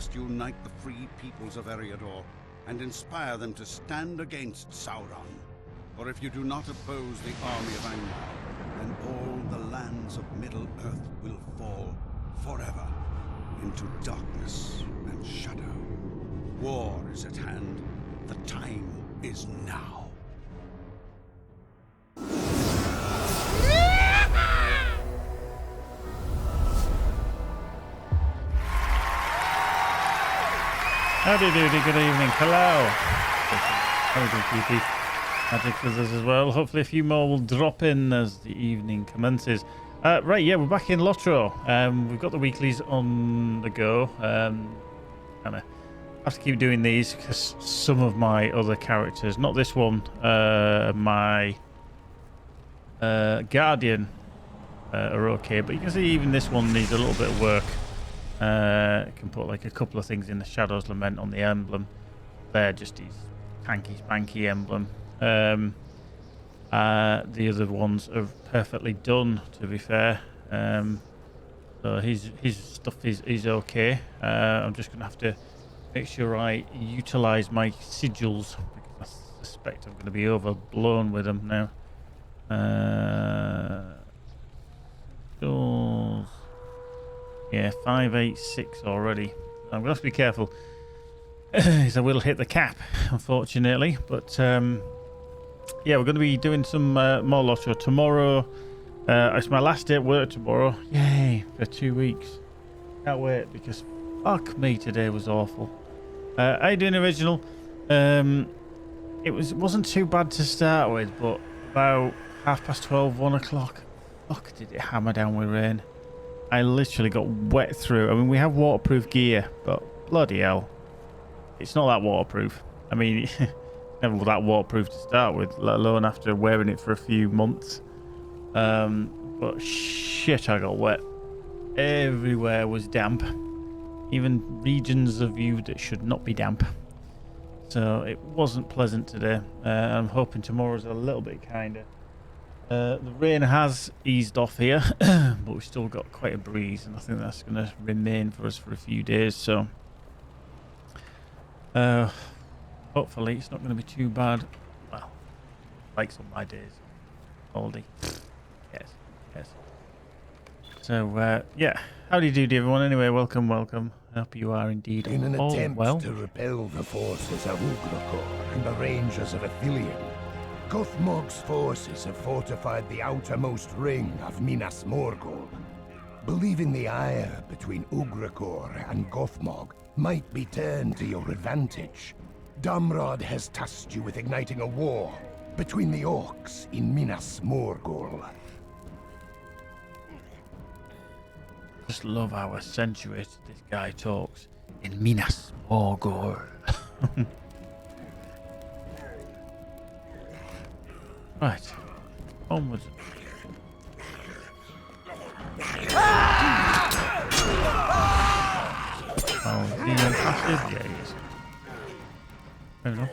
must unite the free peoples of Eriador and inspire them to stand against Sauron. For if you do not oppose the army of Angmar, then all the lands of Middle-earth will fall forever into darkness and shadow. War is at hand. The time is now. Howdy doody, good evening, hello. Howdy PP, magic with us as well. Hopefully a few more will drop in as the evening commences. Right, yeah, we're back in LOTRO. We've got the weeklies on the go. Kind of have to keep doing these because some of my other characters, not this one, my Guardian are okay, but you can see even this one needs a little bit of work. Can put like a couple of things in the Shadow's Lament on the emblem. There, just his tanky spanky emblem. The other ones are perfectly done, to be fair. So his stuff is okay. I'm just gonna have to make sure I utilize my sigils because I suspect I'm gonna be overblown with them now. Sigils. Yeah, 586 already. I'm gonna have to be careful, because I will hit the cap, unfortunately. But yeah, we're going to be doing some more LOTRO tomorrow. It's my last day at work tomorrow. Yay, for 2 weeks. Can't wait, because fuck me, today was awful. How you doing, Original? It wasn't too bad to start with, but about 12:30, 1 o'clock, fuck, did it hammer down with rain. I literally got wet through. I mean, we have waterproof gear, but bloody hell, it's not that waterproof. I mean, never that waterproof to start with, let alone after wearing it for a few months. But shit, I got wet. Everywhere was damp. Even regions of you that should not be damp. So it wasn't pleasant today. I'm hoping tomorrow's a little bit kinder. The rain has eased off here, but we've still got quite a breeze, and I think that's going to remain for us for a few days. So hopefully it's not going to be too bad. Well, like some of my days. Baldy. Yes. So yeah, howdy doody everyone. Anyway, welcome. I hope you are indeed in an all attempt well. to repel the forces of Ugrakor and the rangers of Athelion, Gothmog's forces have fortified the outermost ring of Minas Morgul. Believing the ire between Ugrakor and Gothmog might be turned to your advantage, Damrod has tasked you with igniting a war between the orcs in Minas Morgul. Just love how accentuated this guy talks in Minas Morgul. Right, onwards. Oh, is he passive? Yeah, he is. Fair enough.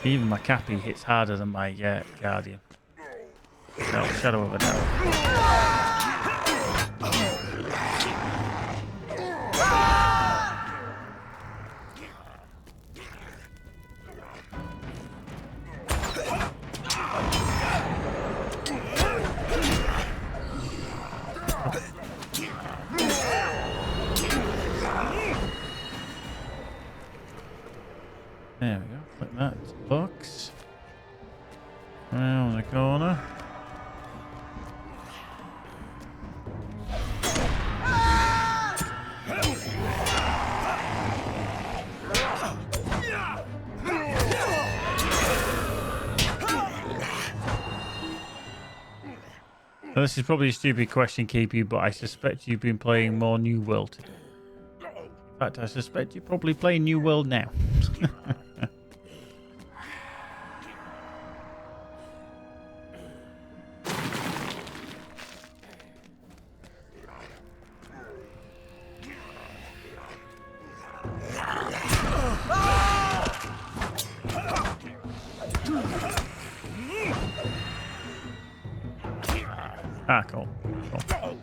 Even my Cappy hits harder than my Guardian. No, shadow of a doubt. There we go. Click that box. Around the corner. So this is probably a stupid question, KP, but I suspect you've been playing more New World today. In fact, I suspect you're probably playing New World now. Ah, cool. Cool.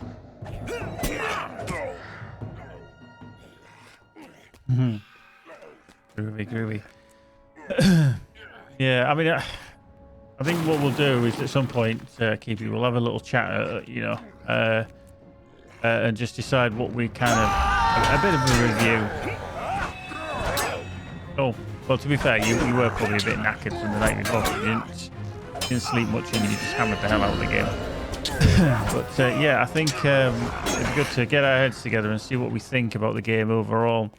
Groovy. Yeah, I mean, I think what we'll do is at some point, Keepy, we'll have a little chat, you know, and just decide what we kind of, a bit of a review. Oh, well, to be fair, you were probably a bit knackered from the night before. You didn't sleep much and you just hammered the hell out of the game. But yeah, I think it'd be good to get our heads together and see what we think about the game overall.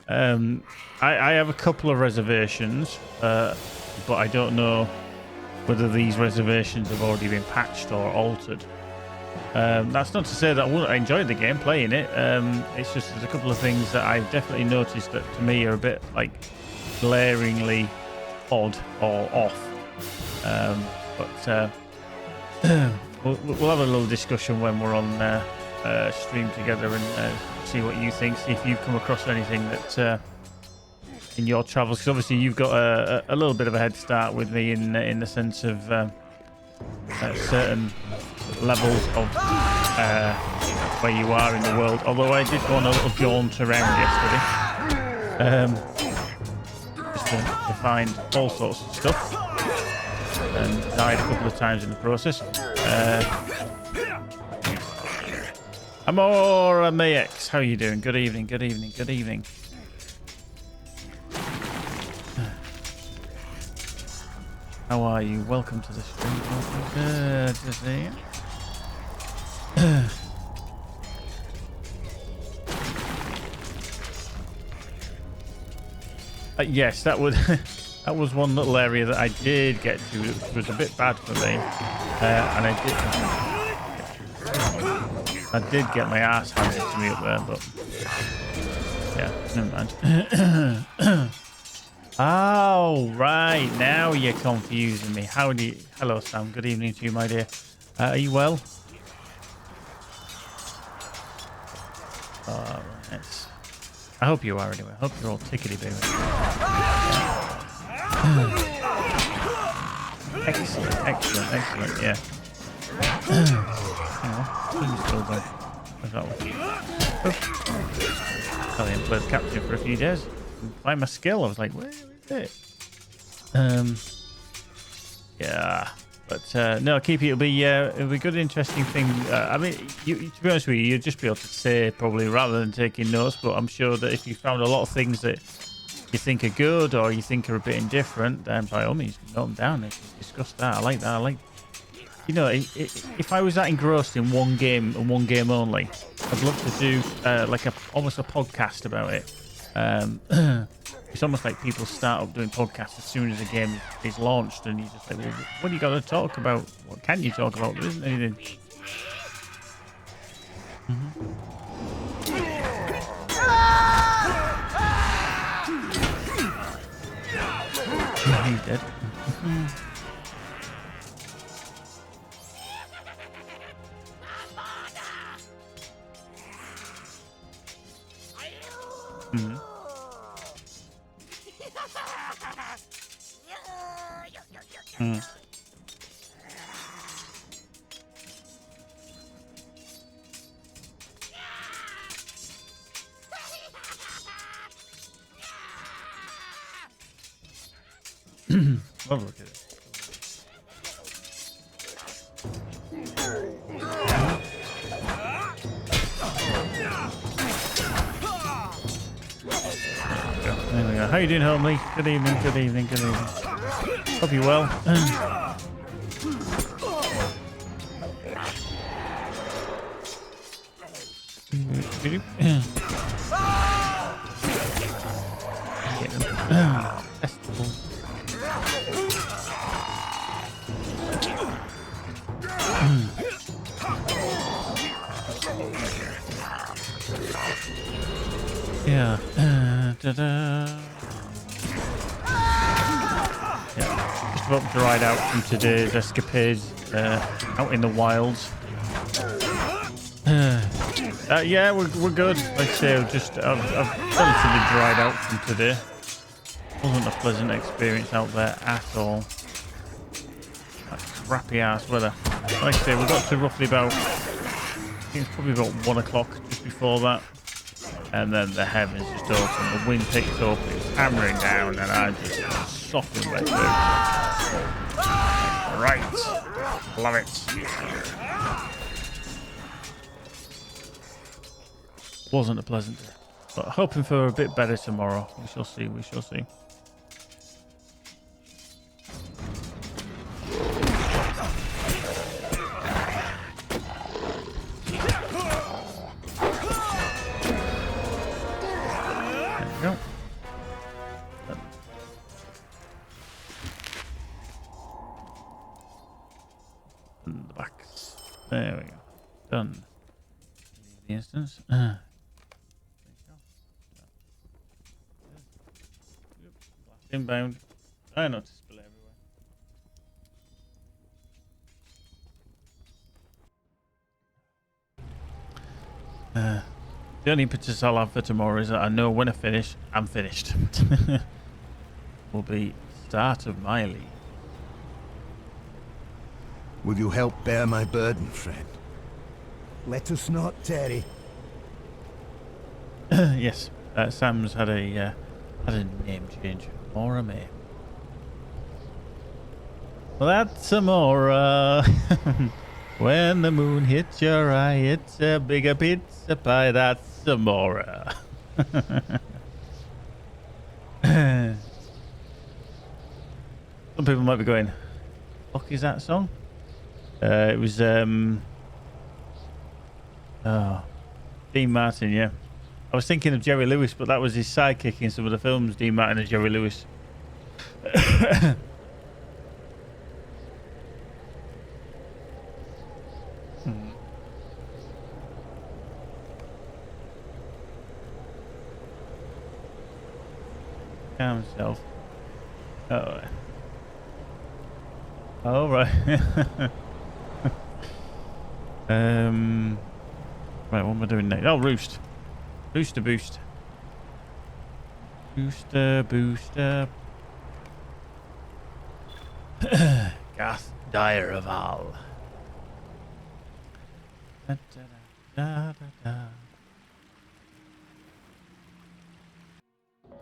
I have a couple of reservations, but I don't know whether these reservations have already been patched or altered. That's not to say that I enjoyed the game playing it. It's just there's a couple of things that I've definitely noticed that to me are a bit like glaringly odd or off. We'll have a little discussion when we're on stream together and see what you think. See if you've come across anything that in your travels, because obviously you've got a little bit of a head start with me in the sense of certain levels of where you are in the world. Although I did go on a little jaunt around yesterday, just to find all sorts of stuff, and died a couple of times in the process. Amor MX, how are you doing? Good evening. How are you? Welcome to the stream. Good to see you. Yes, that was one little area that I did get to. It was a bit bad for me, and I did get my ass handed to me up there, but yeah, never mind. Oh, right. Now you're confusing me. Hello, Sam. Good evening to you, my dear. Are you well? Right. I hope you are anyway. I hope you're all tickety-boo. Excellent, yeah. Hang on. Who's still going? Where's that one? I haven't played captain for a few days. Find my skill. I was like, where is it? Yeah, but no, Keepy, it'll be a good, interesting thing. I mean, to be honest with you, you'd just be able to say probably rather than taking notes. But I'm sure that if you found a lot of things that you think are good or you think are a bit indifferent, then by all means, note them down and discuss that. I like that. You know, if I was that engrossed in one game and one game only, I'd love to do like almost a podcast about it. It's almost like people start up doing podcasts as soon as a game is launched, and you just say, well, what do you got to talk about? What can you talk about? There isn't anything. He's dead. Oh, look at it. There we go. How you doing, homely? Good evening. Hope you're well. Yeah. Just about dried out from today's escapades out in the wilds. Yeah, we're good. Like I say, I've relatively dried out from today. Wasn't a pleasant experience out there at all. That crappy ass weather. Like I say, we got to roughly about, I think it's probably about 1 o'clock just before that. And then the heavens just opened, the wind picked up, it was hammering down, and I just sopping wet through. Right. Love it. Wasn't a pleasant day. But hoping for a bit better tomorrow. We shall see, we shall see. There we go. Done. The instance. Inbound. Try not to spill everywhere. The only impetus I'll have for tomorrow is that I know when I finish, I'm finished. Will be start of my leave. Will you help bear my burden, friend? Let us not tarry. Yes, Sam's had a name change. Mora May. Well, that's Amora. When the moon hits your eye, it's a bigger pizza pie. That's Amora. Some people might be going, "Fuck is that song?" It was Dean Martin, yeah. I was thinking of Jerry Lewis, but that was his sidekick in some of the films, Dean Martin and Jerry Lewis. Calm himself. Oh. Oh, right. Right, what am I doing next? Oh, roost. Booster, boost. Booster, booster. Gath Dyer of Al. Da, da, da, da, da.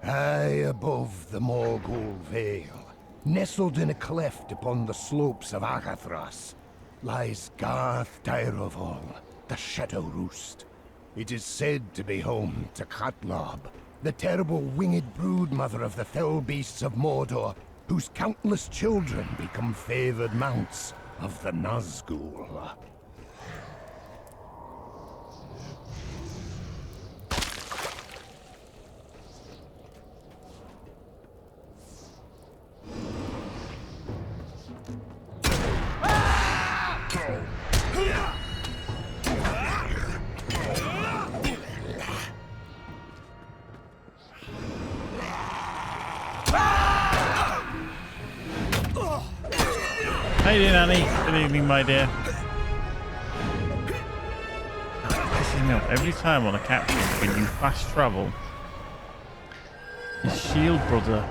High above the Morgul Vale, nestled in a cleft upon the slopes of Agathras, lies Garth Dairoval, the Shadow Roost. It is said to be home to Katlob, the terrible winged broodmother of the fell beasts of Mordor, whose countless children become favored mounts of the Nazgul. How you doing, Annie? Good evening, my dear. Pissing me off every time on a caption when you fast travel. His shield brother,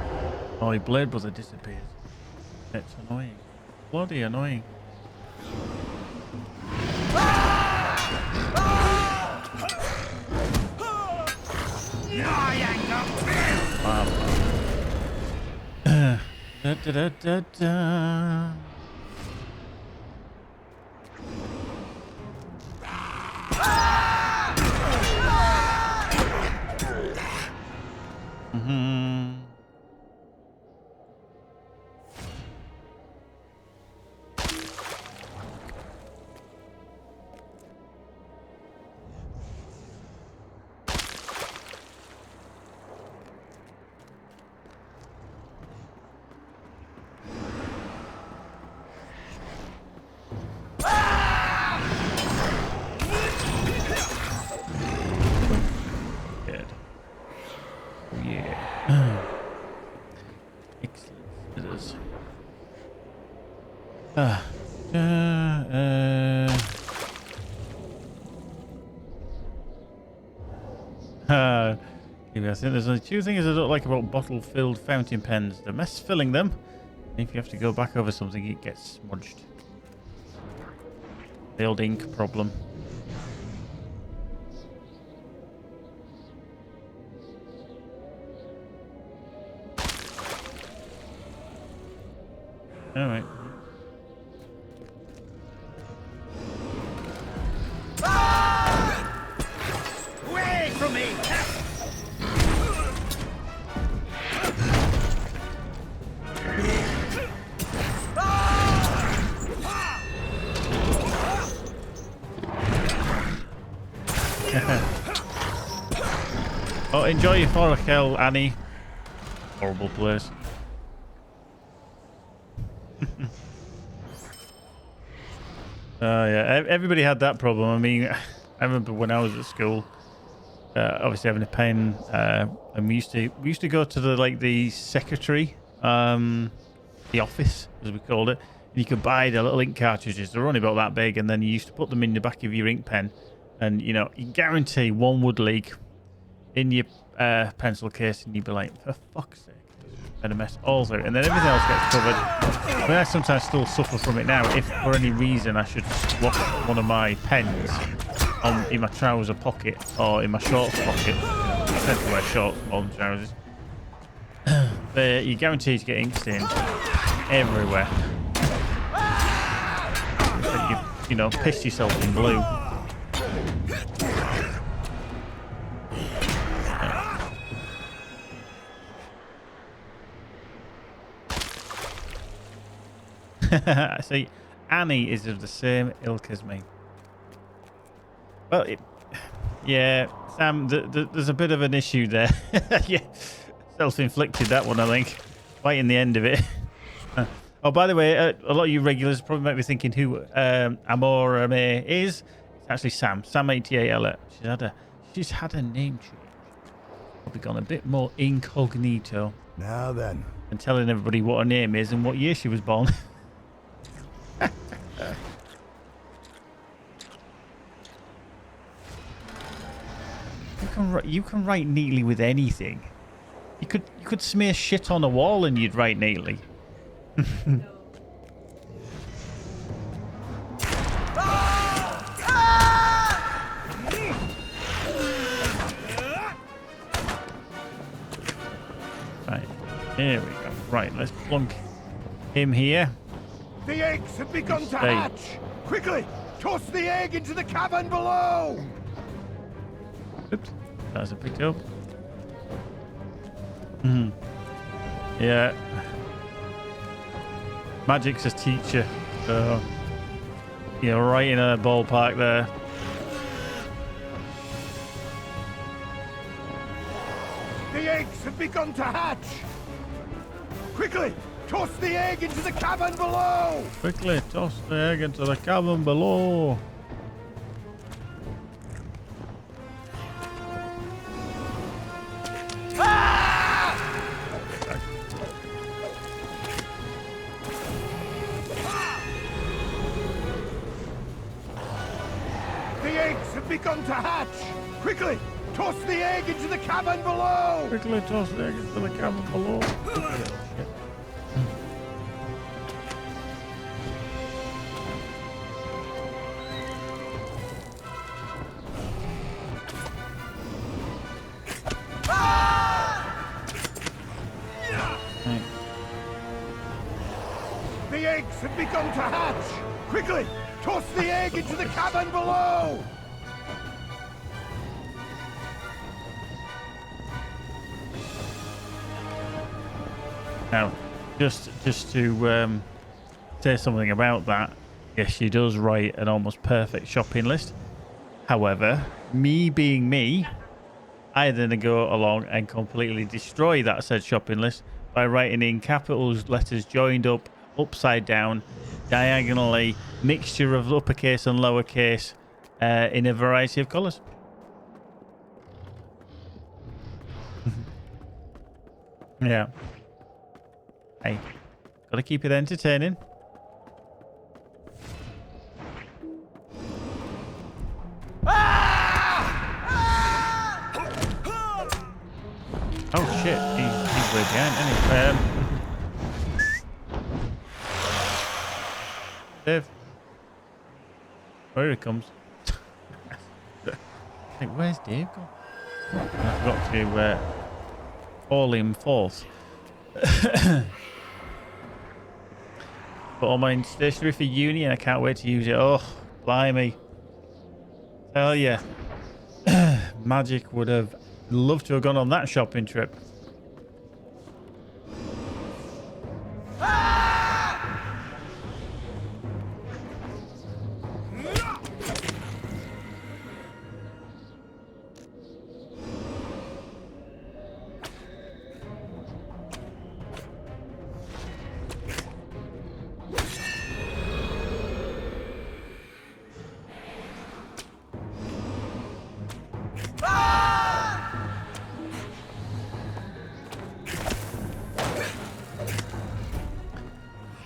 or his blade brother, disappears. It's annoying. Bloody annoying. Da, da, da, da, da. I think there's only two things I don't like about bottle-filled fountain pens. The mess filling them. If you have to go back over something, it gets smudged. The old ink problem. All right. Away from me! Oh, enjoy your Forakel, Annie. Horrible place. Yeah, everybody had that problem. I mean, I remember when I was at school, obviously having a pen, and we used to go to the secretary, the office as we called it, and you could buy the little ink cartridges. They were only about that big, and then you used to put them in the back of your ink pen, and you guarantee one would leak in your pencil case, and you'd be like, for fuck's sake. And a mess all through, and then everything else gets covered. I mean, I sometimes still suffer from it now. If for any reason I should swap one of my pens in my trouser pocket or in my shorts pocket, I tend to wear shorts more than trousers. But you guarantee to get ink stain everywhere. You know, piss yourself in blue. See, Annie is of the same ilk as me. Well, yeah, Sam, there's a bit of an issue there. Yeah, self-inflicted that one, I think. Right in the end of it. Oh, by the way, a lot of you regulars probably might be thinking who Amore is. It's actually Sam. Sam88 She's had a name change. Probably gone a bit more incognito. Now then. And telling everybody what her name is and what year she was born. You can write neatly with anything. You could smear shit on a wall and you'd write neatly. Right, here we go. Right, let's plunk him here. The eggs have begun to hatch! Quickly! Toss the egg into the cavern below! Oops, that's a picked up. Yeah. Magic's a teacher, so you're right in a ballpark there. The eggs have begun to hatch! Quickly! Toss the egg into the cavern below! Quickly, toss the egg into the cavern below. The eggs have begun to hatch! Quickly! Toss the egg into the cavern below! Quickly, toss the egg into the cavern below. The eggs have begun to hatch! Quickly! Toss the egg into the cavern below! Now, just to say something about that, yes, she does write an almost perfect shopping list. However, me being me, I then go along and completely destroy that said shopping list by writing in capitals letters joined up, upside down, diagonally, mixture of uppercase and lowercase, in a variety of colours. Yeah. Hey, gotta keep it entertaining. Oh shit, he's way behind, isn't he? Dave. here he comes. Hey, where's Dave gone? I forgot to call him forth. Put all my stationery for uni and I can't wait to use it. Oh, blimey. Tell ya. Magic would have loved to have gone on that shopping trip.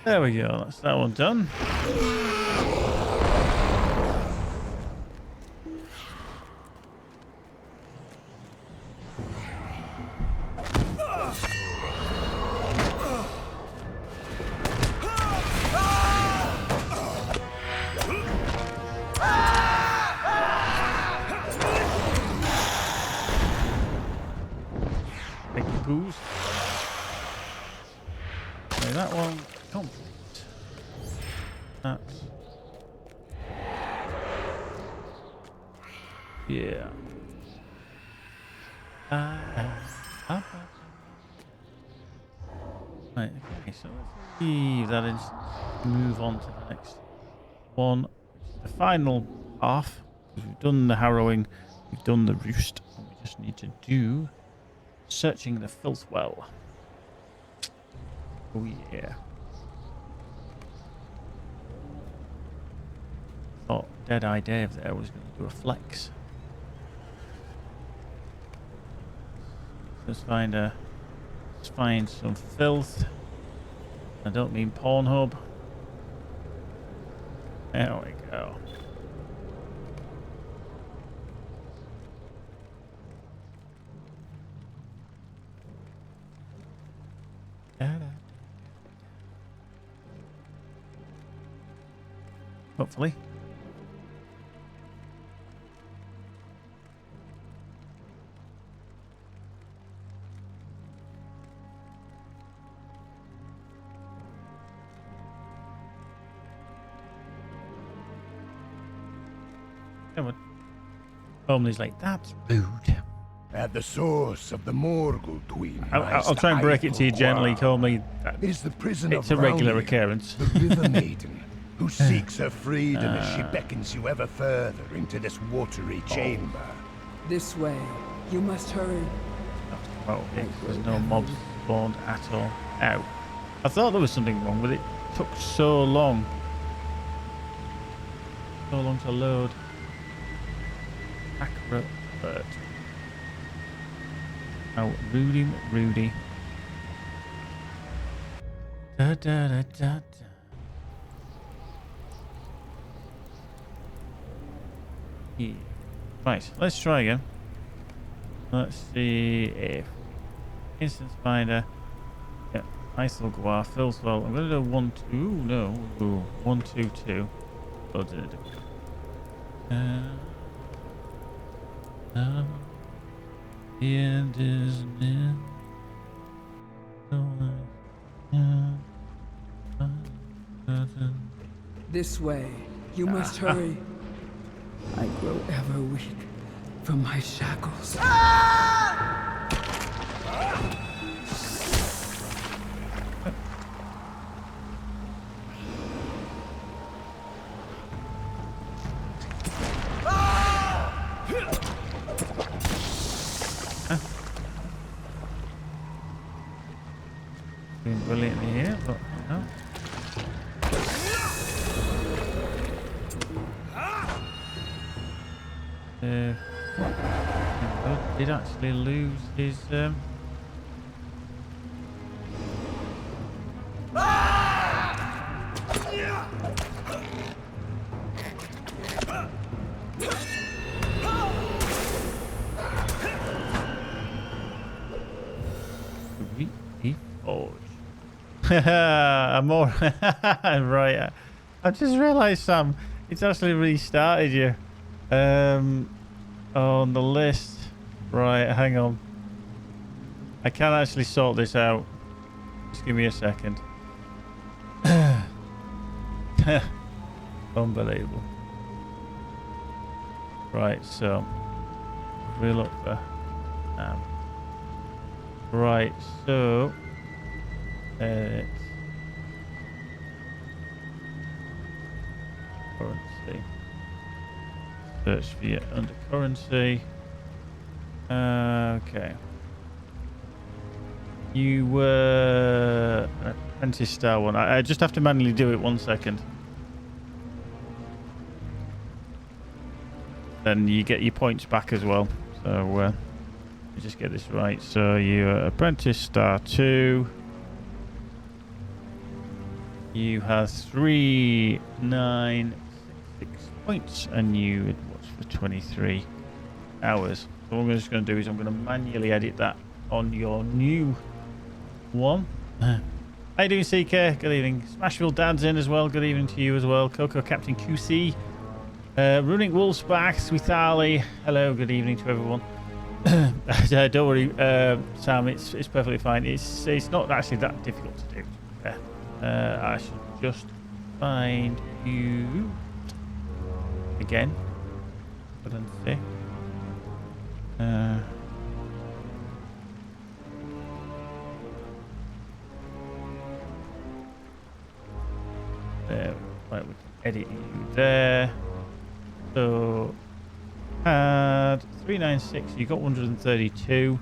There we go, that's that one done. Thank you, Poos. Okay, that one. That's... yeah. Right, okay, so let's leave that and move on to the next one. The final half. We've done the harrowing, we've done the roost, and we just need to do searching the filth well. Oh yeah. Thought Dead-Eye Dave there was going to do a flex. Let's find some filth. I don't mean Pornhub. There we go. Hopefully. Come on. Homely's like, that's rude. At the source of the Morgul Queen. I'll try and break it to you gently, Homely. It is the prison it's of a regular Rowley, occurrence. the River Maiden, who seeks her freedom as she beckons you ever further into this watery chamber. This way. You must hurry. Oh, there's no mobs spawned at all. Ow. I thought there was something wrong with it. It took so long. So long to load. Accurate bird. Oh, Rudy. Da da da da da. Yeah. Right, let's try again. Let's see if Instance Finder. Yeah, Eiffel Guard, fills well. I'm gonna do 1, 2. Ooh, no. Ooh, 1, 2, 2. Oh, did it? The end is near. This way. You must hurry. I grow ever weak from my shackles. Doing brilliantly here, but no. Did actually lose his Reforge. I'm more right. I just realised, Sam, It's actually restarted you. On the list. Right, hang on. I can actually sort this out. Just give me a second. Unbelievable. Right, so we look for right, so currency. Search for you under currency. Okay. You were an apprentice style one. I just have to manually do it 1 second. Then you get your points back as well. So let me just get this right. So you're apprentice star 2. You have 3,966 points, and you watch for 23 hours. So what I'm just going to do is I'm going to manually edit that on your new one. How you doing, CK? Good evening. Smashville Dad's in as well. Good evening to you as well. Coco Captain QC. Running Wolves back. Sweetali. Hello. Good evening to everyone. Don't worry, Sam. It's perfectly fine. It's not actually that difficult to do. I should just find you again. But let's see. There, right, we can edit you there. So, had 396, you got 132.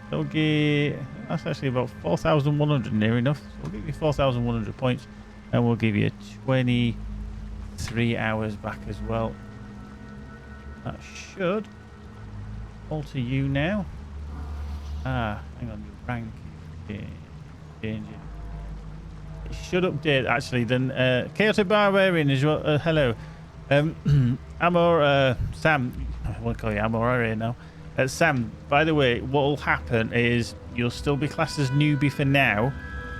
That'll give, that's actually about 4,100, near enough. So we'll give you 4,100 points, and we'll give you 23 hours back as well. That should alter you now. Hang on, your rank is changing. It should update actually. Then Chaotic Barbarian as well. Hello, Amor, Sam. I won't call you Amor now. Sam, by the way, what will happen is you'll still be classed as newbie for now,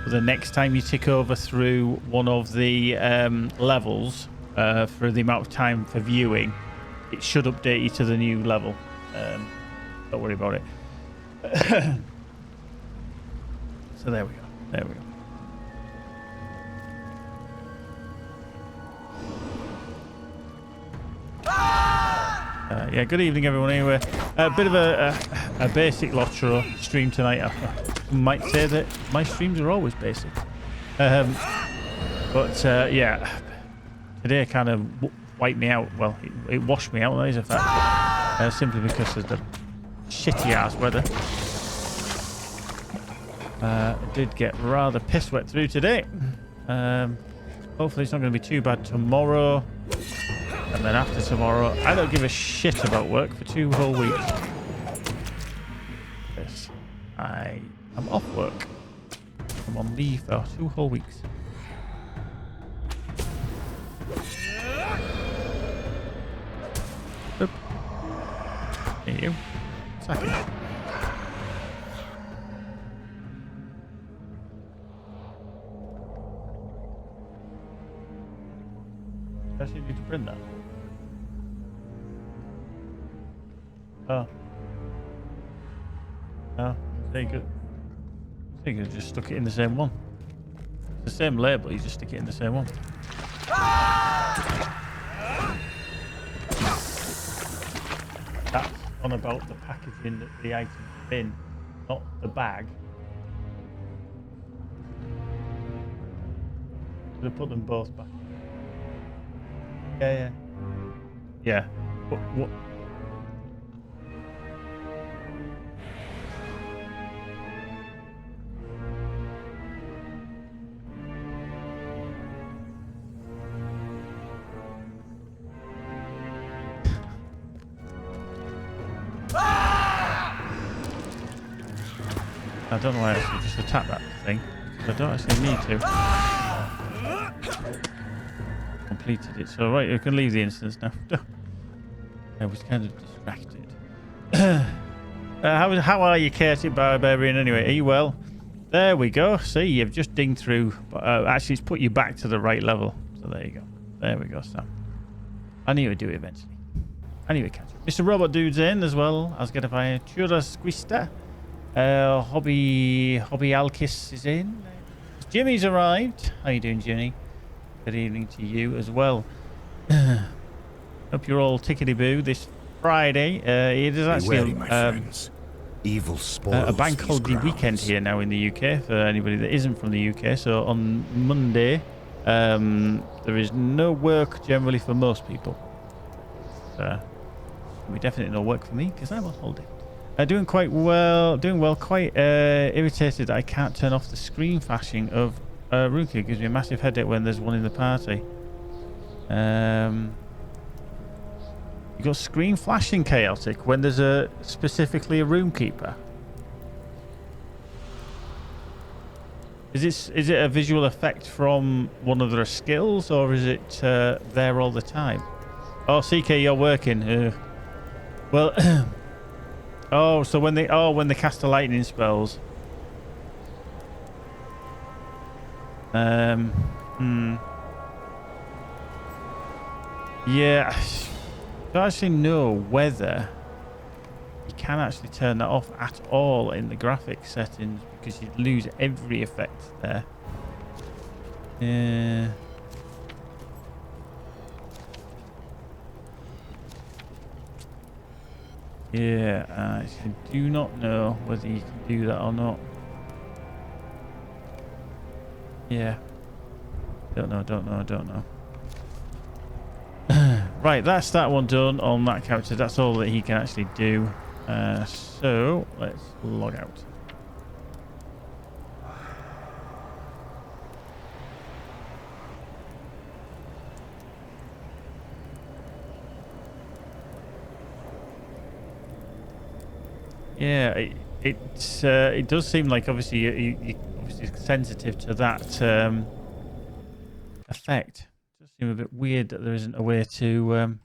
but the next time you tick over through one of the levels for the amount of time for viewing, it should update you to the new level. Don't worry about it. So there we go. There we go. Yeah, good evening everyone. Anyway, a bit of a basic LOTRO stream tonight. I might say that my streams are always basic, but yeah, today kind of wiped me out. Well, it washed me out. That is a fact, simply because of the shitty ass weather. I did get rather piss wet through today. Hopefully it's not going to be too bad tomorrow. And then after tomorrow, I don't give a shit about work for 2 whole weeks. Yes, I am off work. I'm on leave for 2 whole weeks. Oop. There you. Sack it. I actually need to print that. Oh. Oh, there you go. I think you just stuck it in the same one. It's the same label, you just stick it in the same one. That's on about the packaging that the items are in, not the bag. Should have put them both back. Yeah. Yeah. What? I don't know why I actually just attack that thing. I don't actually need to. Completed it. So right, you can leave the instance now. I was kind of distracted. How are you, Chaotic Barbarian? Anyway, are you well? There we go. See, you've just dinged through. Actually, it's put you back to the right level. So there you go. There we go, Sam. I knew it would do it eventually. I knew it would catch up. Mr. Robot Dude's in as well. I was going to buy a Churras Squista. Hobby Alkis is in. Jimmy's arrived. How you doing, Jimmy? Good evening to you as well. Hope you're all tickety-boo this Friday. It is actually Evil spoils a bank these holiday grounds. weekend here now in the UK for anybody that isn't from the UK. So on Monday, there is no work generally for most people. We definitely no work for me because I'm on holiday. Doing well. Quite irritated that I can't turn off the screen flashing of Ruki. It gives me a massive headache when there's one in the party. You got screen flashing chaotic when there's specifically a room keeper. Is it a visual effect from one of their skills, or is it there all the time? Oh, CK, you're working. Well, oh, so when they cast the lightning spells. Yeah. I don't actually know whether you can actually turn that off at all in the graphics settings, because you'd lose every effect there. Yeah, I actually do not know whether you can do that or not. Yeah. Don't know. Right, that's that one done on that character. That's all that he can actually do. So let's log out. Yeah, it does seem like obviously you obviously sensitive to that effect. A bit weird that there isn't a way to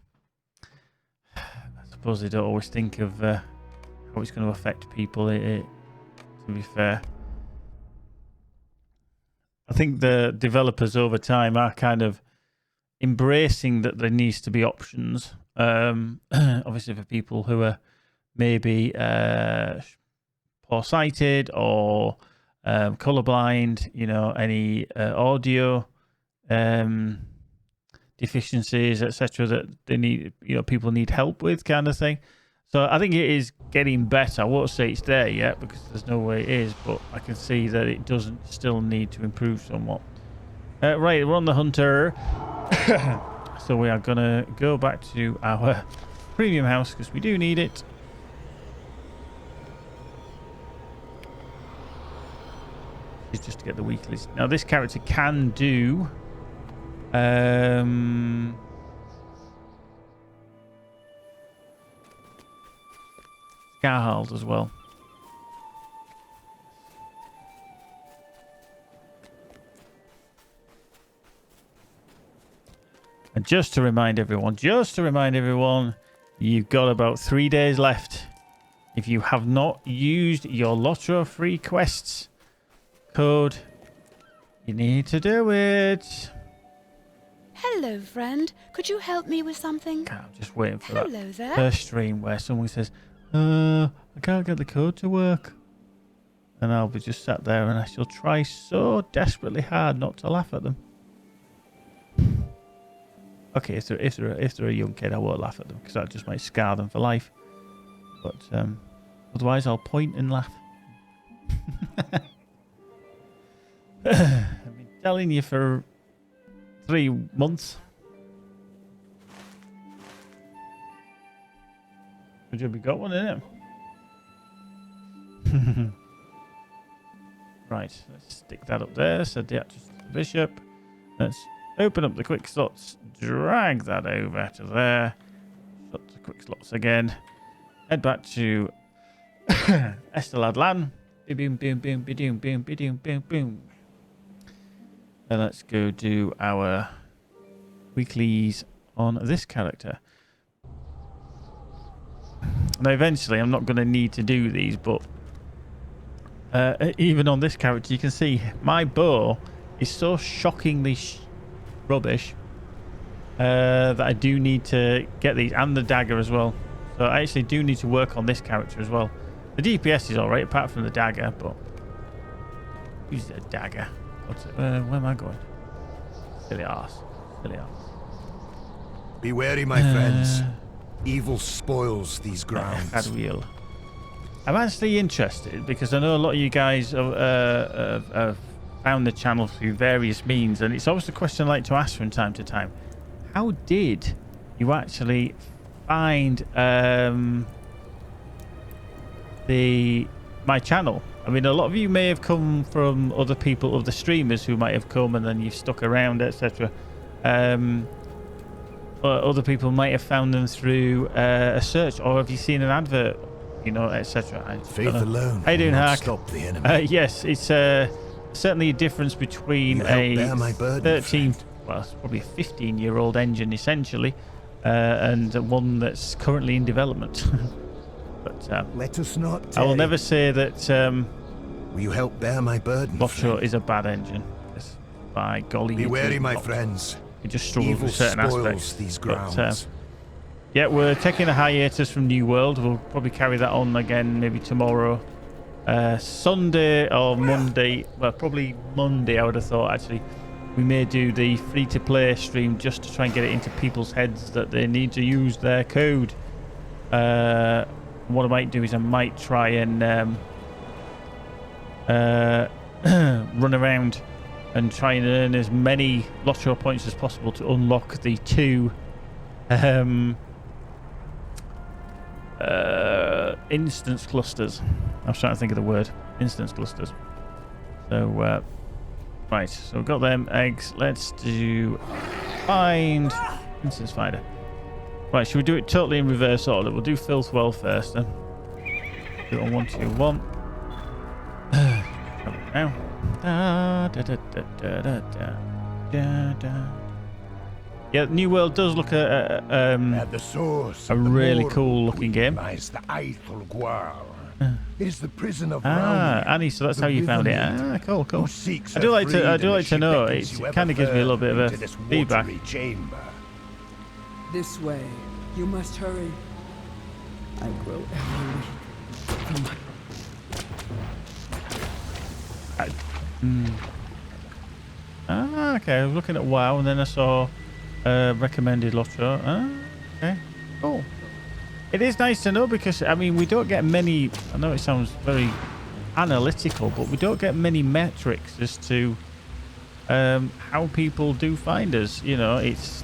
I suppose they don't always think of how it's going to affect people, to be fair. I think the developers over time are kind of embracing that there needs to be options, obviously for people who are maybe poor-sighted or colorblind, any audio deficiencies, etc., that they need, people need help with, kind of thing. So I think it is getting better. I won't say it's there yet because there's no way it is, but I can see that it doesn't still need to improve somewhat. Right, we're on the Hunter. So we are gonna go back to our premium house because we do need it. It's just to get the weeklies. Now this character can do Scarhald as well. And just to remind everyone, you've got about 3 days left. If you have not used your LOTRO free quests code, you need to do it. Hello, friend. Could you help me with something? I'm just waiting for Hello that there. first stream where someone says, I can't get the code to work. And I'll be just sat there and I shall try so desperately hard not to laugh at them. Okay, if they're a young kid, I won't laugh at them because that just might scar them for life. But otherwise, I'll point and laugh. I've been telling you for 3 months. Good job you got one, innit? Right, let's stick that up there. Set the actress to the bishop. Let's open up the quick slots. Drag that over to there. Shut the quick slots again. Head back to Esteladlan. Boom, boom, boom, boom, boom, boom, boom, boom. And let's go do our weeklies on this character. Now, eventually, I'm not going to need to do these, but even on this character, you can see my bow is so shockingly rubbish that I do need to get these, and the dagger as well. So I actually do need to work on this character as well. The DPS is alright, apart from the dagger, but... Use a dagger. What's it? Where am I going? Silly arse. Silly arse. Be wary, my friends. Evil spoils these grounds. Bad wheel. I'm actually interested because I know a lot of you guys have found the channel through various means, and it's always a question I like to ask from time to time. How did you actually find my channel? I mean, a lot of you may have come from other people, other streamers who might have come and then you've stuck around, etc. Or other people might have found them through a search, or have you seen an advert, you know, etc. Faith alone. How you doing, Hark? Stop the enemy. Yes, it's certainly a difference between a 13, well, it's probably a 15-year-old engine essentially, and one that's currently in development. But let us not. I will never say that. Will you help bear my burden? LOTRO is a bad engine. By golly, be wary, my friends. You just struggle Evil with certain aspects. These grounds. But, yeah, we're taking a hiatus from New World. We'll probably carry that on again maybe tomorrow, Sunday or Monday. Well, probably Monday. I would have thought actually. We may do the free-to-play stream just to try and get it into people's heads that they need to use their code. What I might do is I might try and run around and try and earn as many LOTRO points as possible to unlock the 2 instance clusters. I was trying to think of the word. Instance clusters. So, right, so we've got them eggs. Let's do find instance finder. Right, should we do it totally in reverse order? We'll do filth well first then. Do it on 1, 2, 1. Now. Yeah, New World does look at the source a really cool looking game. Lies the Eiffel Guard. It is the prison of Annie, so that's how you found it. Cool. I do like to know. It kind of gives me a little bit of a feedback. Chamber. This way. You must hurry. I grow ever weak from my... Okay. I was looking at WoW and then I saw recommended LOTRO. Okay. Cool. It is nice to know because, I mean, we don't get many... I know it sounds very analytical, but we don't get many metrics as to how people do find us. You know, it's...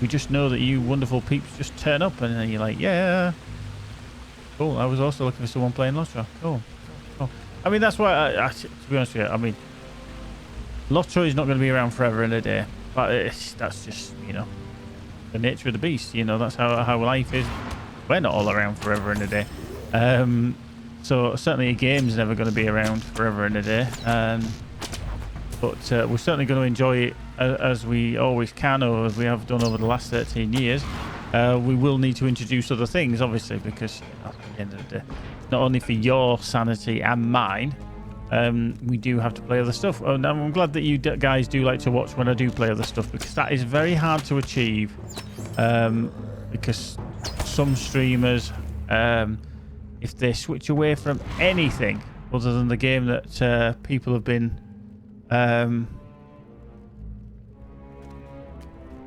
We just know that you wonderful peeps just turn up and then you're like, yeah. Cool. I was also looking for someone playing LOTRO. Cool. I mean, that's why, to be honest with you, I mean, LOTRO is not going to be around forever and a day. But that's just, you know, the nature of the beast. You know, that's how life is. We're not all around forever and a day. So certainly a game's never going to be around forever and a day. But we're certainly going to enjoy it as we always can, or as we have done over the last 13 years. We will need to introduce other things, obviously, because at the end of the day, not only for your sanity and mine, we do have to play other stuff. And I'm glad that you guys do like to watch when I do play other stuff, because that is very hard to achieve. Because some streamers, if they switch away from anything other than the game that people have been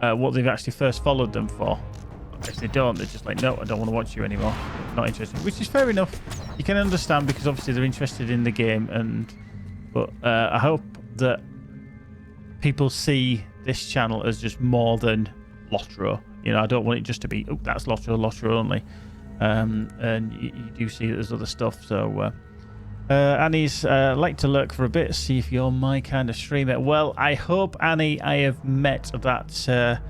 what they've actually first followed them for. If they don't, they're just like, no, I don't want to watch you anymore. Not interested. Which is fair enough. You can understand because obviously they're interested in the game, but I hope that people see this channel as just more than LOTRO. You know, I don't want it just to be, oh, that's LOTRO only. And you do see that there's other stuff. So Annie's like to lurk for a bit, see if you're my kind of streamer. Well, I hope, Annie, I have met that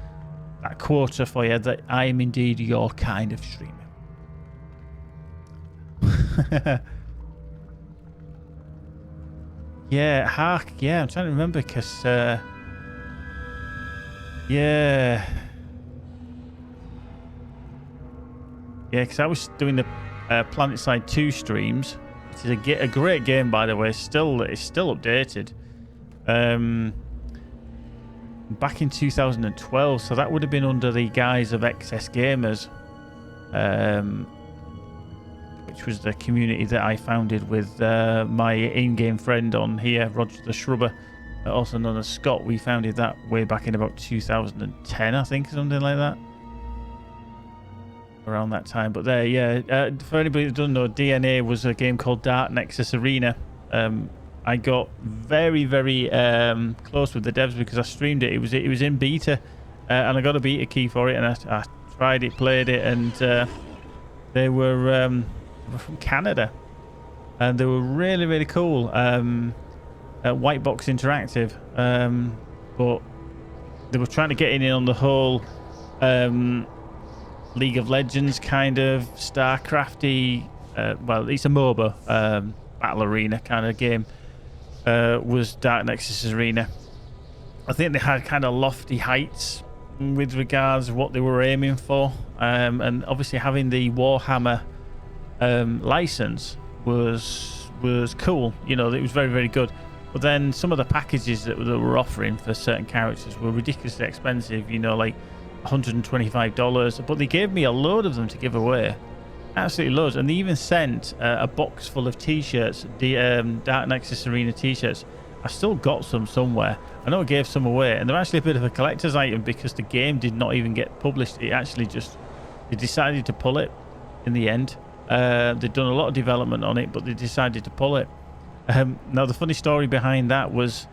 quota for you, that I am indeed your kind of streamer. Yeah, Hark, yeah, I'm trying to remember because yeah, because I was doing the PlanetSide 2 streams. It's a great game, by the way. It's still updated. back in 2012. So that would have been under the guise of Excess Gamers, which was the community that I founded with my in-game friend on here, Roger the Shrubber, also known as Scott. We founded that way back in about 2010, I think, something like that. Around that time. But there, yeah, for anybody that doesn't know, DNA was a game called Dark Nexus Arena. I got very, very close with the devs because I streamed it. It was in beta, and I got a beta key for it, and I tried it, played it, and they were from Canada, and they were really, really cool. White Box Interactive, but they were trying to get in on the whole League of Legends kind of StarCrafty, well, it's a MOBA battle arena kind of game. Was Dark Nexus Arena. I think they had kind of lofty heights with regards to what they were aiming for, and obviously having the Warhammer license was cool. You know, it was very, very good. But then some of the packages that they were offering for certain characters were ridiculously expensive. You know, like $125. But they gave me a load of them to give away. Absolutely loads. And they even sent a box full of t-shirts, the Dark Nexus Arena t-shirts. I still got some somewhere. I know I gave some away, and they're actually a bit of a collector's item because the game did not even get published. It actually just, they decided to pull it in the end. They'd done a lot of development on it, but they decided to pull it. Now the funny story behind that was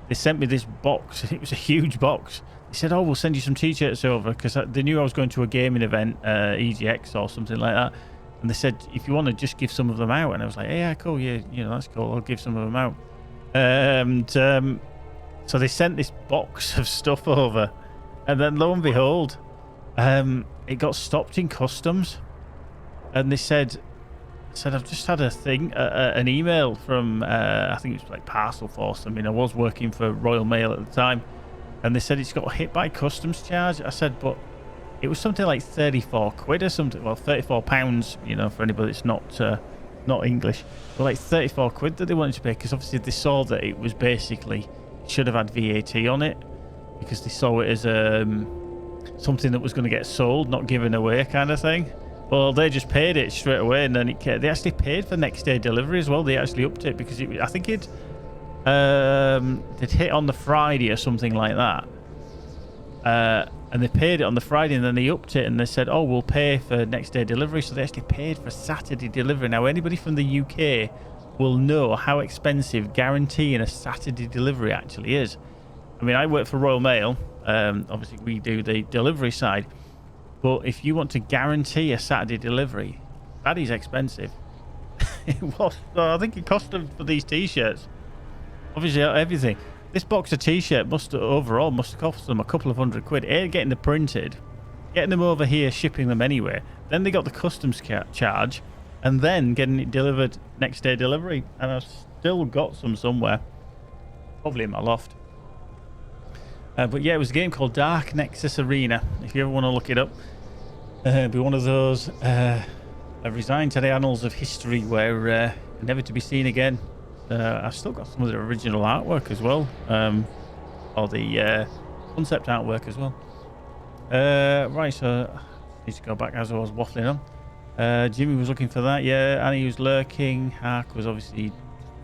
they sent me this box. It was a huge box. They said, oh, we'll send you some t-shirts over, because they knew I was going to a gaming event, EGX or something like that. And they said, if you want to just give some of them out. And I was like, hey, yeah, cool, yeah, you know, that's cool, I'll give some of them out. So they sent this box of stuff over, and then lo and behold, it got stopped in customs. And they said I've just had a thing, an email from I think it was like Parcel Force. I mean, I was working for Royal Mail at the time, and they said it's got hit by customs charge. I said, but it was something like 34 quid or something. Well, 34 pounds, you know, for anybody that's not English. But like 34 quid that they wanted to pay, because obviously they saw that it was basically, should have had VAT on it, because they saw it as something that was going to get sold, not given away kind of thing. Well, they just paid it straight away, and then they actually paid for next day delivery as well. They actually upped it because I think they'd hit on the Friday or something like that, and they paid it on the Friday, and then they upped it, and they said, oh, we'll pay for next day delivery. So they actually paid for Saturday delivery. Now, anybody from the UK will know how expensive guaranteeing a Saturday delivery actually is. I mean, I work for Royal Mail. Obviously, we do the delivery side. But if you want to guarantee a Saturday delivery, that is expensive. It was. I think it cost them for these t-shirts. Obviously, everything. This box of t-shirt must have cost them a couple of £100. Getting them printed, getting them over here, shipping them anyway. Then they got the customs charge, and then getting it delivered next day delivery. And I've still got some somewhere, probably in my loft. But yeah, it was a game called Dark Nexus Arena. If you ever want to look it up, it'll be one of those resigned to the annals of history where never to be seen again. I've still got some of the original artwork as well, or the concept artwork as well. Right, so I need to go back as I was waffling on. Jimmy was looking for that, yeah. Annie was lurking. Hark was obviously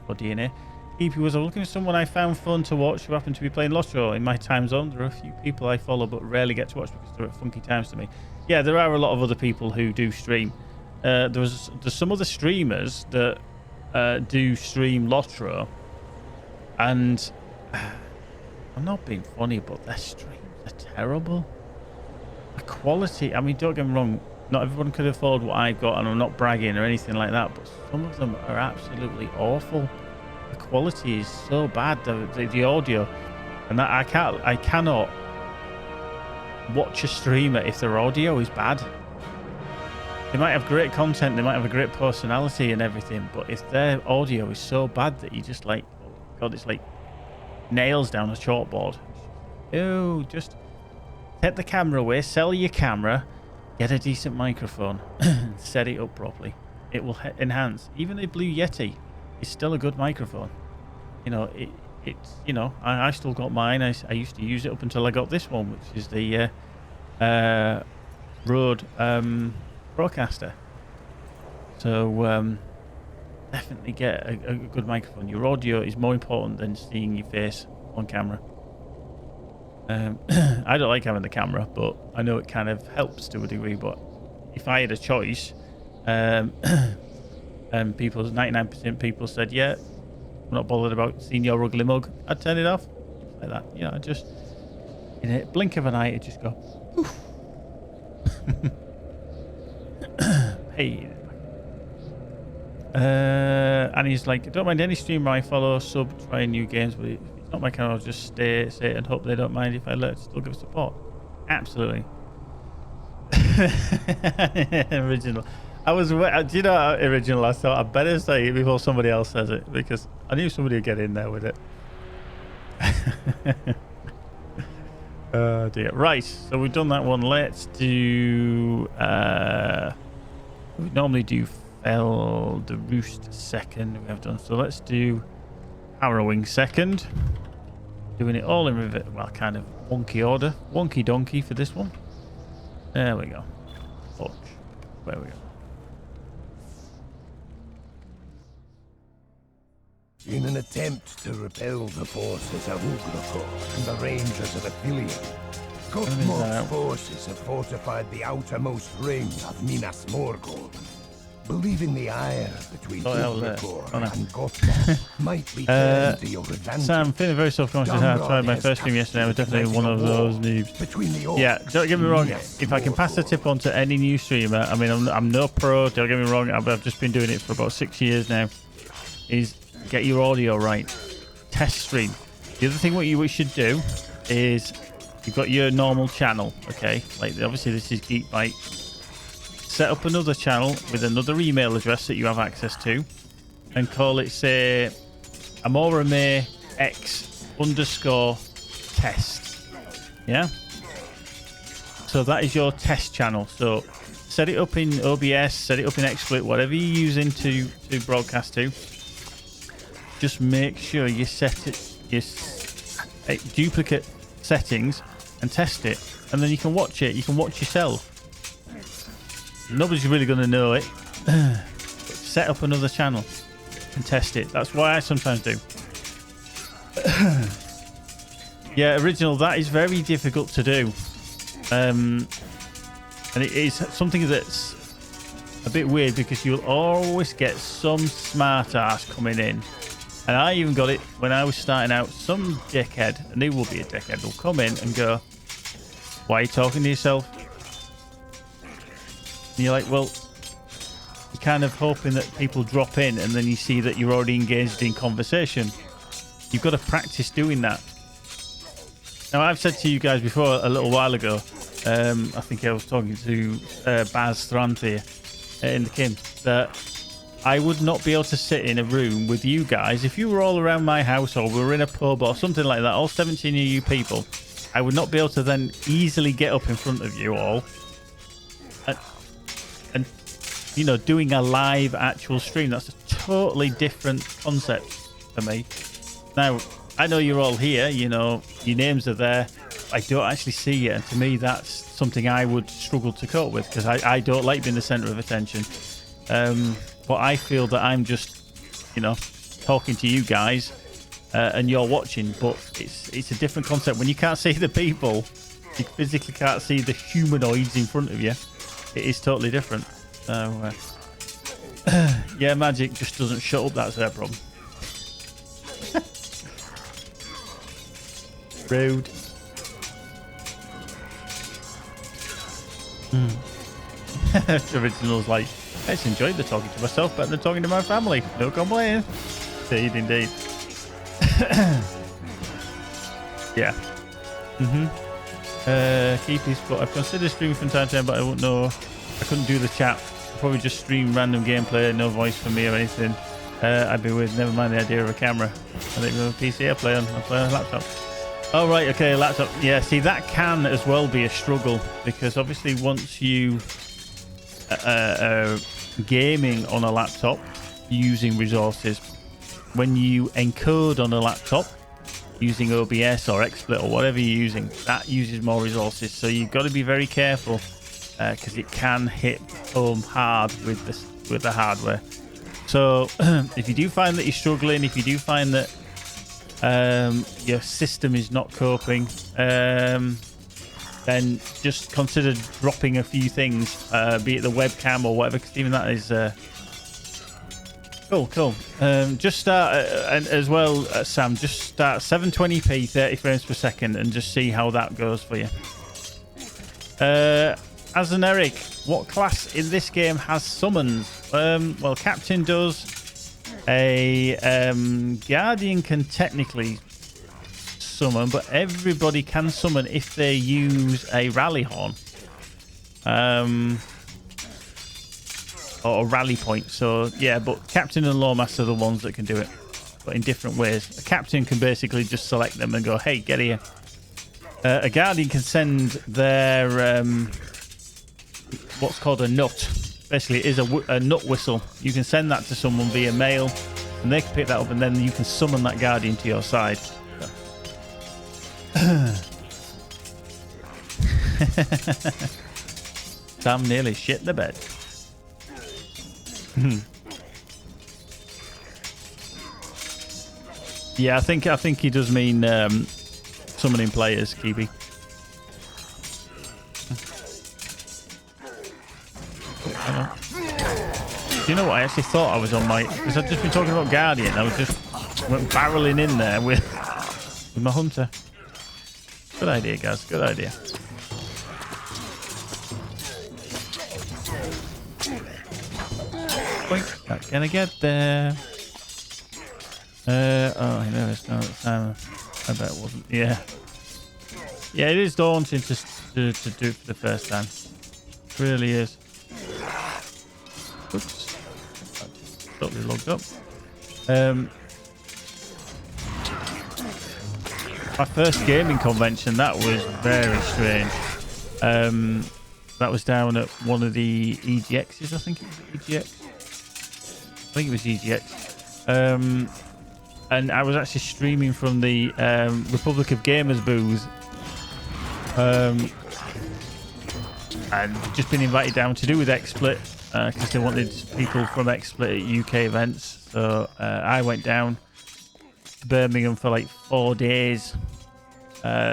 for DNA. EP was looking for someone I found fun to watch who happened to be playing LOTRO in my time zone. There are a few people I follow but rarely get to watch because they're at funky times to me. Yeah, there are a lot of other people who do stream. There's some other streamers that do stream LOTRO, and I'm not being funny, but their streams are terrible. The quality, I mean, don't get me wrong, not everyone could afford what I've got, and I'm not bragging or anything like that, but some of them are absolutely awful. The quality is so bad, the audio, and that I cannot watch a streamer if their audio is bad. They might have great content, they might have a great personality and everything, but if their audio is so bad that you just like, oh God, it's like nails down a chalkboard. Ew, just take the camera away, sell your camera, get a decent microphone, set it up properly. It will enhance. Even a Blue Yeti is still a good microphone. You know, it's, you know, I still got mine. I used to use it up until I got this one, which is the Rode Procaster. So definitely get a good microphone. Your audio is more important than seeing your face on camera. I don't like having the camera, but I know it kind of helps to a degree. But if I had a choice, and 99% people said, yeah, I'm not bothered about seeing your ugly mug, I'd turn it off. Like that. You know, just in a blink of an eye, it just go, poof. Hey. And he's like, don't mind any streamer I follow, sub, try new games, but if it's not my channel, I'll just stay and hope they don't mind if I still give support. Absolutely. Original. Do you know how original I thought? I better say it before somebody else says it, because I knew somebody would get in there with it. Oh dear. Right, so we've done that one. Let's do we normally do Fell the Roost second. We have done, so let's do Harrowing second. Doing it all in kind of wonky order. Wonky donkey for this one. There we go. Watch. There we go. In an attempt to repel the forces of Ugrokor and the Rangers of Athelion, Cosmoc's forces have fortified the outermost ring of Minas Morgul, believing the ire between Ugrokor and Cosmos might be turned to your advantage. Sam, feeling very self-conscious. I tried my first stream yesterday. I was definitely one of those noobs. Yeah, don't get me wrong. If I can pass the tip on to any new streamer, I mean, I'm no pro. Don't get me wrong. I've just been doing it for about 6 years now. Is get your audio right. Test stream. The other thing what you should do is you've got your normal channel, okay? Like obviously this is Geek Byte. Set up another channel with another email address that you have access to, and call it, say, Amorame X_test. Yeah. So that is your test channel. So set it up in OBS, set it up in XSplit, whatever you're using to broadcast to. Just make sure you set it, duplicate settings and test it, and then you can watch it. You can watch yourself. Nobody's really going to know it. Set up another channel and test it. That's why I sometimes do. Yeah, original. That is very difficult to do, and it is something that's a bit weird because you'll always get some smart ass coming in. And I even got it when I was starting out. Some dickhead, and he will be a dickhead, will come in and go, why are you talking to yourself? And you're like, well, you're kind of hoping that people drop in and then you see that you're already engaged in conversation. You've got to practice doing that. Now, I've said to you guys before a little while ago, I think I was talking to Baz Stranthe in the Kim, that I would not be able to sit in a room with you guys if you were all around my house or we were in a pub or something like that, all 17 of you people. I would not be able to then easily get up in front of you all and you know, doing a live actual stream. That's a totally different concept for me. Now, I know you're all here, you know, your names are there. I don't actually see you, and to me that's something I would struggle to cope with because I don't like being the centre of attention. But I feel that I'm just, you know, talking to you guys and you're watching, but it's a different concept. When you can't see the people, you physically can't see the humanoids in front of you. It is totally different. So, yeah, Magic just doesn't shut up. That's their problem. Rude. Original's like, I just enjoyed the talking to myself better than talking to my family. No complaint. Indeed. Yeah. Keepies, but I've considered streaming from time to time, but I won't know. I couldn't do the chat. I'd probably just stream random gameplay, no voice for me or anything. I'd be with. Never mind the idea of a camera. I think with a PC I play on a laptop. Oh right, okay, laptop. Yeah, see that can as well be a struggle because obviously once you gaming on a laptop using resources, when you encode on a laptop using OBS or XSplit or whatever you're using, that uses more resources. So you've got to be very careful because it can hit home hard with the hardware. So if you do find that you're struggling, if you do find that your system is not coping, then just consider dropping a few things, be it the webcam or whatever, because even that is cool. Just start and as well, Sam, just start 720p 30 frames per second and just see how that goes for you. As an Eric, what class in this game has summons? Well, Captain does. A Guardian can technically summon, but everybody can summon if they use a rally horn. Or a rally point. So, yeah, but Captain and Lawmaster are the ones that can do it, but in different ways. A Captain can basically just select them and go, hey, get here. A Guardian can send their... what's called a nut. Basically, it is a nut whistle. You can send that to someone via mail, and they can pick that up, and then you can summon that Guardian to your side. Sam nearly shit the bed. Yeah, I think he does mean summoning players, Kibi. Do you know what? I actually thought I was on my... Because I've just been talking about Guardian. I was just went barreling in there with my Hunter. Good idea, guys. Good idea. Boink. Not gonna get there. Oh, there is no time. I bet it wasn't. Yeah. Yeah, it is daunting to do it for the first time. It really is. Oops. Totally logged up. My first gaming convention, that was very strange. That was down at one of the EGXs, I think it was EGX. I think it was EGX. And I was actually streaming from the Republic of Gamers booth. And just been invited down to do with XSplit. Because they wanted people from XSplit at UK events. So I went down to Birmingham for like 4 days.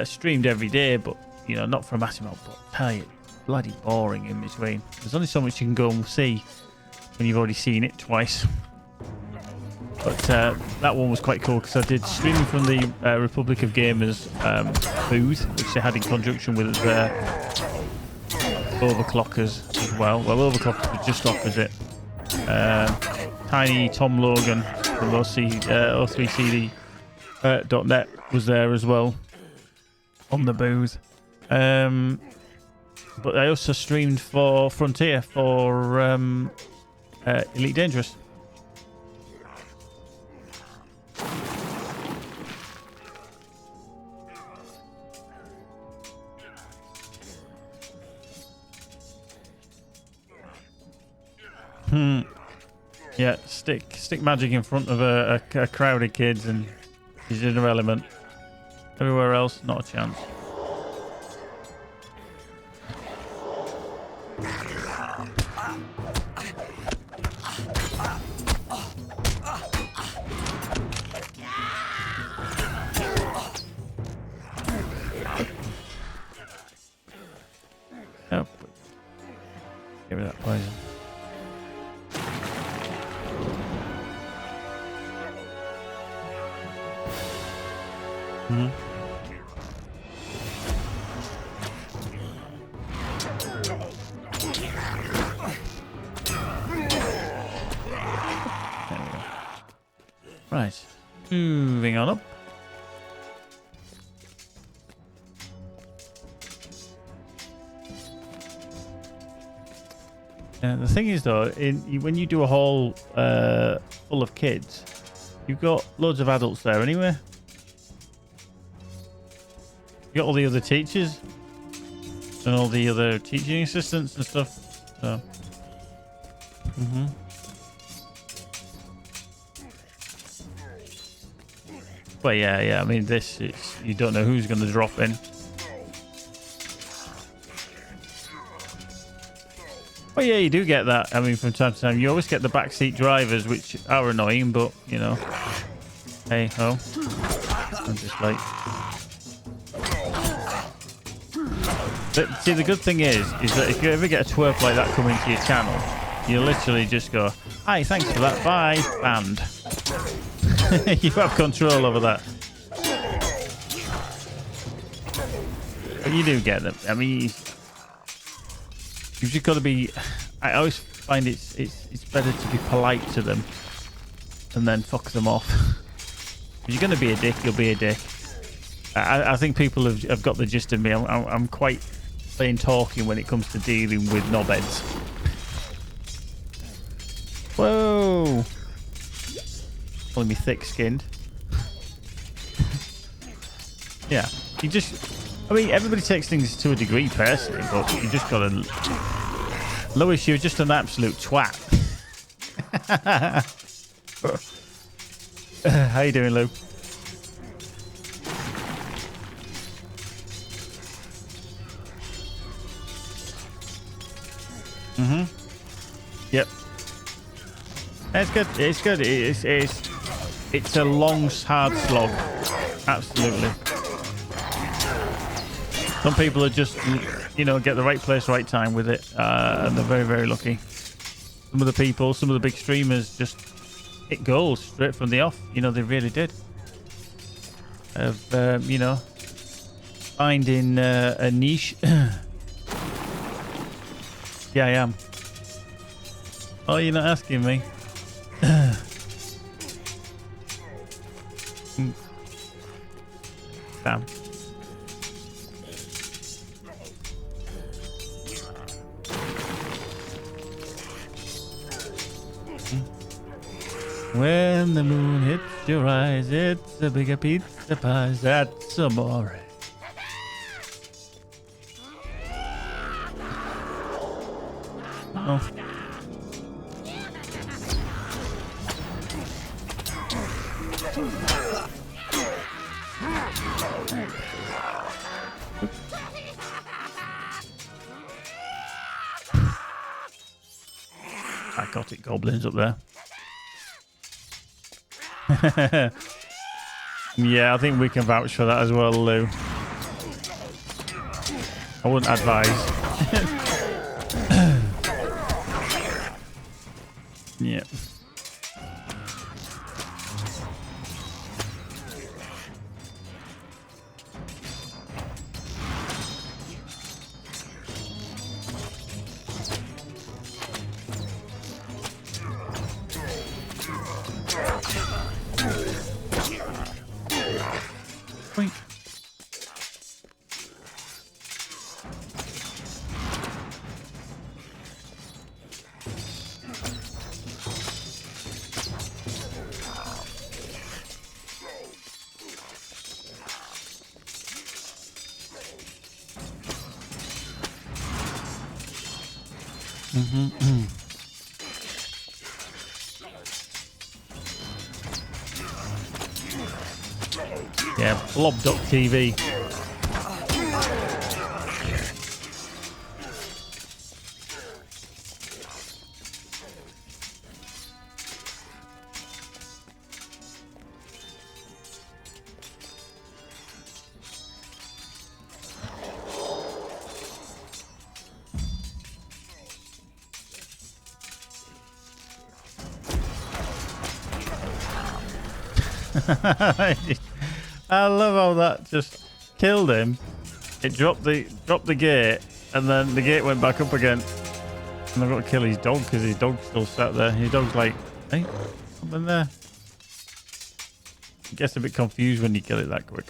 Streamed every day, but you know, not for a massive amount. But I tell you, bloody boring in between. There's only so much you can go and see when you've already seen it twice. But that one was quite cool because I did streaming from the Republic of Gamers booth, which they had in conjunction with Overclockers as well. Well, Overclockers were just opposite. Tiny Tom Logan from O3CD.net was there as well on the booth. But I also streamed for Frontier for Elite Dangerous. Yeah, stick magic in front of a crowd of kids and he's irrelevant. Everywhere else, not a chance. Oh, give me that poison. Right, moving on up. The thing is, though, when you do a hall full of kids, you've got loads of adults there anyway. You got all the other teachers and all the other teaching assistants and stuff. So, Well, yeah. I mean, this is, you don't know who's going to drop in. Well, yeah, you do get that. I mean, from time to time, you always get the backseat drivers, which are annoying, but, you know, hey ho. I'm just like... But, see, the good thing is that if you ever get a twerp like that come into your channel, you literally just go, hi, thanks for that, bye, banned. You have control over that. But you do get them. I mean, you've just got to be... I always find it's better to be polite to them and then fuck them off. If you're going to be a dick, you'll be a dick. I think people have got the gist of me. I'm quite plain talking when it comes to dealing with knobheads. Whoa! Calling me thick-skinned. Yeah, you just... I mean, everybody takes things to a degree personally, but you just got to... Lewis, you're just an absolute twat. How you doing, Lou? Yep. It's good. It's good. It's a long, hard slog. Absolutely. Some people are just, you know, get the right place, right time with it, and they're very, very lucky. Some of the people, some of the big streamers just hit goals straight from the off. You know, they really did. Of, you know, finding a niche. Yeah, I am. Oh, you're not asking me. Damn. When the moon hits your eyes, it's a bigger pizza pie. That's amore. Oh. Psychotic goblins up there. Yeah, I think we can vouch for that as well, Lou. I wouldn't advise. Yeah. Yeah, blob.tv. I love how that just killed him. It dropped the gate, and then the gate went back up again. And I've got to kill his dog because his dog's still sat there. His dog's like, hey, come in there. It gets a bit confused when you kill it that quick.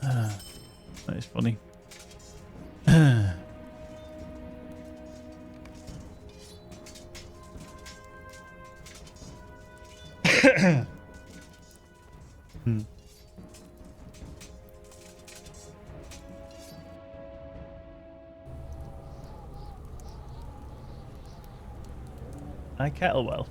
That is funny. Hi, Kettlewell.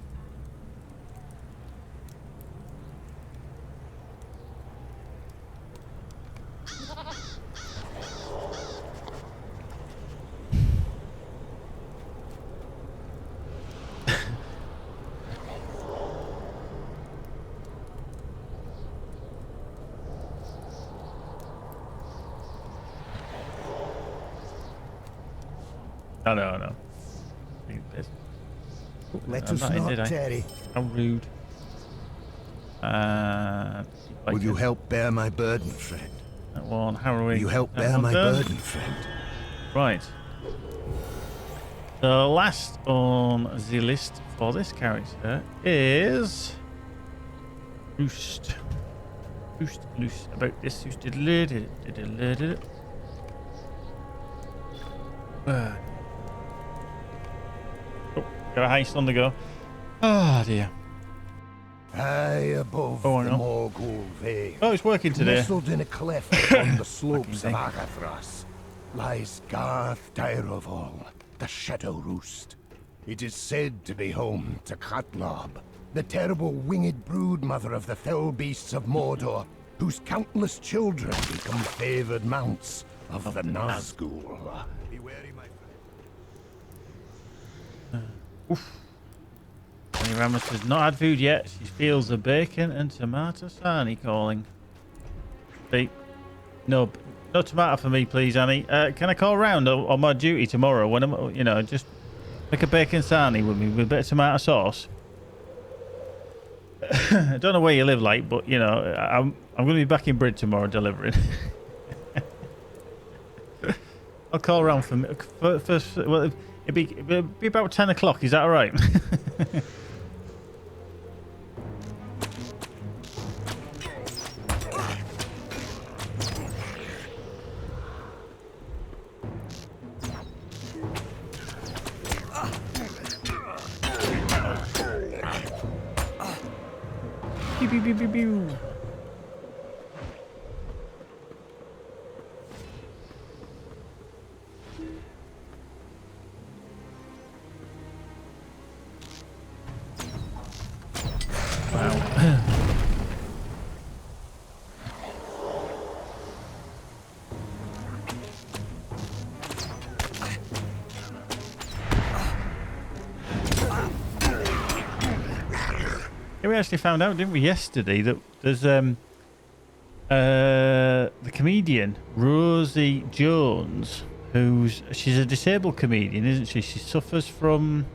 Oh, no. Let I'm us not in, not, did I? Terry. How rude. Will you help bear my burden, friend? That one, how are we? Will you help That bear one my done? burden, friend? Right. The last on the list for this character is Roost. Loose. About this Roost. Oh, got a heist on the go. Oh dear. High above Oh, hang the on. Morgul Vale, Oh, it's working today. nestled in a cleft on the slopes of thing. Agathras, lies Garth Dairovol, the Shadow Roost. It is said to be home to Katlob, the terrible winged broodmother of the fell beasts of Mordor, whose countless children become favored mounts of the Nazgul. Be wary, my friend. Penny Ramos has not had food yet. She feels the bacon and tomato sarnie calling. See? No tomato for me, please, Annie. Can I call round on my duty tomorrow when I'm, just make a bacon sarnie with me with a bit of tomato sauce? I don't know where you live, like, but I'm going to be back in Brid tomorrow delivering. I'll call around for first. Well, it'd be about 10 o'clock. Is that all right? Pew, pew, pew, pew, pew. Wow. Yeah, we actually found out, didn't we, yesterday, that there's the comedian Rosie Jones, she's a disabled comedian, isn't she? She suffers from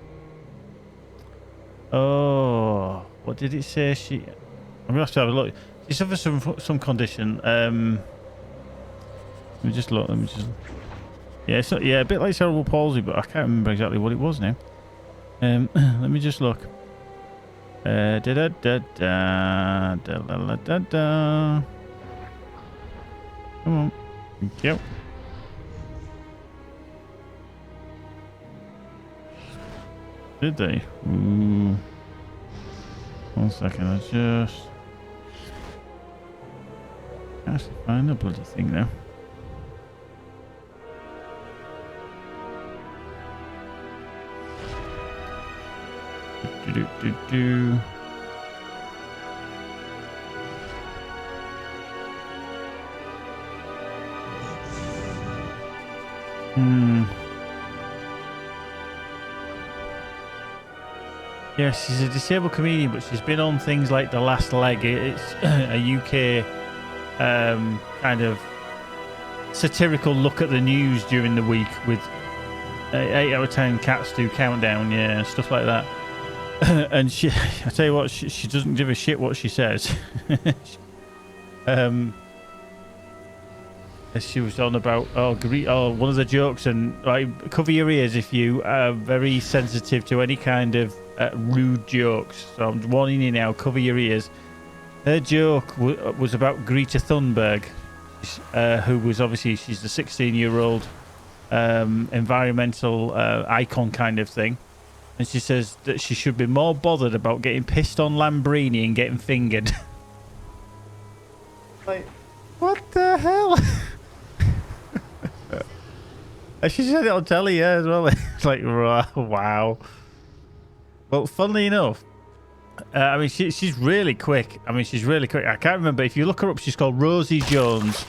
what did it say? I'm gonna have to have a look. She suffers from some condition. Let me just look. Yeah, it's not, a bit like cerebral palsy, but I can't remember exactly what it was now. Let me just look. Da da da da da da da da. Come on. Thank you. Did they? Ooh. 1 second, I just have to find the bloody thing now. Do. Yeah, she's a disabled comedian, but she's been on things like The Last Leg. It's a UK kind of satirical look at the news during the week with 8 out of 10 cats do countdown, yeah, stuff like that. And I tell you what, she doesn't give a shit what she says. She was on about one of the jokes, and right, cover your ears if you are very sensitive to any kind of rude jokes. So I'm warning you now, cover your ears. Her joke was about Greta Thunberg, who was obviously, she's the 16-year-old environmental icon kind of thing. And she says that she should be more bothered about getting pissed on Lambrini and getting fingered. Like, what the hell? And she said it on telly, yeah, as well. It's like, wow. Well, funnily enough, I mean, she's really quick. I can't remember. If you look her up, she's called Rosie Jones.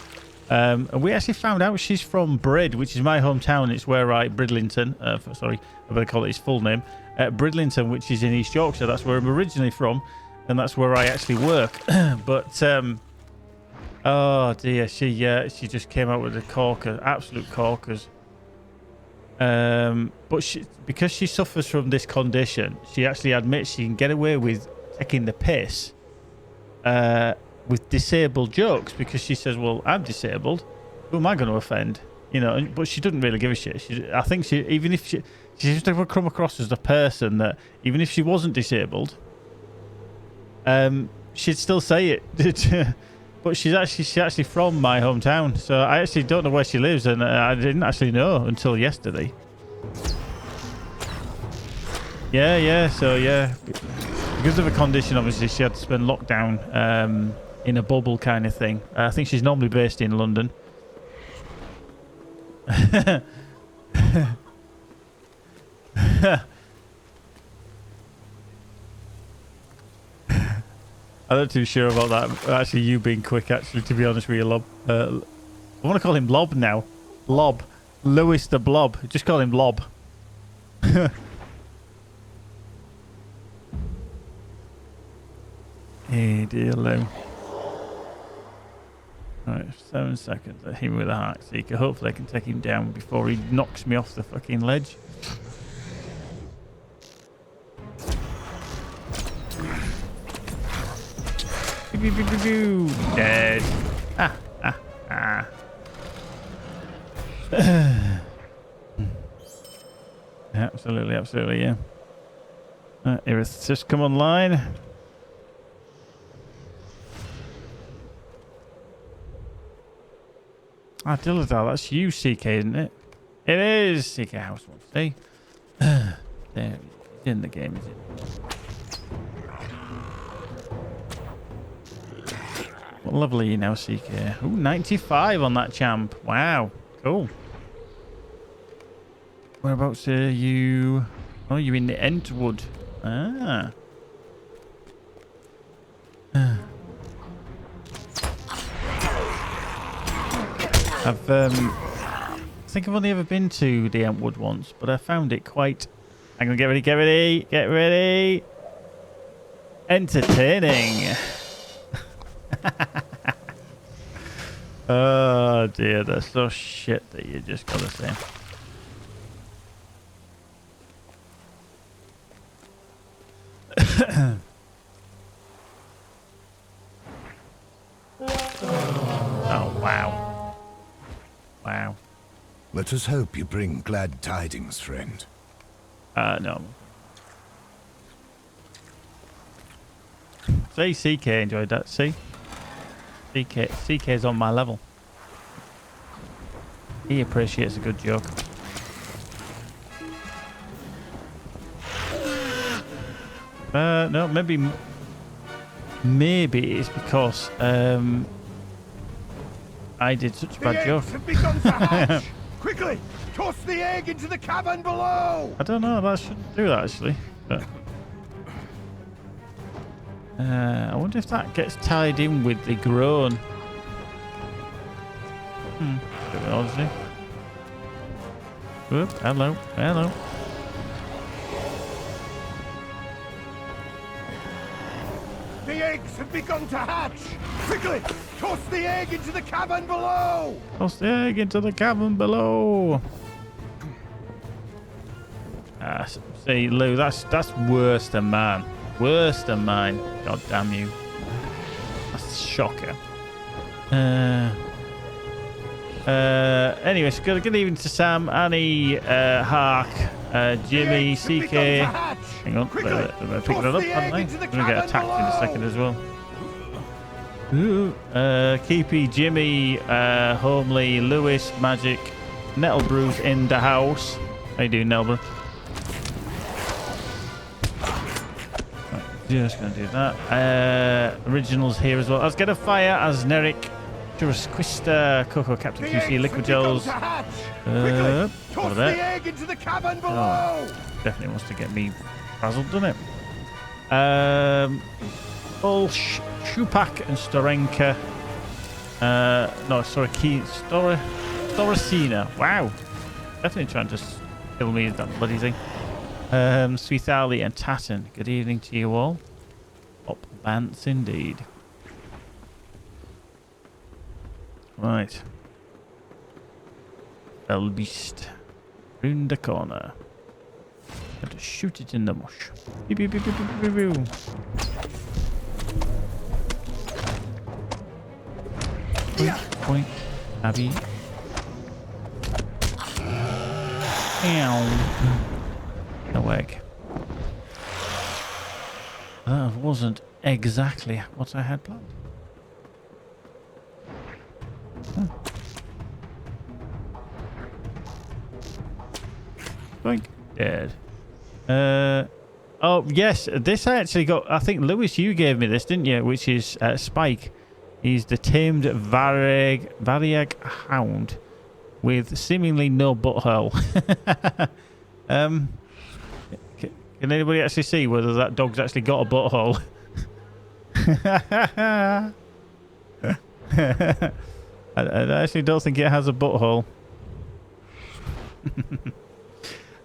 And we actually found out she's from Brid, which is my hometown. It's where Bridlington, sorry, I better call it his full name. Bridlington, which is in East Yorkshire. That's where I'm originally from. And that's where I actually work. But, oh dear, she just came out with a corker, absolute corkers. But because she suffers from this condition, she actually admits she can get away with taking the piss with disabled jokes, because she says, well, I'm disabled. Who am I going to offend? You know, but she doesn't really give a shit. I think she seems to come across as the person that, even if she wasn't disabled, she'd still say it. But she's actually from my hometown, so I actually don't know where she lives, and I didn't actually know until yesterday. Yeah. So yeah, because of a condition, obviously she had to spend lockdown in a bubble kind of thing. I think she's normally based in London. I'm not too sure about that. Actually, you being quick, actually, to be honest with you, Lob. I want to call him Lob now. Lob. Lewis the Blob. Just call him Lob. Hey, dear Lou. Right, 7 seconds. Hit him with a heart seeker. Hopefully I can take him down before he knocks me off the fucking ledge. Dead. Absolutely, yeah. It's just come online. Dilladal, that's you, CK, isn't it? It is! CK House 1C. There, it's in the game, is it? What level are you now, CK? Ooh, 95 on that champ. Wow, cool. Whereabouts are you? Oh, you're in the Entwood. Ah. I think I've only ever been to the Entwood once, but I found it quite... I'm going to get ready. Entertaining. Oh dear, that's so shit that you just got to say. Oh, wow. Wow. Let us hope you bring glad tidings, friend. No. See, CK enjoyed that. See? CK's on my level. He appreciates a good joke. No, maybe it's because I did such a bad joke. Have begun to hatch. Quickly, toss the egg into the cabin below. I don't know. That shouldn't do that actually. But I wonder if that gets tied in with the groan. Obviously. Whoop, hello. The eggs have begun to hatch. Quickly, toss the egg into the cabin below. Toss the egg into the cabin below. See, Lou, that's worse than mine. Worse than mine. God damn you. That's a shocker. Anyway, so good evening to Sam, Annie, Hark, Jimmy, CK. Hang on, they're picking it up, aren't they? I'm going to get attacked in a second as well. Keepy, Jimmy, Homely, Lewis, Magic, Nettlebrews in the house. How you doing, Nettlebrew? Just going to do that. Originals here as well. Let's get a fire as Neric, Jurasquista, Coco, Captain QC, Liquid Gels. Over there. The egg into the cabin below. Definitely wants to get me frazzled, doesn't it? Ulsh, Shupak, and Storenka. No, sorry, Storacina. Wow. Definitely trying to kill me with that bloody thing. Sweet Ali and Tatton. Good evening to you all. Up Bants indeed. Right. Fell Beast. Round the corner. Got to shoot it in the mush. Beep, beep, beep, beep, beep, beep, beep. Point. Abby. Ow. No egg. That wasn't exactly what I had planned. Boink. Dead. Oh, yes. This I actually got. I think, Lewis, you gave me this, didn't you? Which is Spike. He's the tamed Variag hound with seemingly no butthole. Can anybody actually see whether that dog's actually got a butthole? I actually don't think it has a butthole.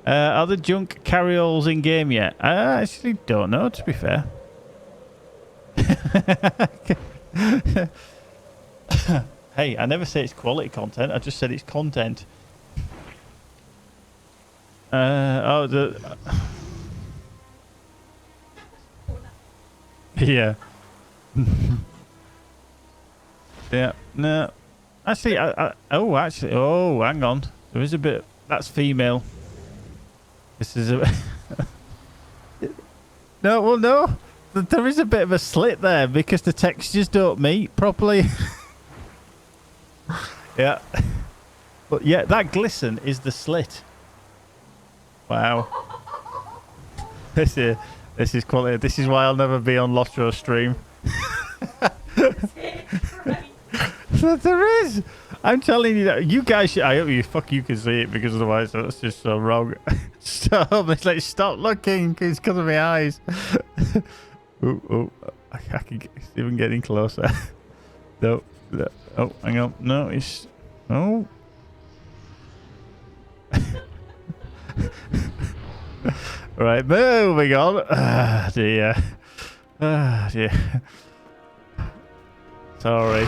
Are the junk carry-alls in game yet? I actually don't know, to be fair. Hey, I never say it's quality content. I just said it's content. Yeah. Yeah. No. Actually, oh, hang on. There is a bit. That's female. This is a. No, well, no. There is a bit of a slit there because the textures don't meet properly. Yeah. But yeah, that glisten is the slit. Wow. This is quality. This is why I'll never be on LOTRO stream. There is. I'm telling you that. You guys should, I hope you can see it because otherwise that's just so wrong. Stop. It's like, stop looking. It's because of my eyes. Oh, I can even getting closer. No. Oh, hang on. No, it's... Oh. Right, moving on. Ah, dear. Ah, dear. Sorry.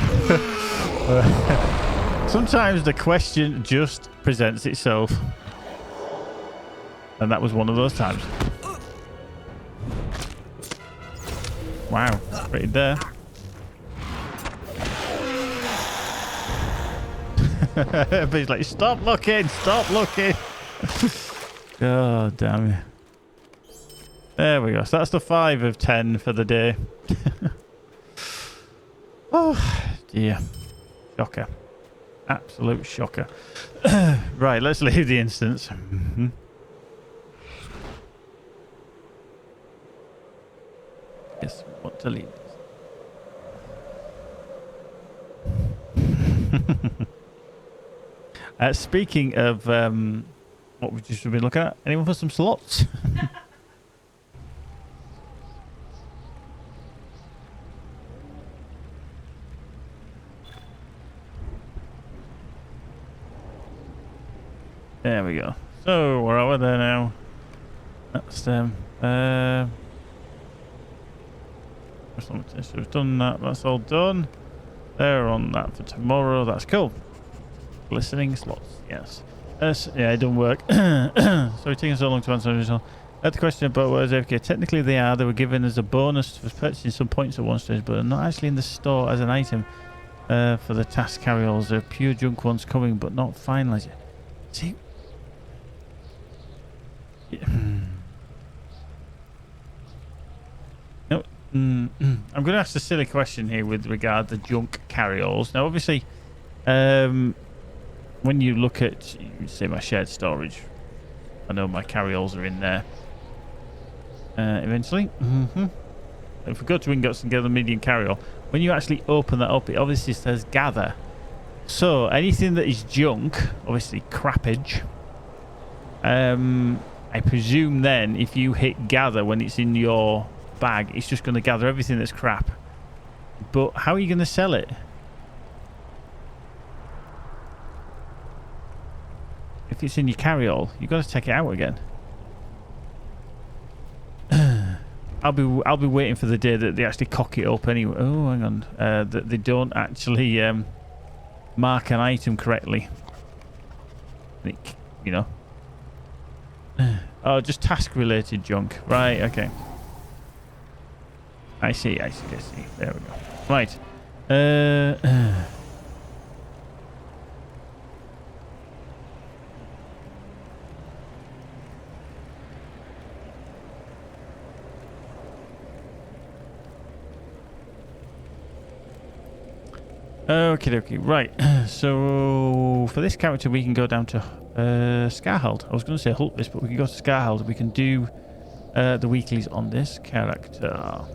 Sometimes the question just presents itself. And that was one of those times. Wow, pretty there. But he's like, stop looking, stop looking. God damn it. There we go. So that's the 5 of 10 for the day. Oh dear. Shocker. Absolute shocker. Right, let's leave the instance. Yes, want to leave this. Speaking of what we've just been looking at, anyone for some slots? There we go. So we're over there now. That's them. So we've done that. That's all done. They're on that for tomorrow. That's cool. Glistening slots. Yes. Yeah, it doesn't work. Sorry, taking so long to answer. I had the question about where's AFK. Technically, they are. They were given as a bonus for purchasing some points at one stage, but they're not actually in the store as an item for the task carry-alls. They're pure junk ones coming, but not finalised yet. See. Yeah. No. I'm going to ask a silly question here with regard to junk carry-alls. Now, obviously, when you look at, you say my shared storage, I know my carry-alls are in there. Eventually. If we go to ingots and get the medium carry-all, when you actually open that up, it obviously says gather. So anything that is junk, obviously crappage. I presume then if you hit gather when it's in your bag, it's just going to gather everything that's crap. But how are you going to sell it? If it's in your carry-all, you've got to take it out again. I'll be waiting for the day that they actually cock it up anyway. Oh, hang on. That they don't actually mark an item correctly. You know. Oh, just task-related junk. Right, okay. I see. There we go. Right. Okie dokie. Right. So for this character, we can go down to Scarhold. I was going to say Hultvis, but we can go to Scarhold. We can do the weeklies on this character.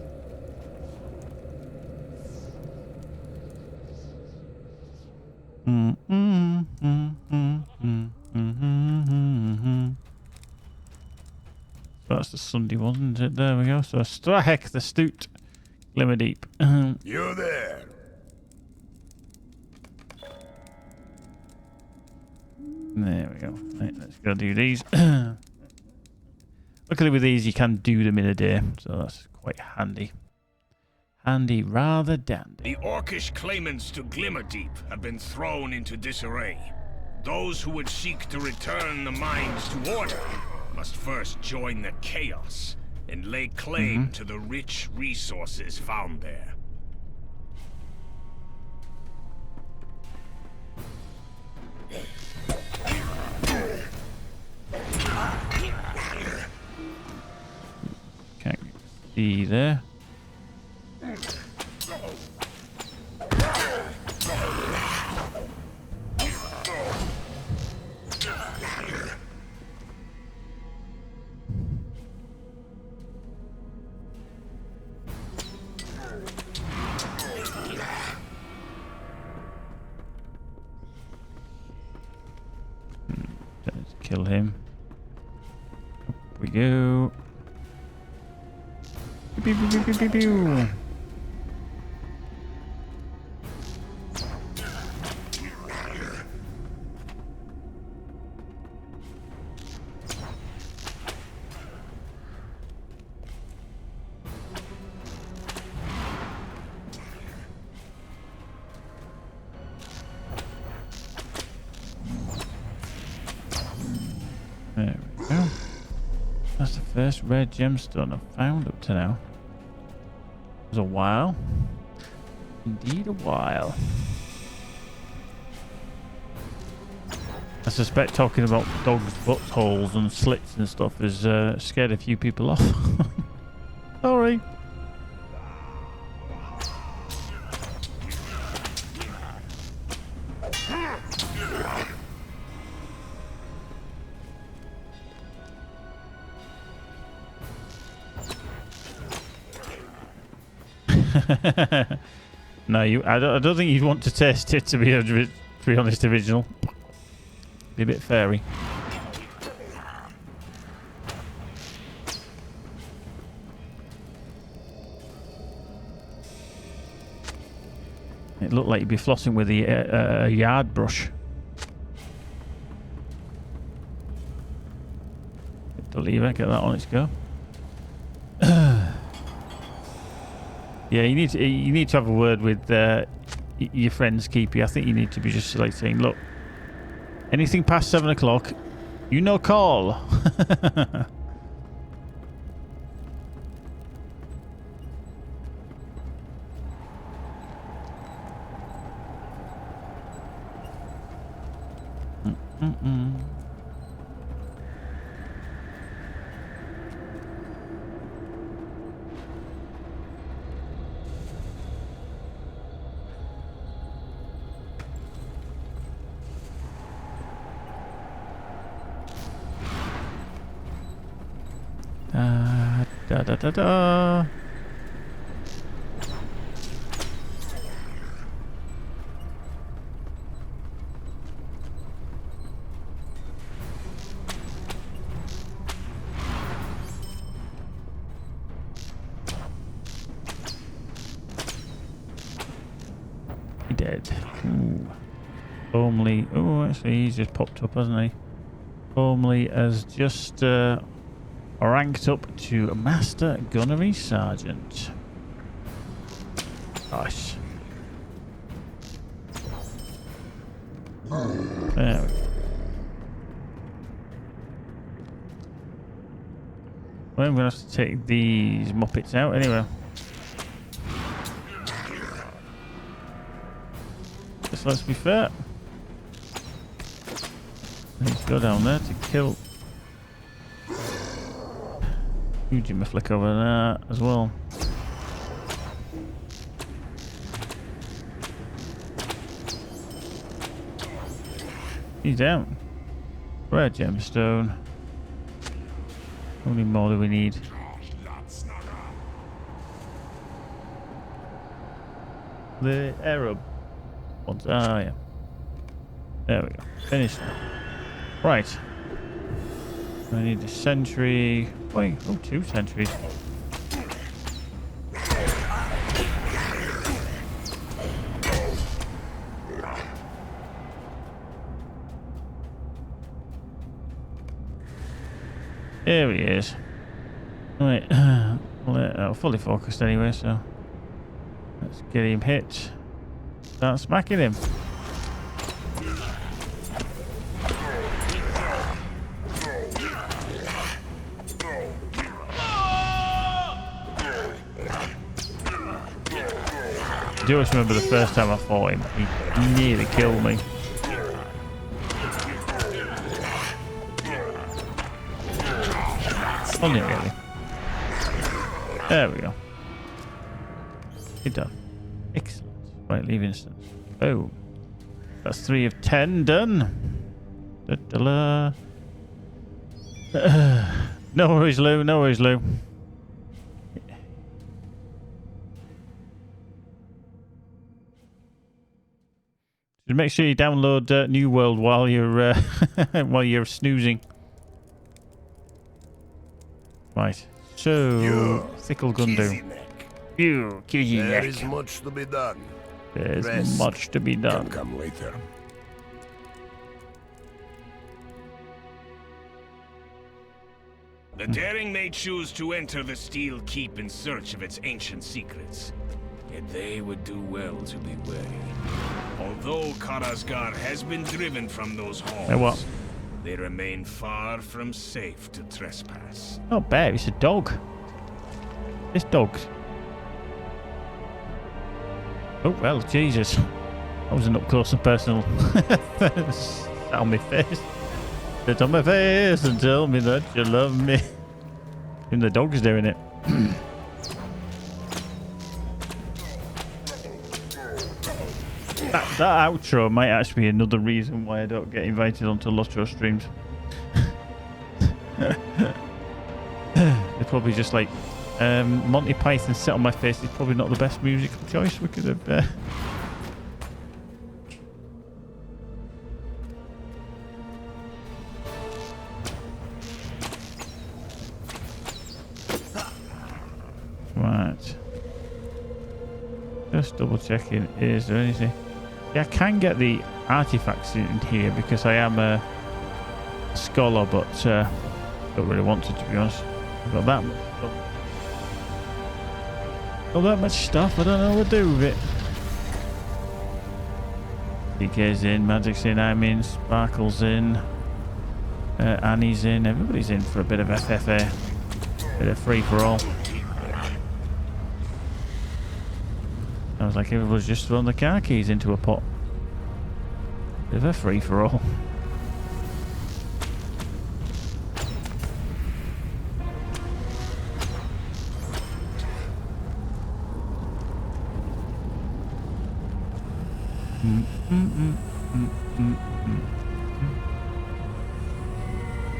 So that's the Sunday one, isn't it? There we go. So Strahek the Stoot, Glimmerdeep. You're there. There we go. Right, let's go do these. Luckily with these you can do them in a day, so that's quite handy. Handy, rather dandy. The orcish claimants to Glimmerdeep have been thrown into disarray. Those who would seek to return the mines to order must first join the chaos and lay claim to the rich resources found there. Can't see there. Let's kill him. Up we go. Pew, pew, pew, pew, pew, pew. There we go. That's the first red gemstone I've found up to now. It was a while. Indeed a while. I suspect talking about dogs' buttholes and slits and stuff has scared a few people off. Sorry. No, I don't think you'd want to test it, to be honest, original. Be a bit fairy. It looked like you'd be flossing with a yard brush. Hit the lever, get that on its go. Yeah, you need to have a word with your friend's keepy. I think you need to be just like saying, look, anything past 7 o'clock, you know, call. Da da da da. He dead. Ooh. Homely. Oh, actually, he's just popped up, hasn't he? Homely has just ranked up to Master Gunnery Sergeant. Nice. There we go. I'm going to have to take these Muppets out anyway. Just let's be fair. Let's go down there to kill. You give me a flick over there as well. He's down. Rare gemstone. How many more do we need? The Arab ones. Ah, yeah. There we go. Finished now. Right. I need a sentry. Wait, oh, 2 sentries. Here he is. Right, well, fully focused anyway, so let's get him hit. Start smacking him. I do always remember the first time I fought him, he nearly killed me. Only really. There we go. You're done. Excellent. Right, leave instance. Oh. That's 3 of 10 done. Da-da-la. No worries, Lou. No worries, Lou. Just make sure you download New World while you're while you're snoozing. Right. So, Thickle Gundu. You, There is much to be done. There's Rest much to be done. Can come later. The daring may choose to enter the Steel Keep in search of its ancient secrets. Yet they would do well to be wary. Although Karasgar has been driven from those halls, Hey, what? they remain far from safe to trespass. Not bad. It's a dog. This dog's. Oh, well, Jesus. That was an up close and personal. Sat on my face. Sit on my face and tell me that you love me. And the dog's doing it. That outro might actually be another reason why I don't get invited onto LOTRO streams. They're probably just like, Monty Python Sit on My Face is probably not the best musical choice we could have. Right. Just double checking. Is there anything? Yeah, I can get the artifacts in here because I am a scholar, but don't really want to be honest. I've got that much stuff. Got that much stuff, I don't know what to do with it. DK's in, Magic's in, I'm in, Sparkle's in, Annie's in, everybody's in for a bit of FFA. Bit of free for all. Sounds like everybody's just thrown the car keys into a pot. Bit of a free for all.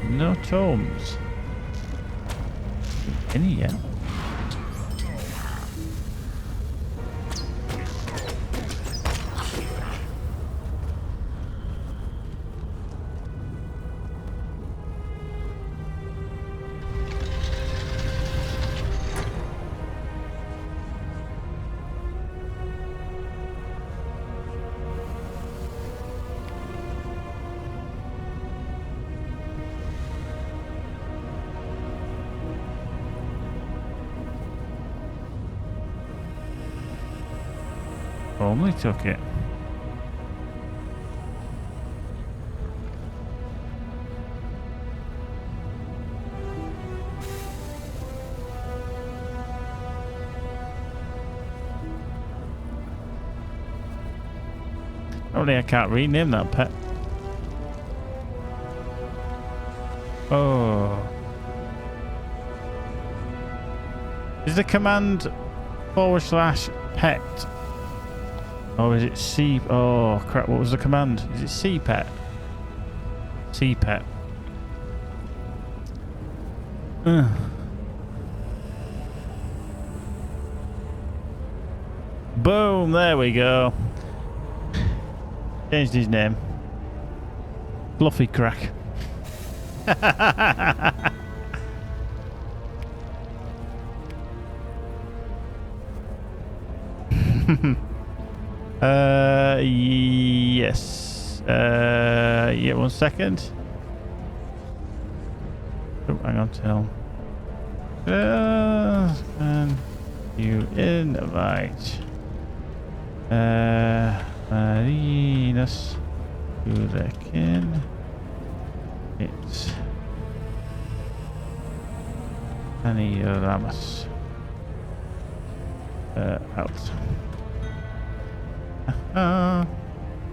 No tomes. Any yet? Only took it. Only I can't rename that pet. Oh. Is the command /pet? Or is it C? Oh crap, what was the command? Is it C-pet? C-pet. Boom, there we go. Changed his name. Fluffy Crack. Yes. Yeah, 1 second. Oh, hang on, tell. And you invite Marinas to the kin. It's Annie Ramos. Out.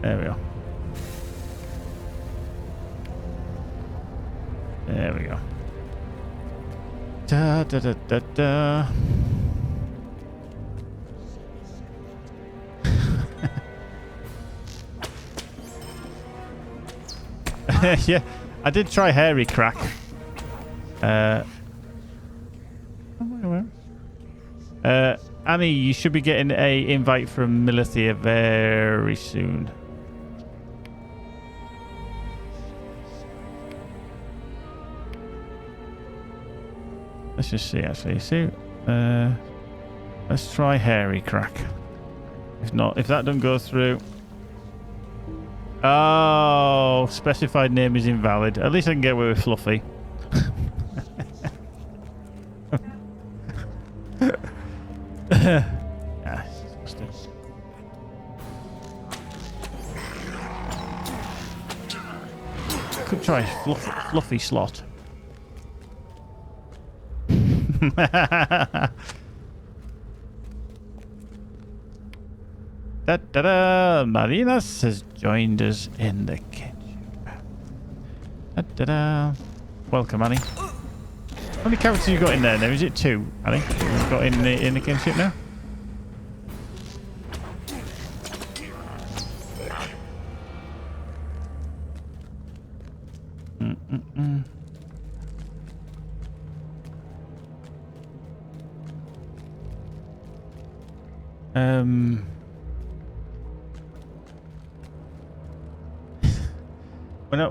There we go. There we go. Da da da da da. Yeah, I did try Hairy Crack. Annie, you should be getting a invite from Milithia very soon. Let's just see, actually. So, let's try Hairy Crack. If not, if that doesn't go through. Oh, specified name is invalid. At least I can get away with Fluffy. Could try Fluffy Slot. Da-da-da! Marinas has joined us in the kitchen. Da-da-da! Welcome, Annie. How many characters you got in there now? Is it 2, Annie? You've got in the kinship now?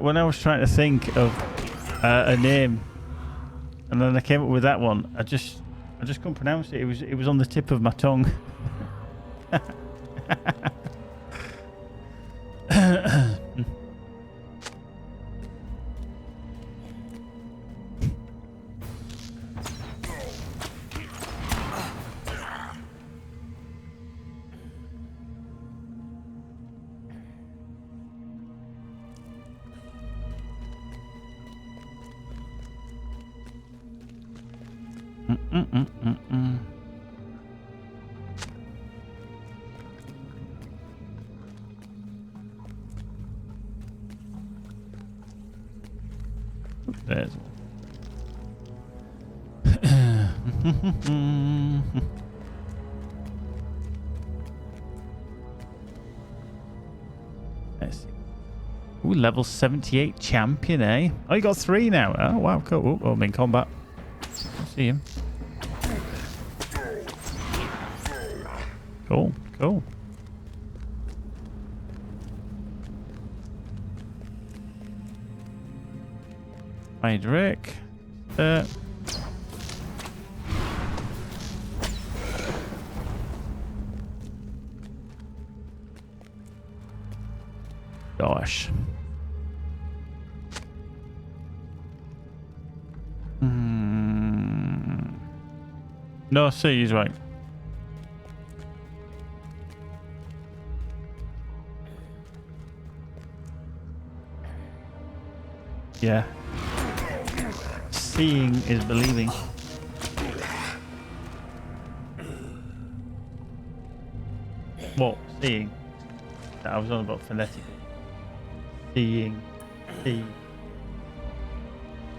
When I was trying to think of a name, and then I came up with that one, I just couldn't pronounce it. It was on the tip of my tongue. There's one. Let's see. Ooh, level 78 champion, eh? Oh, you got 3 now. Oh, wow, cool. Oh, I'm in combat. I see him. Cool. Hi, Rick. Gosh. No, C is right. Yeah. Seeing is believing. What? Seeing? I was on about phonetically. Seeing. See.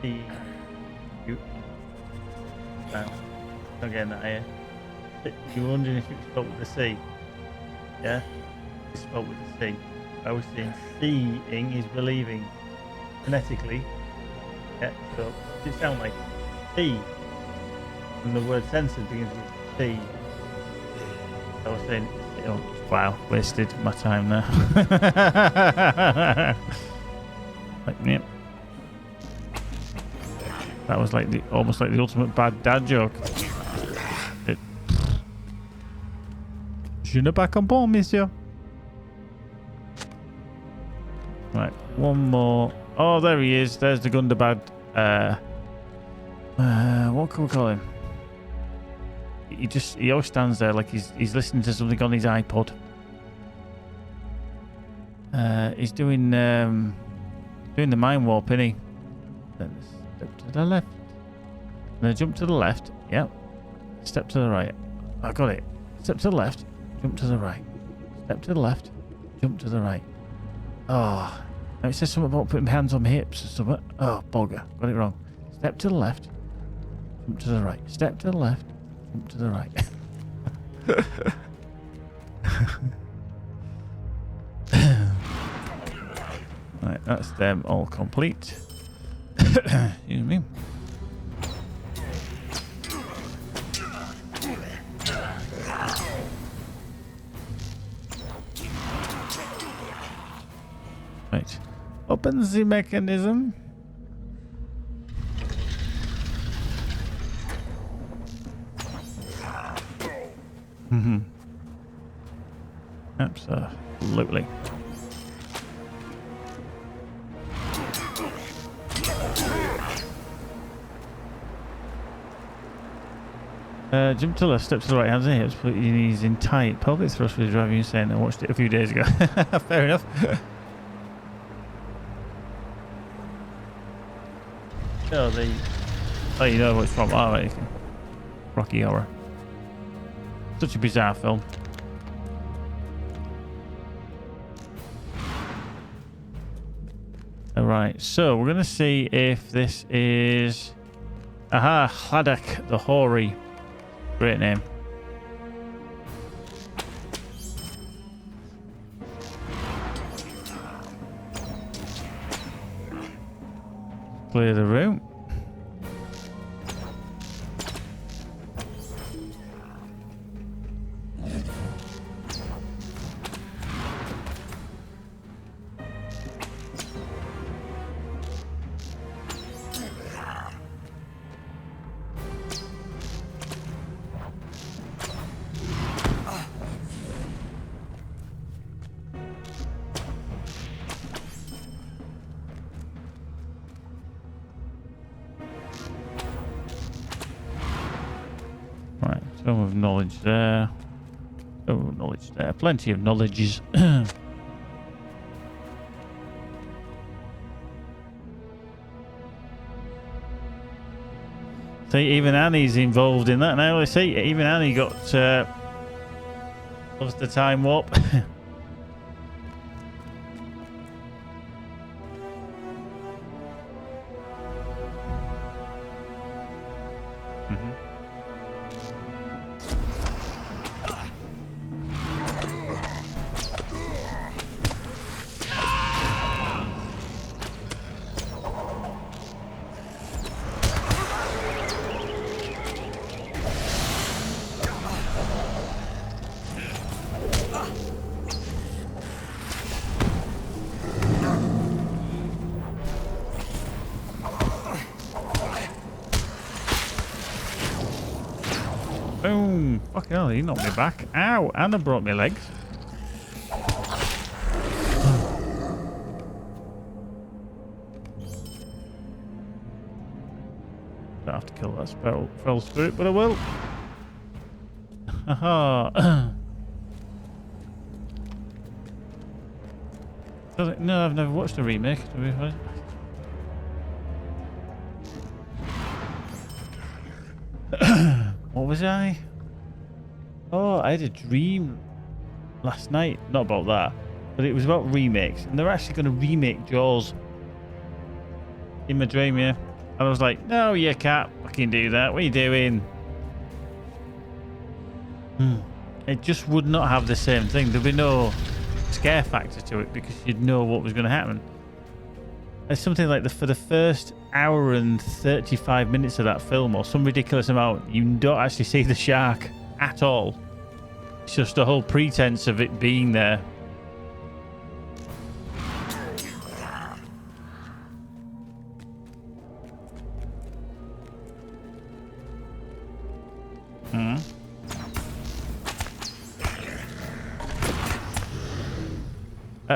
You. Not getting that here. You're wondering if it's spelled with a C. Yeah? It's spelled with a C. I was saying seeing is believing. Phonetically. Yeah, so it sounds like C. And the word censored begins with C. I was saying, oh, wow, wasted my time there. Like, yep. That was like almost like the ultimate bad dad joke. Je ne pas comprends, monsieur. Right, one more. Oh, there he is. There's the Gundabad. What can we call him? He always stands there like he's listening to something on his iPod. He's doing the mind warp, isn't he? Then step to the left. Then jump to the left. Yep. Step to the right. I got it. Step to the left. Jump to the right. Step to the left. Jump to the right. Oh. Now it says something about putting my hands on my hips or something. Oh, bugger. Got it wrong. Step to the left. Jump to the right. Step to the left. Jump to the right. Right, that's them all complete. Excuse me. Right. Open the mechanism. Mm-hmm. Absolutely. Jump to the left, step to the right, hands and hips, put your knees in tight. Pelvic thrust for the driving insane. I watched it a few days ago. Fair enough. Oh, you know what it's from. Oh, right. Rocky Horror. Such a bizarre film. Alright, so we're going to see if this is... Aha, Hladak the Hoary. Great name. Clear the room. Right, some of knowledge there. Oh, knowledge there. Plenty of knowledges. See, even Annie's involved in that now. I see, even Annie got loves the time warp. Boom! Fucking hell, he knocked me back. Ow! And I broke my legs. Don't have to kill that fell spirit, but I will. Haha. No, I've never watched a remake, to be fair. What was I? Oh, I had a dream last night. Not about that. But it was about remakes, and they're actually going to remake Jaws. In my dream, yeah. And I was like, no, you can't fucking do that. What are you doing? It just would not have the same thing. There'd be no scare factor to it because you'd know what was going to happen. It's something like for the first hour and 35 minutes of that film, or some ridiculous amount, you don't actually see the shark at all. It's just a whole pretense of it being there.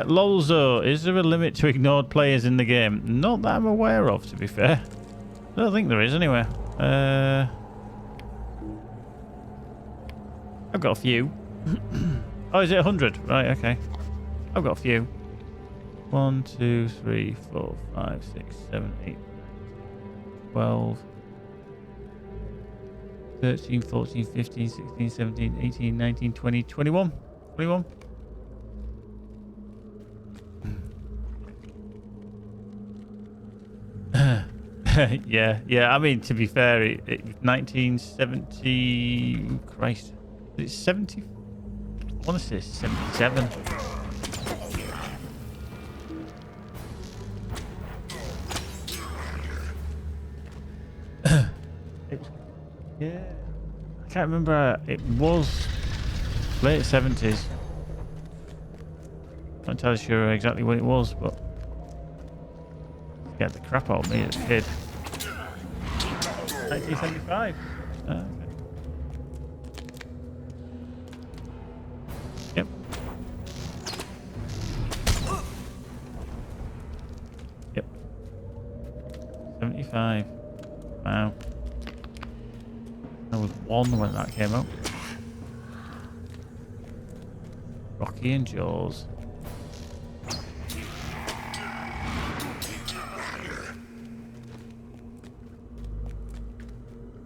Lolzo, is there a limit to ignored players in the game? Not that I'm aware of, to be fair. I don't think there is, anyway. I've got a few. Oh, is it 100? Right, okay. I've got a few. 1, 2, 3, 4, 5, 6, 7, 8, 12, 13, 14, 15, 16, 17, 18, 19, 20, 21. 21. yeah. I mean, to be fair, 1970. Christ, it's 70. I want to say 77. Yeah, I can't remember. It was late 70s. Not entirely sure exactly when it was, but get the crap out of me as a kid. 1975. Okay. Yep. Yep. 75. Wow. I was 1 when that came out. Rocky and Jaws.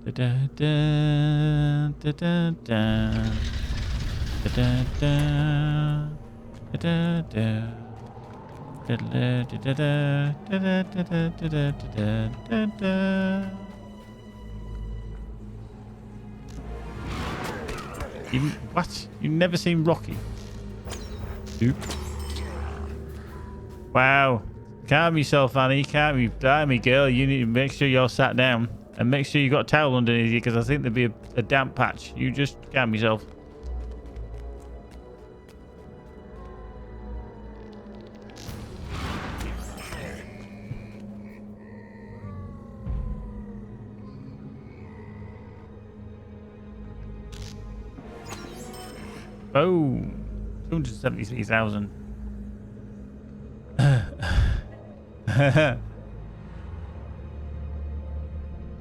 Da da da da da da da da da da da da. What? You've never seen Rocky? Nope. Wow. Calm yourself, Annie. Calm you. Blimey, girl. You need to make sure you're sat down. And make sure you got a towel underneath you, because I think there'd be a damp patch. You just calm yourself. Oh, 273,000.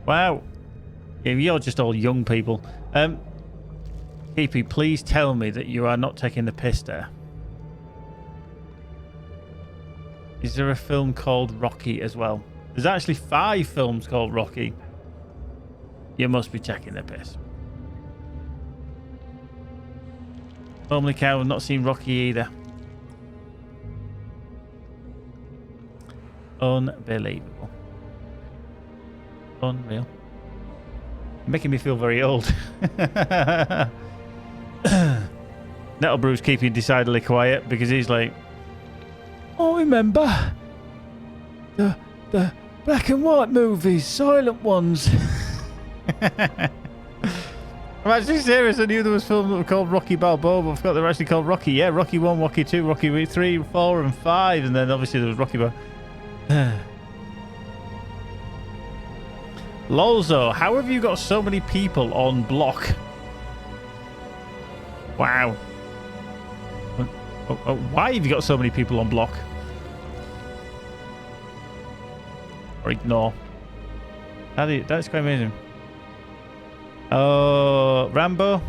Wow. Yeah, you're just all young people. Keepy, please tell me that you are not taking the piss there. Is there a film called Rocky as well? There's actually 5 films called Rocky. You must be taking the piss. Normally, Cow, I've not seen Rocky either. Unbelievable. Unreal. You're making me feel very old. Nettlebrew's keeping decidedly quiet because he's like, I remember the black and white movies, silent ones. I'm actually serious. I knew there was films that were called Rocky Balboa, but I forgot they were actually called Rocky. Yeah, Rocky 1, Rocky 2, Rocky 3, 4, and 5, and then obviously there was Rocky Balboa. Lolzo, how have you got so many people on block? Wow. Why have you got so many people on block? Or ignore. That's quite amazing. Oh, Rambo.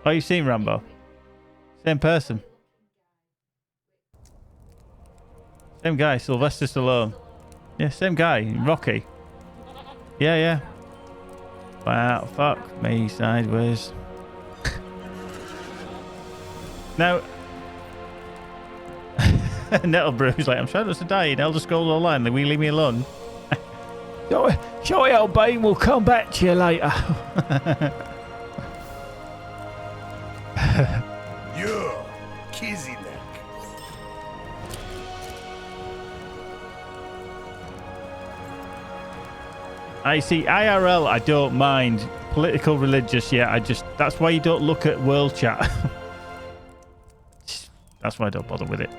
Oh, you seen Rambo? Same person. Same guy, Sylvester Stallone. Yeah, same guy, Rocky. Yeah. Wow, fuck me sideways. Now, Nettlebrew's like, I'm trying not to die in Elder Scrolls Online. Will you leave me alone? Sure, Albane will come back to you later. Yo, Kizzy neck. I see, IRL, I don't mind. Political, religious, yeah, that's why you don't look at world chat. That's why I don't bother with it.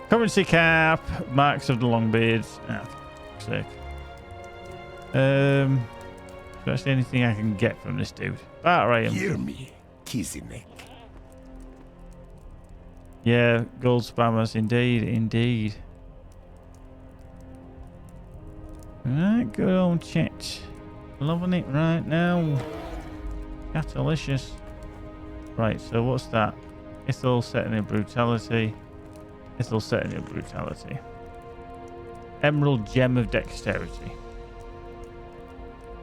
Currency cap, marks of the Longbeards. Ah, for fuck's sake. Is there actually anything I can get from this dude? Alright. Hear me, Kizzy neck. Yeah, gold spammers, indeed. Right, good old chat. Loving it right now. Catalicious. Right, so what's that? Ithel setting in brutality. Emerald gem of dexterity.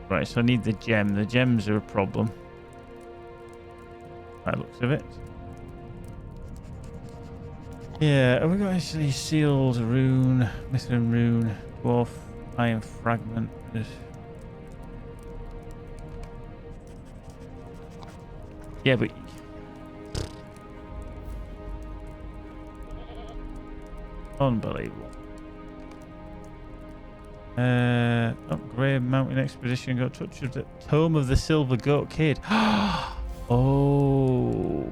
Right, so I need the gem. The gems are a problem. By the looks of it. Yeah, have we got actually sealed rune, Mithrin rune, dwarf, iron fragment. Yeah, but unbelievable. Upgrade mountain expedition. Got touch of the Tome of the Silver Goat Kid. Oh,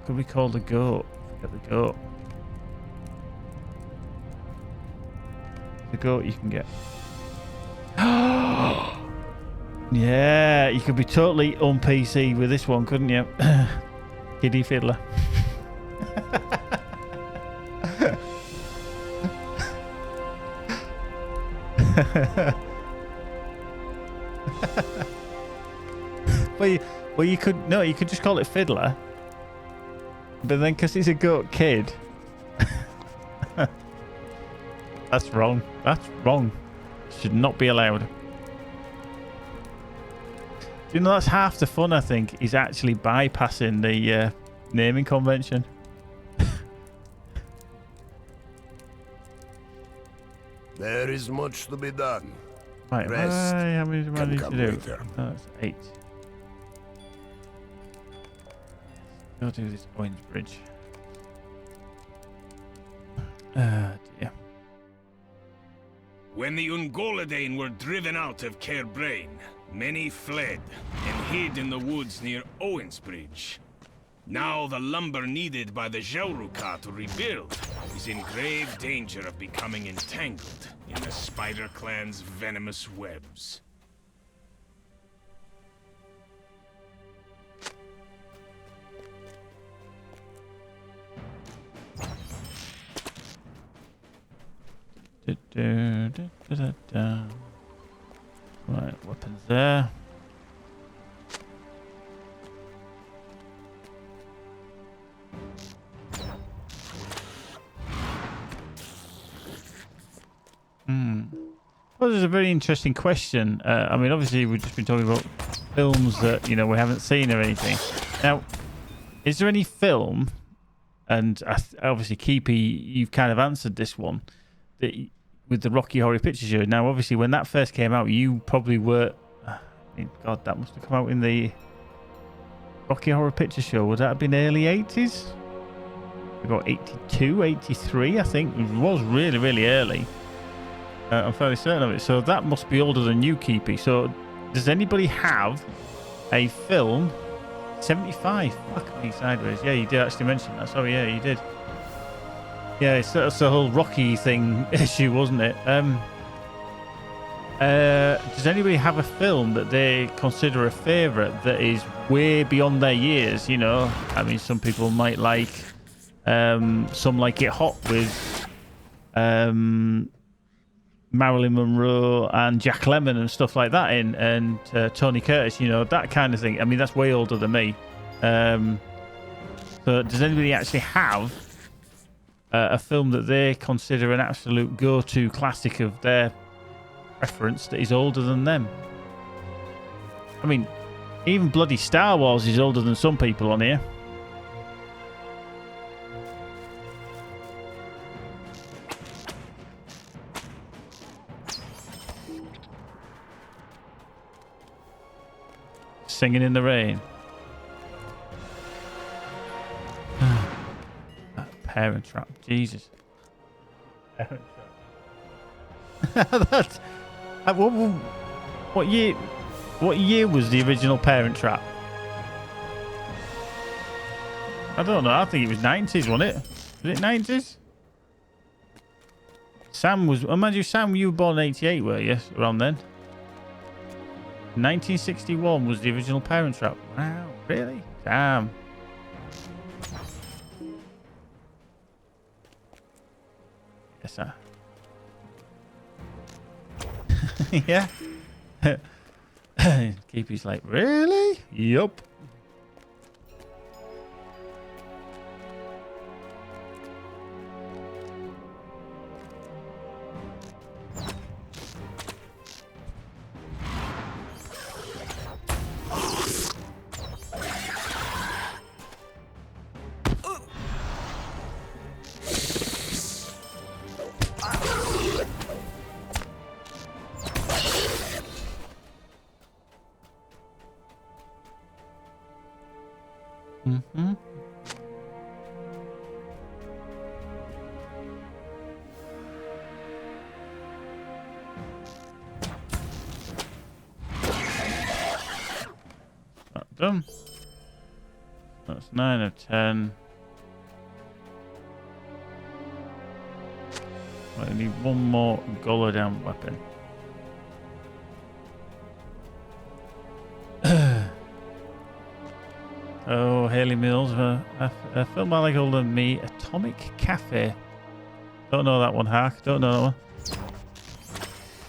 could we call the goat? Forget the goat. The goat you can get. Yeah, you could be totally on PC with this one, couldn't you? Kiddie fiddler. well, you could just call it fiddler, but then because he's a goat kid, that's wrong. Should not be allowed. You know, that's half the fun, I think, is actually bypassing the naming convention. There is much to be done. Right, Rest how many do I can need to come do? later. Oh, that's 8. Go do this Orange Bridge. Dear. When the Ungolidain were driven out of Caer Brain, many fled and hid in the woods near Owensbridge. Now the lumber needed by the Jauruka to rebuild is in grave danger of becoming entangled in the Spider Clan's venomous webs. Right, weapons there. Well, there's a very interesting question. I mean, obviously, we've just been talking about films that, we haven't seen or anything. Now, is there any film, and obviously, Keepy, you've kind of answered this one, that with the Rocky Horror Picture Show. Now, obviously, when that first came out, you probably were... God, that must have come out in the Rocky Horror Picture Show. Would that have been early 80s? About 82, 83, I think. It was really, really early. I'm fairly certain of it. So that must be older than you, Keepy. So does anybody have a film? 75. Fuck me sideways. Yeah, you did actually mention that. Sorry, yeah, you did. Yeah, it's the whole Rocky thing issue, wasn't it? Does anybody have a film that they consider a favourite that is way beyond their years? I mean, some people might like, some like It Hot with Marilyn Monroe and Jack Lemmon and stuff like that and Tony Curtis, that kind of thing. I mean, that's way older than me. So does anybody actually have a film that they consider an absolute go-to classic of their preference that is older than them? I mean, Even bloody Star Wars is older than some people on here. Singing in the rain. That parent trap. Jesus. Parent trap. That's... What year... What year was the original Parent Trap? I don't know. I think it was 90s, wasn't it? Was it 90s? Sam was... Imagine Sam, you were born in 88, were you? Around then. 1961 was the original Parent Trap. Wow, really? Damn. Yes, sir. Yeah. Keepy's like, really? Yup. Mm-hmm. That done. That's 9 of 10. I need one more Golodan weapon. Oh, Haley Mills, a film I like older than me, Atomic Cafe. Don't know that one, Hark. Don't know that one.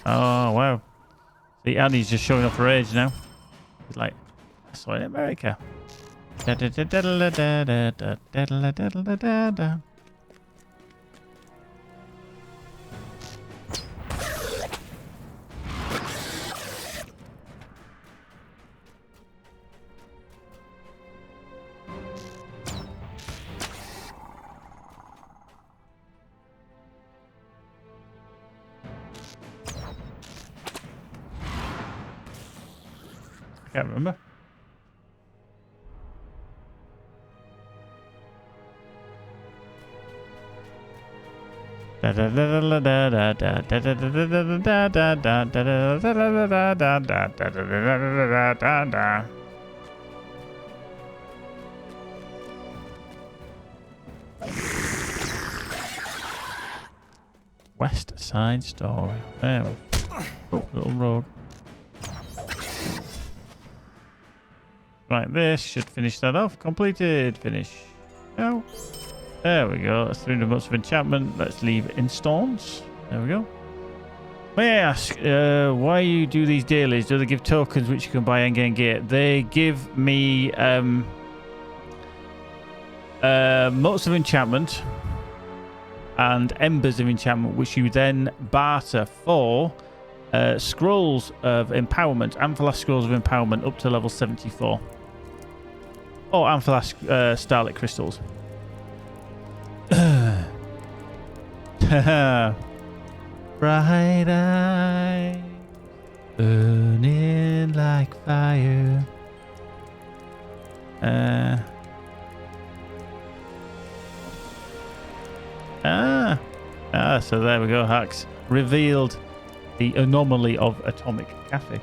Oh, wow. See, Annie's just showing off her age now. He's like, I saw it in America. Da da da da da da da da da da da da. I can't remember. West Side Story. There we go. Little road. Right, this should finish that off. Completed. Finish. Oh. There we go. That's 300 months of enchantment. Let's leave installments. There we go. May I ask, why you do these dailies? Do they give tokens which you can buy endgame gear? They give me motes of enchantment and embers of enchantment, which you then barter for scrolls of empowerment, Amphalas scrolls of empowerment up to level 74. Oh, Amphalas starlit crystals. Bright eyes burning like fire. So there we go. Hacks revealed the anomaly of Atomic Cafe.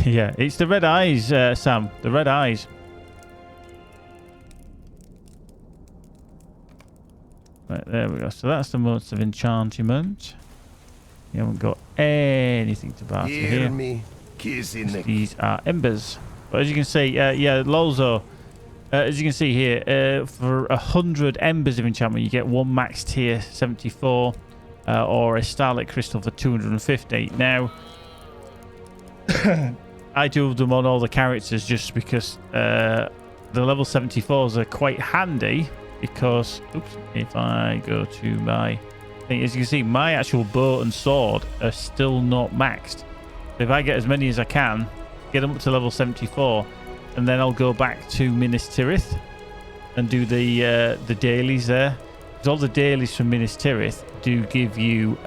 Yeah, it's the red eyes, Sam. The red eyes. Right, there we go. So that's the motes of enchantment. You haven't got anything to barter here. Me, These are embers. But as you can see, yeah, Lolzo. As you can see here, for 100 embers of enchantment, you get one max tier 74. or a Starlit Crystal for 250. Now, I do them on all the characters just because the level 74s are quite handy because, oops, if I go to my thing, as you can see, my actual bow and sword are still not maxed. So if I get as many as I can, get them up to level 74, and then I'll go back to Minas Tirith and do the dailies there. Because all the dailies from Minas Tirith do give you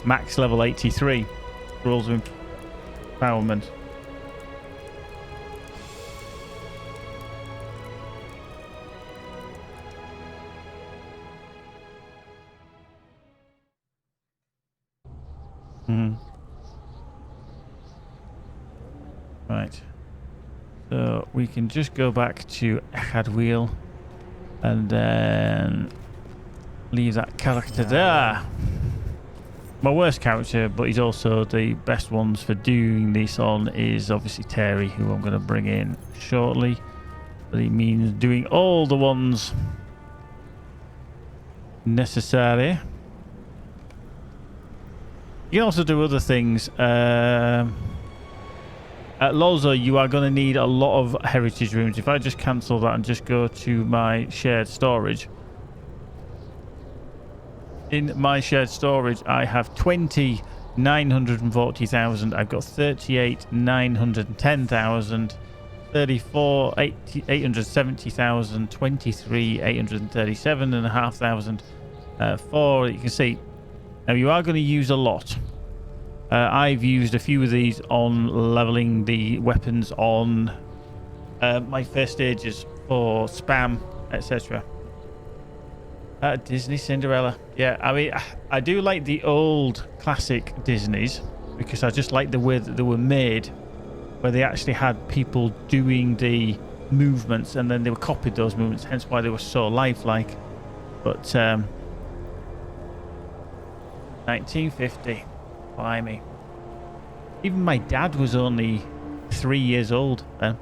max level 83 rules of empowerment. Right. So we can just go back to Hadwheel and then leave that character there. My worst character, but he's also the best ones for doing this on, is obviously Terry, who I'm going to bring in shortly. But he means doing all the ones necessary. You can also do other things. At LOTRO, you are going to need a lot of heritage rooms. If I just cancel that and just go to my shared storage. In my shared storage, I have 20 940,000. I've got 38 910,000, 34 870,000, 23 837,500. 4, you can see. Now you are going to use a lot. I've used a few of these on leveling the weapons on my first stages for spam, etc. Disney Cinderella. Yeah, I mean, I do like the old classic Disneys because I just like the way that they were made, where they actually had people doing the movements and then they were copied those movements, hence why they were so lifelike. But 1950. Blimey. Even my dad was only 3 years old then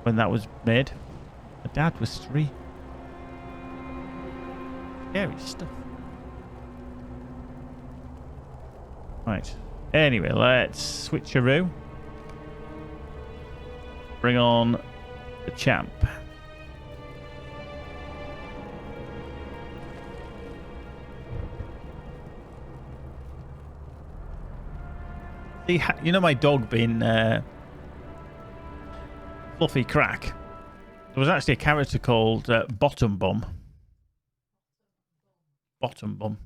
when that was made. My dad was 3. Scary stuff. Right. Anyway, let's switcheroo. Bring on the champ. You know my dog being Fluffy Crack? There was actually a character called Bottom Bum. Bottom Bum.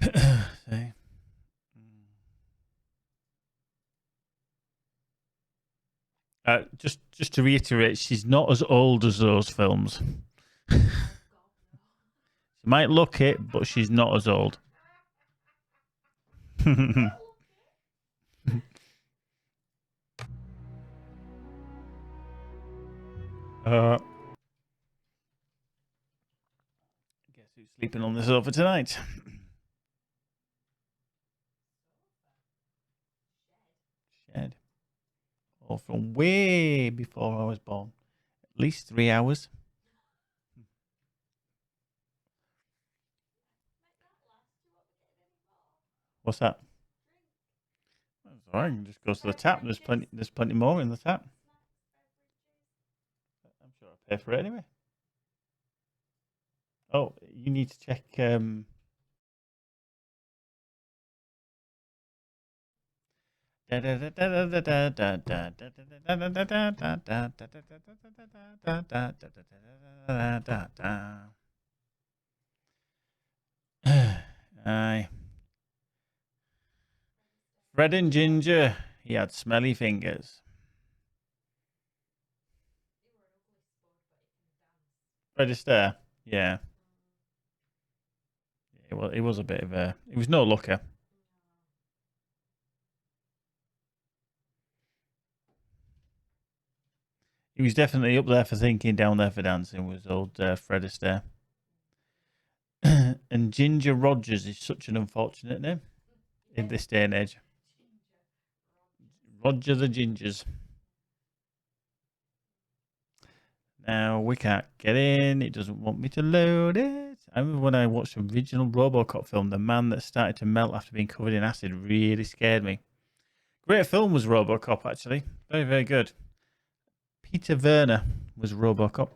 See? Just to reiterate, she's not as old as those films. She might look it, but she's not as old. Guess who's sleeping on the sofa tonight? Shed. Or from way before I was born. At least 3 hours. What's that? That's all right. Just goes to the tap. There's plenty more in the tap. I'm sure I'll pay for it anyway. Oh, you need to check. Aye. Fred and Ginger, he had smelly fingers. Fred Astaire, yeah. Well, it was a bit of a. It was no looker. He was definitely up there for thinking, down there for dancing. Was old Fred Astaire. And Ginger Rogers is such an unfortunate name in this day and age. Roger the Gingers. Now we can't get in. It doesn't want me to load it. I remember when I watched the original RoboCop film, the man that started to melt after being covered in acid really scared me. Great film was RoboCop, actually. Very, very good. Peter Werner was RoboCop.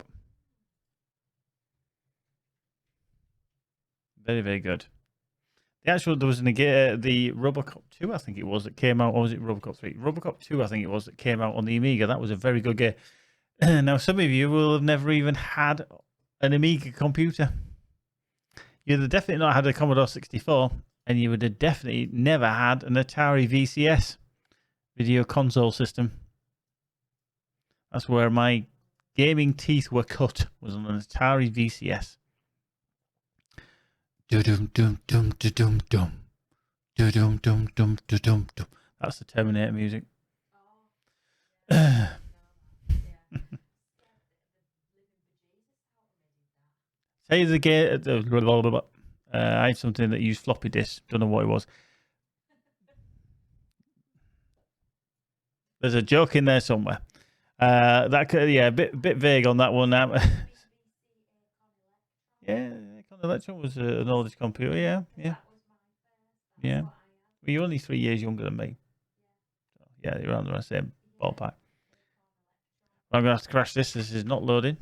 Very, very good. There was the RoboCop 2, I think it was, that came out, or was it RoboCop 3? RoboCop 2, I think it was, that came out on the Amiga. That was a very good game. Now, some of you will have never even had an Amiga computer. You'd have definitely not had a Commodore 64, and you would have definitely never had an Atari VCS video console system. That's where my gaming teeth were cut, was on an Atari VCS. Do-dum-dum-dum-dum-dum. Do-dum-dum-dum-dum-dum. That's the Terminator music. Say the game. I had something that used floppy disks. Don't know what it was. There's a joke in there somewhere. That could, yeah, a bit vague on that one now. Yeah, LOTRO was an oldest computer. Yeah. Well, you're only 3 years younger than me. Yeah, you're around the same ballpark. I'm gonna have to crash this. This is not loading.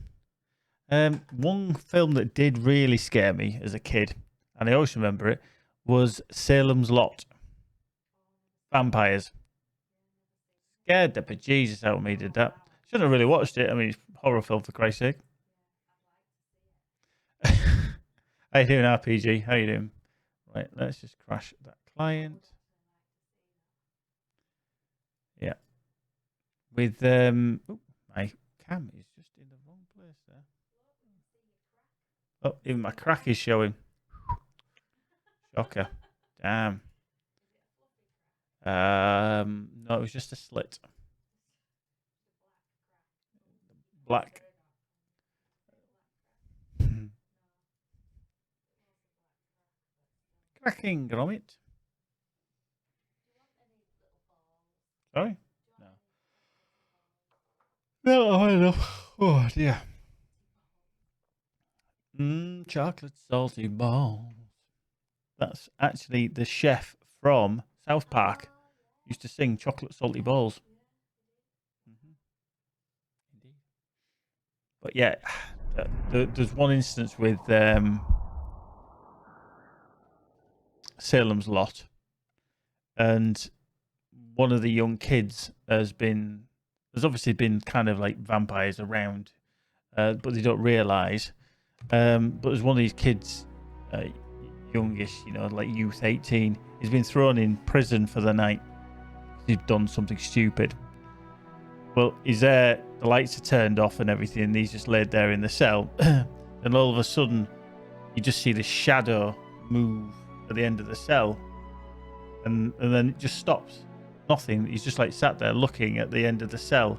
One film that did really scare me as a kid, and I always remember it, was Salem's Lot. Vampires. Scared the bejesus out of me, did that. Shouldn't have really watched it. I mean, it's a horror film for Christ's sake. How you doing, RPG? How you doing? Right, let's just crash that client. Yeah. With my cam is just in the wrong place there. Oh, even my crack is showing. Shocker. Damn. No, it was just a slit. Black. Cracking grommet. Sorry? No, I know. Oh dear. Chocolate salty balls. That's actually the chef from South Park. Used to sing chocolate salty balls. But yeah, there's one instance with Salem's Lot, and one of the young kids there's obviously been kind of like vampires around, but they don't realise. But there's one of these kids, youngish, like youth, 18. He's been thrown in prison for the night. He's done something stupid. Well, he's there, the lights are turned off and everything, and he's just laid there in the cell. And all of a sudden, you just see the shadow move at the end of the cell. And then it just stops. Nothing. He's just like sat there looking at the end of the cell.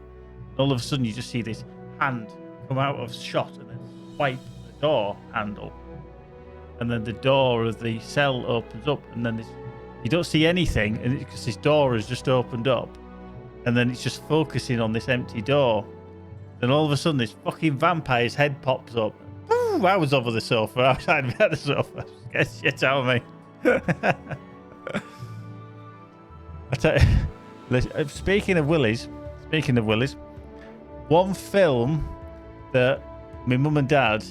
And all of a sudden, you just see this hand come out of shot and then wipe the door handle. And then the door of the cell opens up, and then you don't see anything, and because this door has just opened up. And then it's just focusing on this empty door. Then all of a sudden, this fucking vampire's head pops up. Ooh, I was over the sofa. I was hiding behind the sofa. Get shit out of me. I tell you, speaking of Willies, one film that my mum and dad,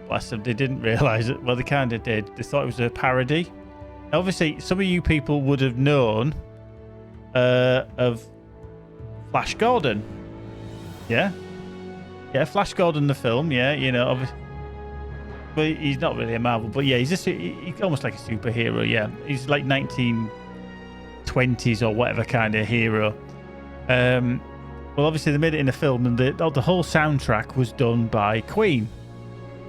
bless them, they didn't realise it. Well, they kind of did. They thought it was a parody. Now, obviously, some of you people would have known of Flash Gordon. Yeah, Flash Gordon, the film. Yeah, obviously. Well, he's not really a Marvel, but yeah, he's almost like a superhero. Yeah, he's like 1920s or whatever kind of hero. Well, obviously they made it in a film, and the whole soundtrack was done by Queen.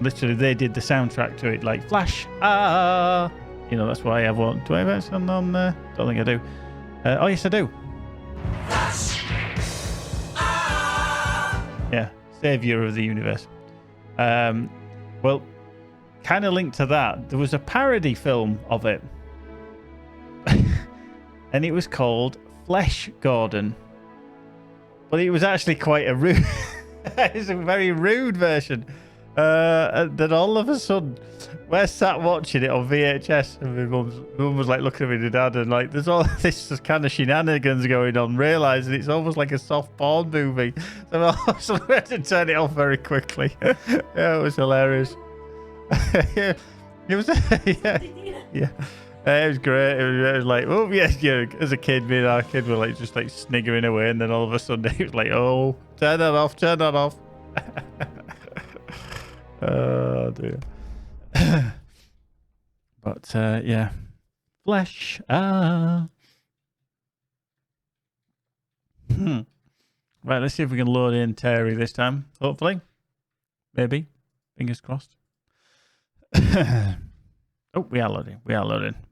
Literally, they did the soundtrack to it, like Flash. That's why I have one. Do I have it on there? Don't think I do. Oh yes, I do. Flash. Yeah, savior of the universe. Well, kind of linked to that, there was a parody film of it, and it was called Flesh Gordon. But it was actually quite a rude. It's a very rude version And then all of a sudden, we're sat watching it on VHS, and my mum was like looking at me, dad, and like there's all this kind of shenanigans going on, realising it's almost like a soft porn movie. So we had to turn it off very quickly. Yeah, it was hilarious. It was, yeah. It was great. It was like, oh yeah. As a kid, me and our kid were like just like sniggering away, and then all of a sudden it was like, oh, turn that off. Oh dear. But yeah, flesh. Right, let's see if we can load in Terry this time. Hopefully, maybe. Fingers crossed. Oh, we are loading.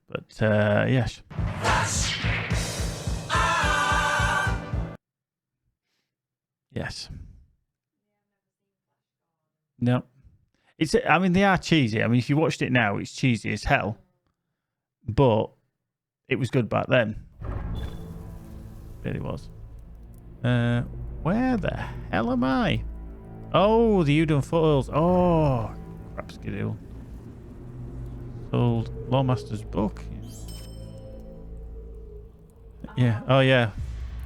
But yes. Yes. No. I mean, they are cheesy. I mean, if you watched it now, it's cheesy as hell. But it was good back then. It really was. Where the hell am I? Oh, the Udon Foothills. Oh, crap skidoo. Sold Lawmaster's book. Yeah. Oh, yeah.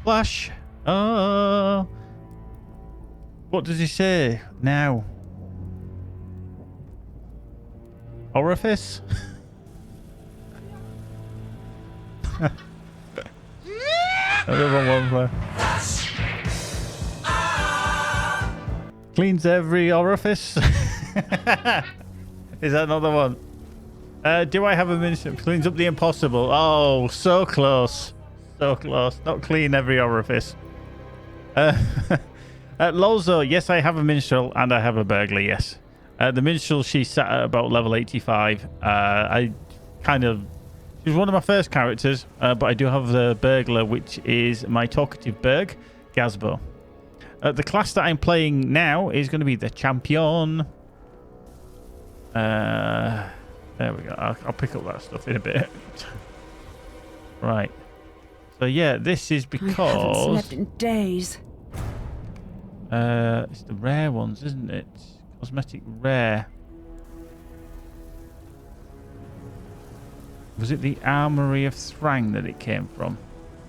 Flash. Oh. What does he say now? Orifice? Another one there. Cleans every orifice. Is that another one? Do I have a minister? Cleans up the impossible. Oh, so close. So close. Not clean every orifice. Lozo, yes, I have a minstrel and I have a burglar, yes. The minstrel, she sat at about level 85. She was one of my first characters, but I do have the burglar, which is my talkative burg, Gazbo. The class that I'm playing now is going to be the champion. There we go. I'll pick up that stuff in a bit. Right. So yeah, this is because I haven't slept in days. It's the rare ones, isn't it? Cosmetic rare. Was it the Armory of Thrang that it came from?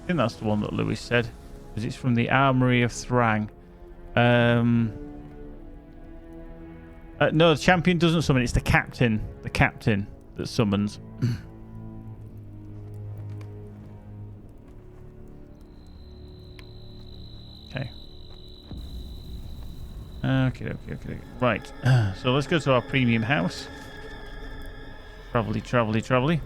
I think that's the one that Lewis said. Because it's from the Armory of Thrang. No, the champion doesn't summon. It's the captain. The captain that summons. Okay. Okay. Right. So let's go to our premium house. Travelly.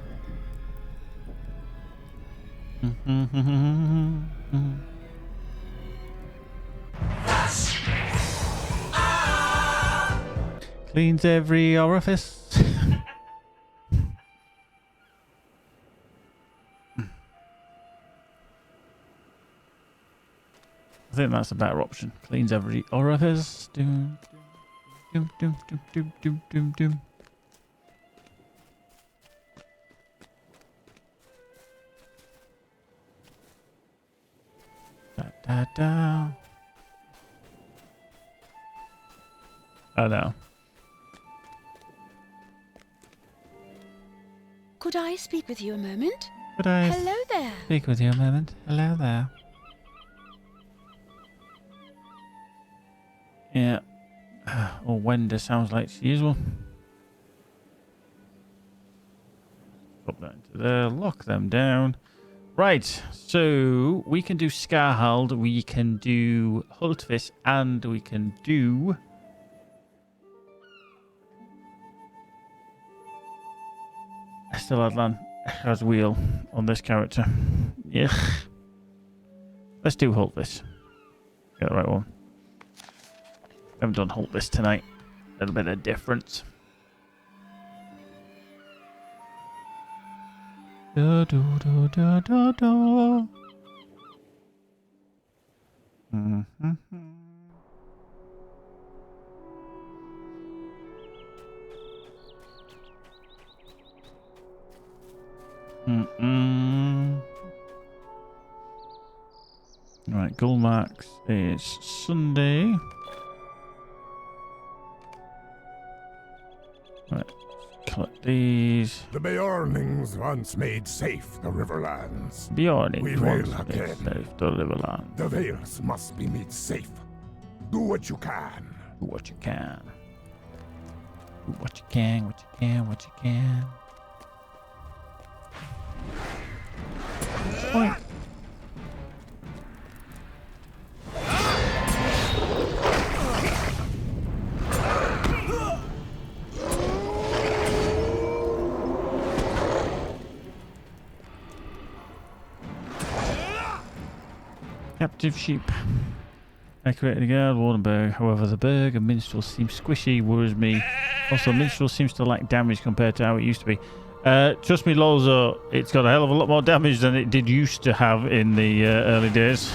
Cleans every orifice. I think that's a better option. Cleans every orifice. Doom. Da. Oh no. Could I speak with you a moment? Could I Hello there. speak with you a moment? Hello there. Yeah. Or Wenda sounds like the usual. Put that into there. Lock them down. Right. So we can do Scarhald, we can do Hultvis, and we can do... Esteladlan has wheel on this character. Yeah. Let's do Hultvis. Get the right one. We haven't done Hultvis tonight. A little bit of difference. Da. Right, Gulmax is Sunday. collect these. The Bjornings once made safe the Riverlands. Bjorning We wants will to make again. safe the Riverland. The Vales must be made safe. Do what you can. Do what you can. Do what you can, what you can, what you can. Point. Captive sheep. Decorated a guard, Wardenberg. However, the Berg and Minstrel seem squishy, worries me. Also, Minstrel seems to lack damage compared to how it used to be. Trust me, Lozo, it's got a hell of a lot more damage than it did used to have in the early days.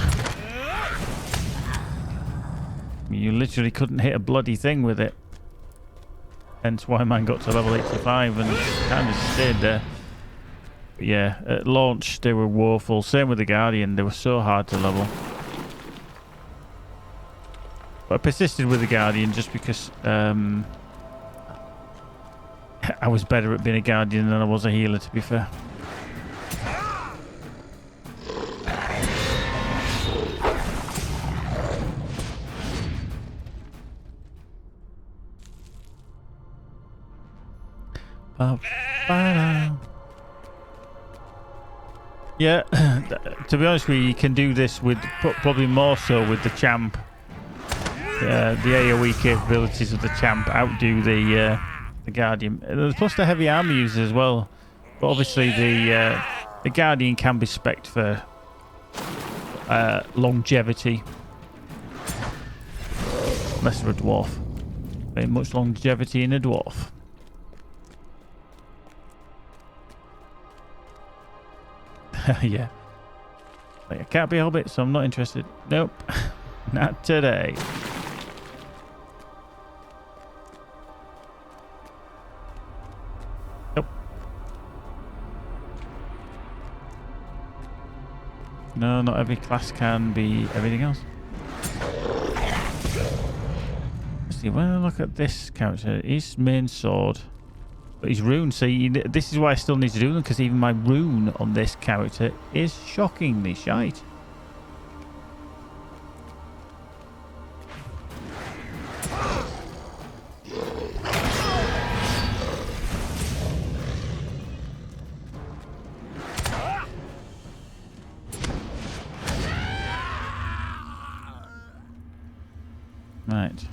You literally couldn't hit a bloody thing with it. Hence why mine got to level 85 and kind of stayed there. But yeah, at launch they were woeful. Same with the Guardian, they were so hard to level. But I persisted with the Guardian just because I was better at being a Guardian than I was a healer, to be fair. Yeah, to be honest with you, you can do this with probably more so with the champ. The AoE capabilities of the champ outdo the Guardian. Plus the heavy armor users as well. But obviously the Guardian can be spec'd for longevity. Unless they're a dwarf. Very much longevity in a dwarf. Yeah. Like, I can't be a hobbit, so I'm not interested. Nope. Not today. Nope. No, not every class can be everything else. Let's see, when I look at this character, his main sword, but his rune, see, this is why I still need to do them, because even my rune on this character is shockingly shite. Right.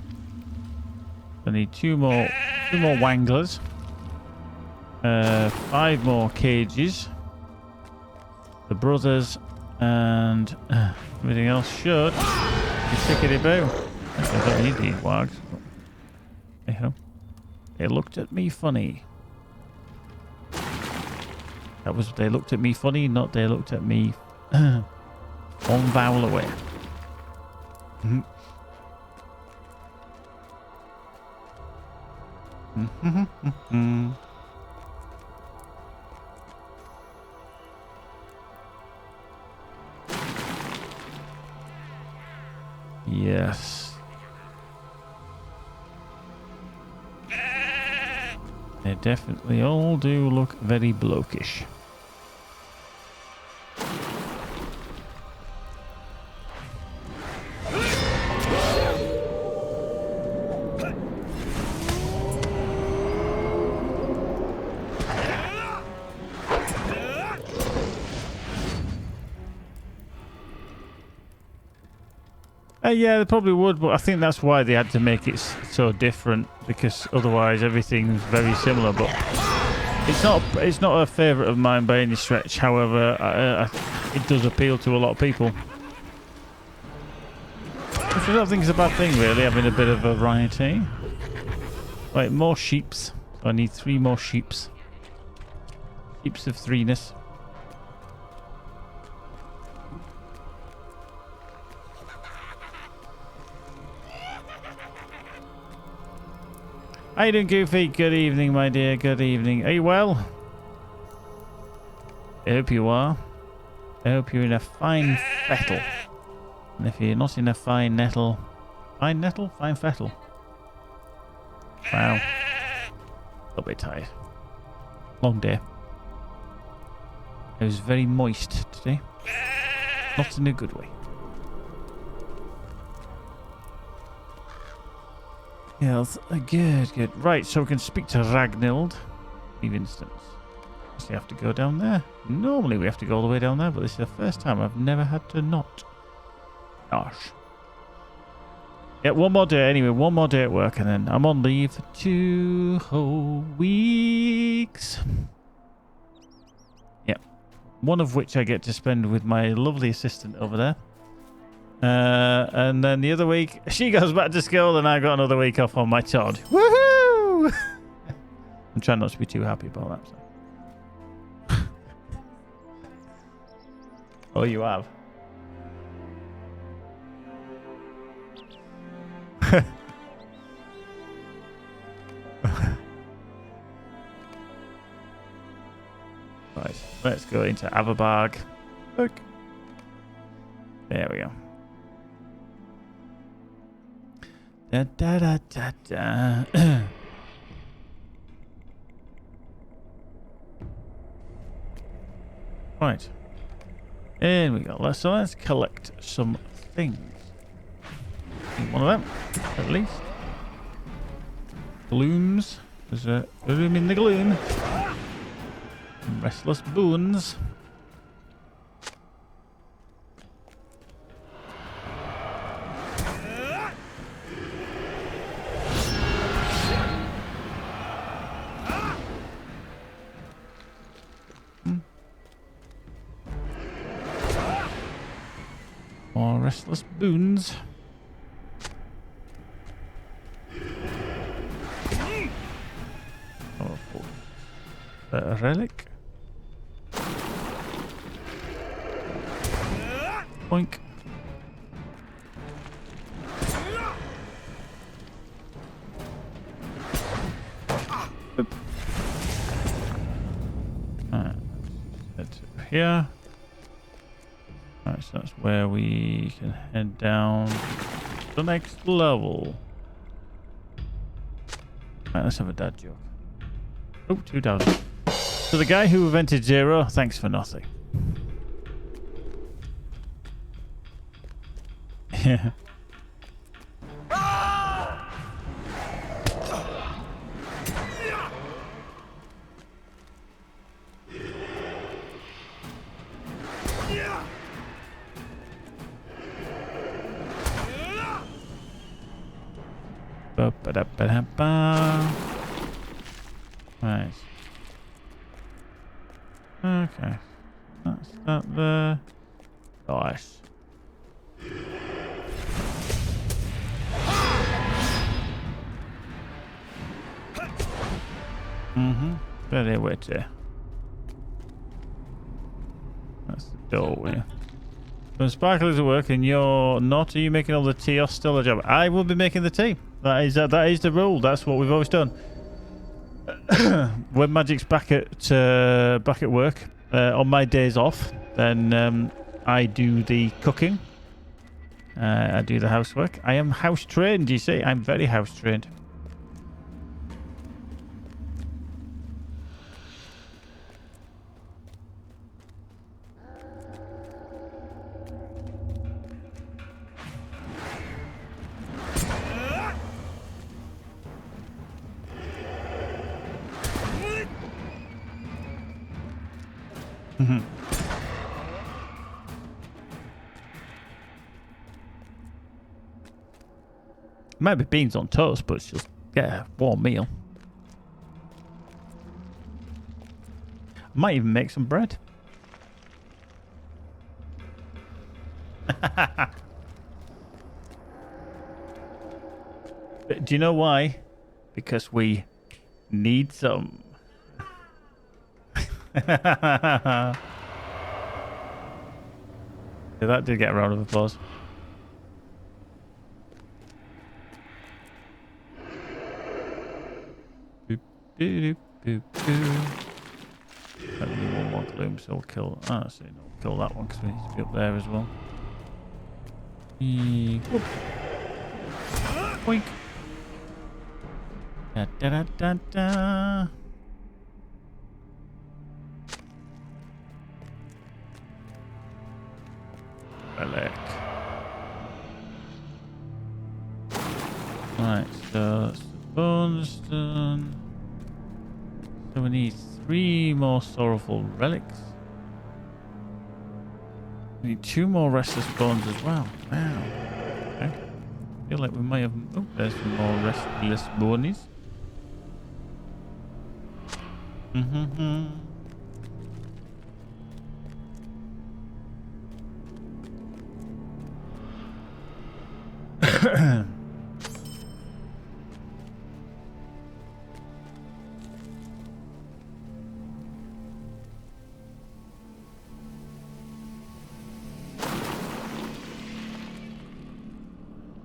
I need two more wanglers. 5 more cages. The brothers and everything else should be tickety-boo. I don't need these wargs. Hey-ho. They looked at me funny. That was, they looked at me funny, not they looked at me one vowel away. Yes. They definitely all do look very blokish. Yeah, they probably would, but I think that's why they had to make it so different, because otherwise everything's very similar. But it's not a favourite of mine by any stretch. However, it does appeal to a lot of people, which I don't think is a bad thing, really, having a bit of variety. Right, more sheeps. So I need 3 more sheeps. Sheeps of 3ness. How you doing, Goofy? Good evening, my dear. Good evening. Are you well? I hope you are. I hope you're in a fine fettle. And if you're not in a fine nettle... Fine nettle? Fine fettle. Wow. A little bit tired. Long day. It was very moist today. Not in a good way. Yes, good. Right, so we can speak to Ragnhild. Leave instance. So you have to go down there. Normally we have to go all the way down there, but this is the first time I've never had to not. Gosh. Yeah, one more day anyway. One more day at work and then I'm on leave for 2 whole weeks. Yep. One of which I get to spend with my lovely assistant over there. And then the other week, she goes back to school and I got another week off on my Todd. Woohoo! I'm trying not to be too happy about that. So. Oh, you have? Right, let's go into Averbarg. Look. There we go. Da da da da da. Right. In we go. So let's collect some things. One of them, at least. Glooms. There's a gloom in the gloom. Restless boons. More restless boons. A relic. Boink. Boop. Alright. Head to here. Alright, so that's where we can head down to the next level. Alright, let's have a dad joke. Oh, 2,000. So the guy who invented Zero, thanks for nothing. Yeah. Ba-ba-da-ba-da-ba. Right. Okay. That's that there. Nice. Very witty. That's the doorway. When Sparkle is at work and you're not, are you making all the tea or still a job? I will be making the tea. That is the rule. That's what we've always done. When Magic's back at work on my days off, then I do the cooking. I do the housework. I am house trained. You see, I'm very house trained. Might be beans on toast, but she'll get a warm meal. Might even make some bread. But do you know why? Because we need some. Yeah, that did get a round of applause. Boop, doop, doop, doop. I need one more gloom, so we'll kill. Ah, so we'll kill that one because we need to be up there as well. Boink. Da da da da da. relic. Right, so that's the bone stone. So we need 3 more sorrowful relics. We need 2 more restless bones as well. Wow. Okay. I feel like we might have... Oh, there's some more restless bonies.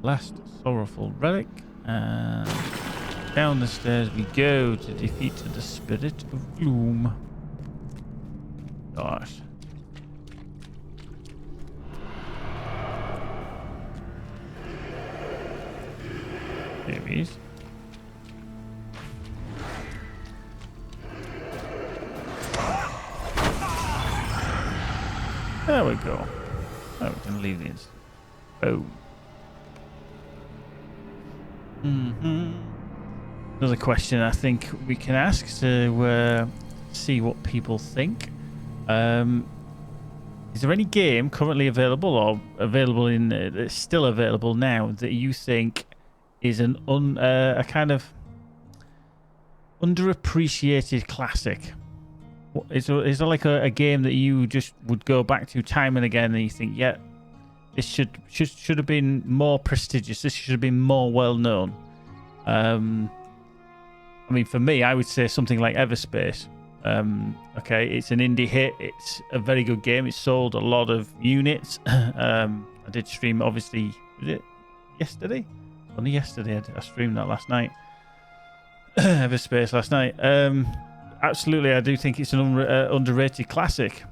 Last sorrowful relic, and down the stairs we go to defeat the spirit of gloom. Gosh. There he is. There we go. Oh, we can leave these. Oh. Another question I think we can ask to see what people think. Is there any game currently available or available in that's still available now that you think is a kind of underappreciated classic? Is there like a game that you just would go back to time and again and you think, yeah, this should have been more prestigious. This should have been more well known. I mean, for me, I would say something like Everspace. Okay, it's an indie hit. It's a very good game. It sold a lot of units. I did stream, obviously, was it yesterday? Only yesterday. I streamed that last night. Everspace last night. Absolutely, I do think it's an underrated classic.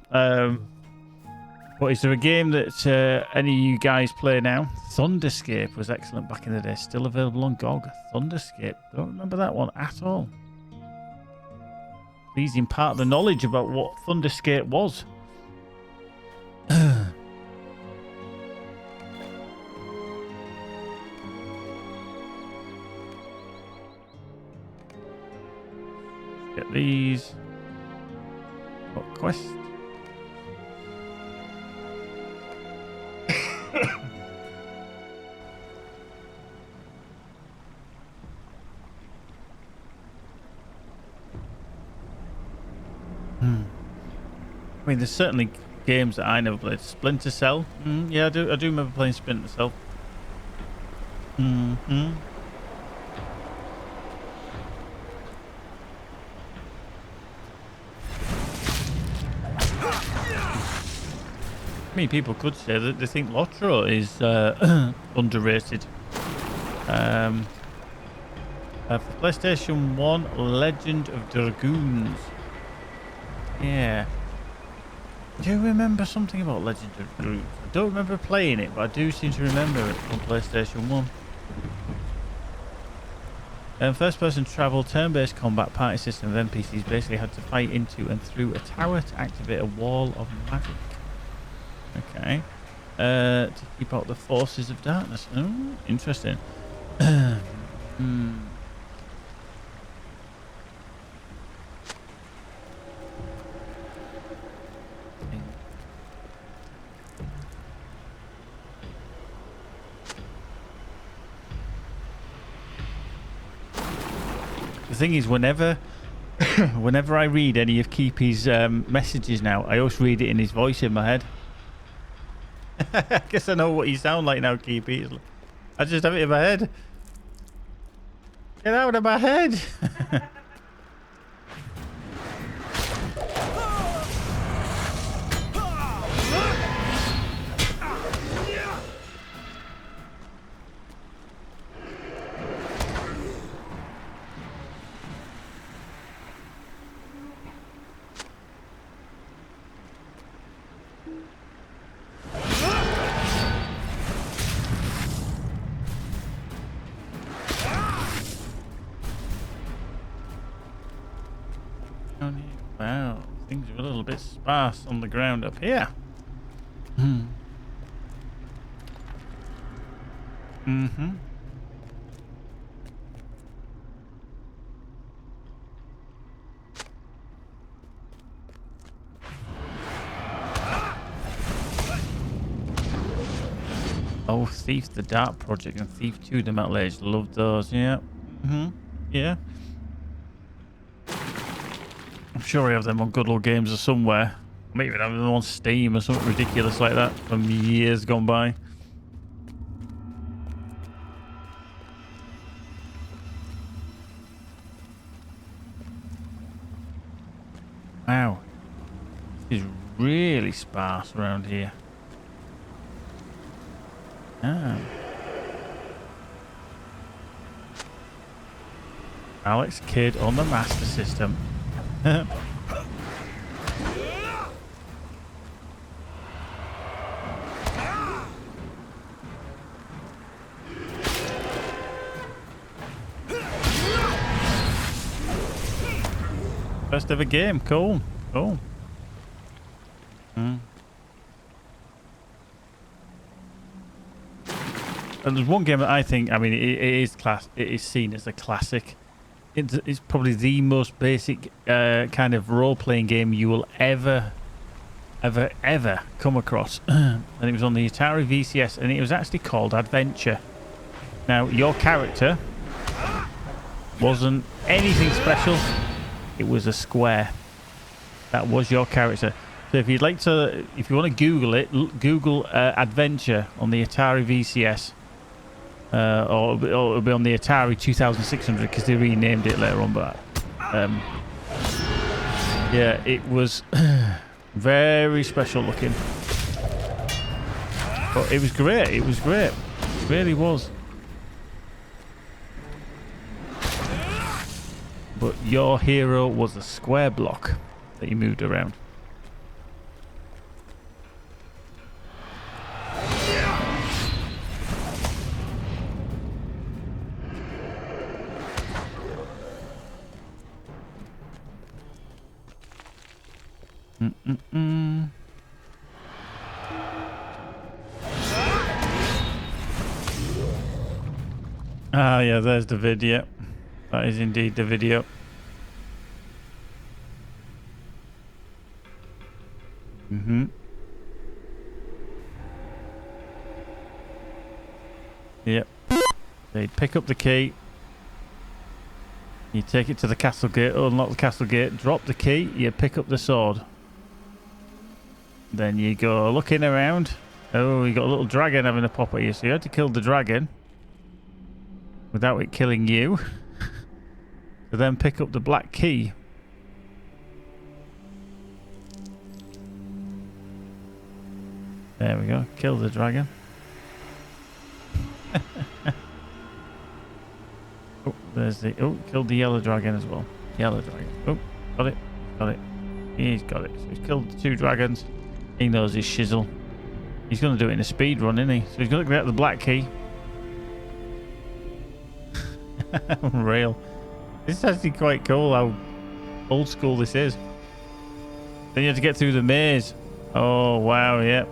But is there a game that any of you guys play now? Thunderscape was excellent back in the day. Still available on GOG. Thunderscape. Don't remember that one at all. Please impart the knowledge about what Thunderscape was. Get these. What quest? I mean, there's certainly games that I never played. Splinter Cell. Yeah, I do remember playing Splinter Cell. I mean, people could say that they think LOTRO is underrated. For PlayStation 1, Legend of Dragoons. Yeah. I do remember something about Legend of Dragoons. I don't remember playing it, but I do seem to remember it on PlayStation 1. First-person travel, turn-based combat party system of NPCs basically had to fight into and through a tower to activate a wall of magic. Okay. To keep out the forces of darkness. Oh, interesting. The thing is, whenever I read any of Keepy's messages now, I always read it in his voice in my head. I guess I know what you sound like now, Keepy. I just have it in my head. Get out of my head! Wow, things are a little bit sparse on the ground up here. Mm-hmm. Oh, Thief the Dark Project and Thief 2 the Metal Age. Love those, yeah. Mm-hmm. Yeah. I'm sure I have them on Good Old Games or somewhere. Maybe I have them on Steam or something ridiculous like that from years gone by. Wow. It's really sparse around here. Ah. Alex Kidd on the Master System. First ever game. Cool. Cool. And there's one game that I think, I mean, it is seen as a classic. It's probably the most basic kind of role-playing game you will ever come across. And it was on the Atari VCS, and it was actually called Adventure. Now, your character wasn't anything special. It was a square. That was your character. So if you'd like to, if you want to Google it, Google Adventure on the Atari VCS. Or it'll be on the Atari 2600 because they renamed it later on. But yeah, it was very special looking. But it was great. It was great. It really was. But your hero was a square block that you moved around. Ah, yeah, there's the video. That is indeed the video. Yep. So you pick up the key. You take it to the castle gate, unlock the castle gate, drop the key, you pick up the sword. Then you go looking around. Oh, you got a little dragon having a pop at you, so you had to kill the dragon without it killing you. So then pick up the black key. There we go, kill the dragon. Oh, there's the... Oh, killed the yellow dragon as well. Yellow dragon. Oh, got it. Got it. He's got it. So he's killed the two dragons. He knows his shizzle. He's going to do it in a speed run, isn't he? So he's going to get the black key. Unreal. This is actually quite cool how old school this is. Then you have to get through the maze. Oh, wow, yeah.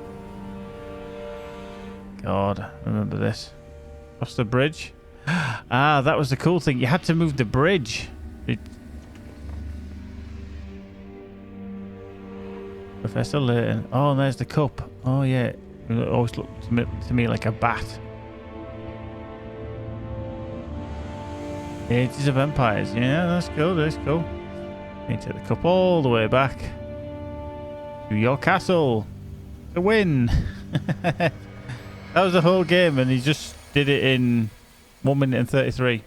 God, I remember this. Cross the bridge. Ah, that was the cool thing. You had to move the bridge. Professor Layton. Oh, and there's the cup. Oh, yeah. It always looked to me like a bat. Ages of Empires. Yeah, that's cool. That's cool. You take the cup all the way back to your castle to win. That was the whole game, and he just did it in 1 minute and 33.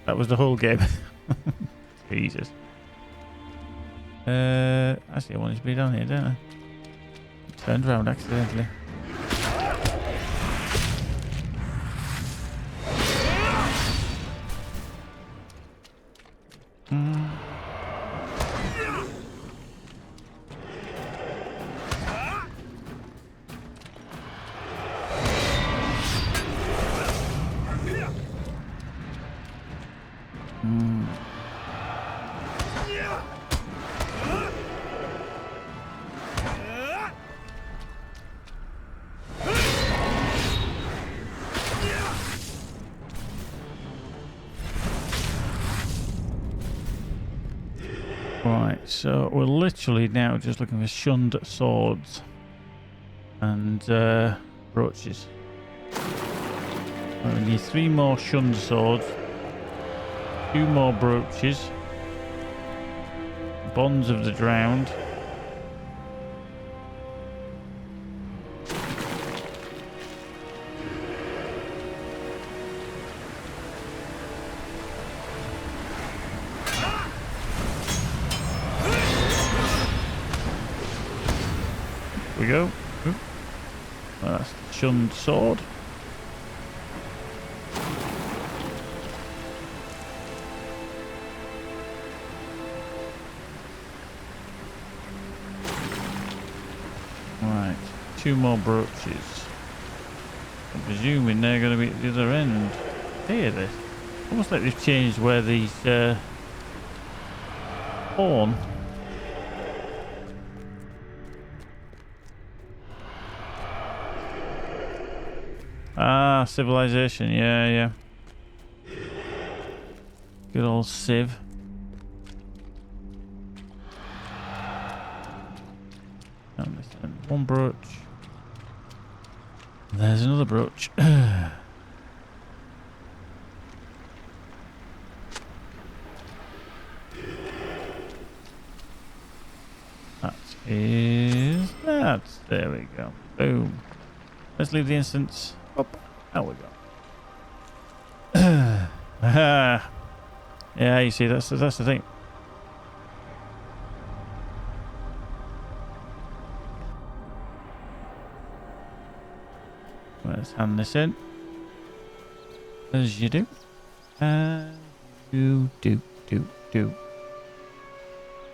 That was the whole game. Jesus. Actually, I wanted to be down here, didn't I? Turned around accidentally. Right, so we're literally now just looking for shunned swords and brooches. We need 3 more shunned swords, 2 more brooches, bonds of the drowned. We go. Oop. That's the shunned sword. Right, 2 more brooches. I'm presuming they're going to be at the other end. Here, this. Almost like they've changed where these spawn. Ah, civilization. Yeah, yeah. Good old Civ. And this end. 1 brooch. There's another brooch. That is that. There we go. Boom. Let's leave the instance. Up. Out we go. Yeah, you see, that's the thing. Let's hand this in. As you do. And you do.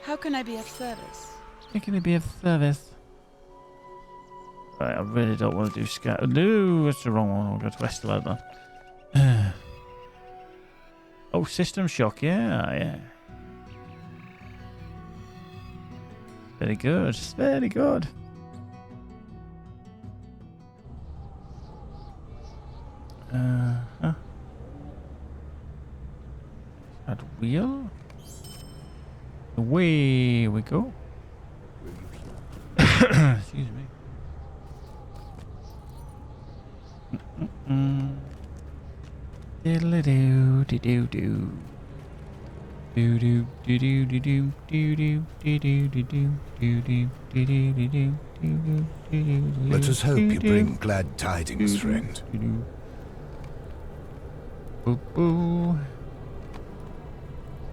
How can I be of service? How can I be of service? Right, I really don't want to do scout. No, that's the wrong one. I'll go to Westerland then. Oh, system shock. Yeah. Very good. Very good. Add wheel. Away we go. Excuse me. Diddle do do do do. Do do do do do do do do do do do do do do do. Let us hope you bring glad tidings, friend. Boo boo.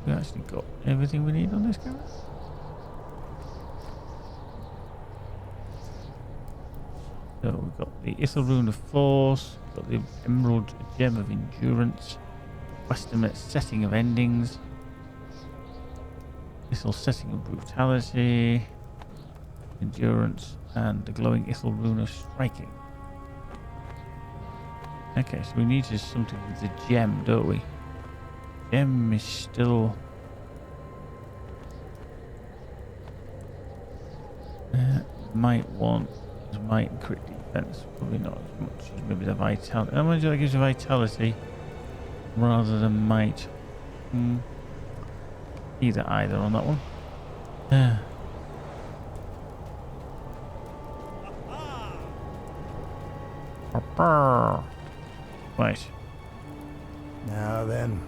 We actually got everything we need on this guy. So we've got the Eiffel Rune of Force, we've got the Emerald Gem of Endurance, Estimate Setting of Endings, Eiffel Setting of Brutality, Endurance, and the Glowing Eiffel Rune of Striking. Okay, so we need just something with the gem, don't we? Gem is still... might want... might and crit defense, probably not as much as maybe the vitality. How much that gives you vitality rather than might? Either on that one. Right. Now then.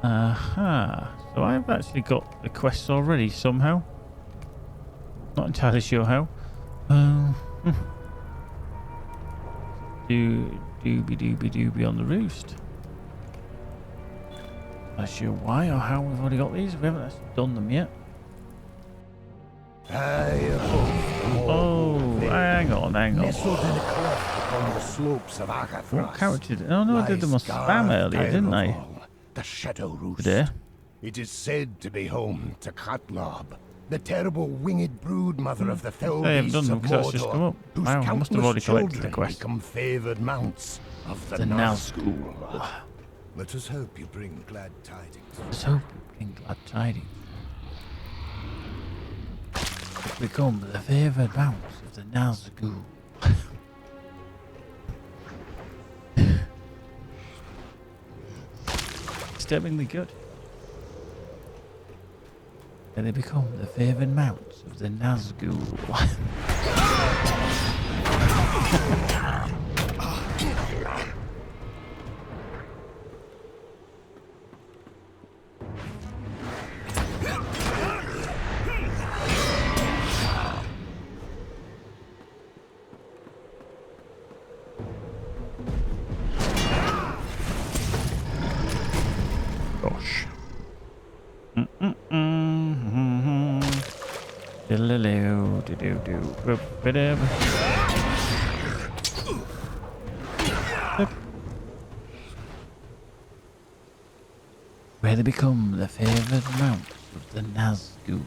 Aha. So I've actually got the quests already somehow. Not entirely sure how. Doobie on the roost. Not sure why or how we've already got these. We haven't actually done them yet. Oh, hang on. Nestled in a cleft upon the slopes of Agathras. What character did... Oh no, I did them on spam earlier, didn't I? The Shadow Roost. Today. It is said to be home to Katlob, the terrible winged brood mother of the fell I haven't done beasts them of because that's just come Mordor, up. whose Wow, I must have already countless collected the children quest. become favoured mounts of the The Nazgul. Nazgul. Let us hope you bring glad tidings. Let's hope you bring glad tidings. must become the favoured mounts of the Nazgul. Disturbingly good. And they become the favoured mounts of the Nazgul. Gosh. Where they become the favoured mounts of the Nazgul.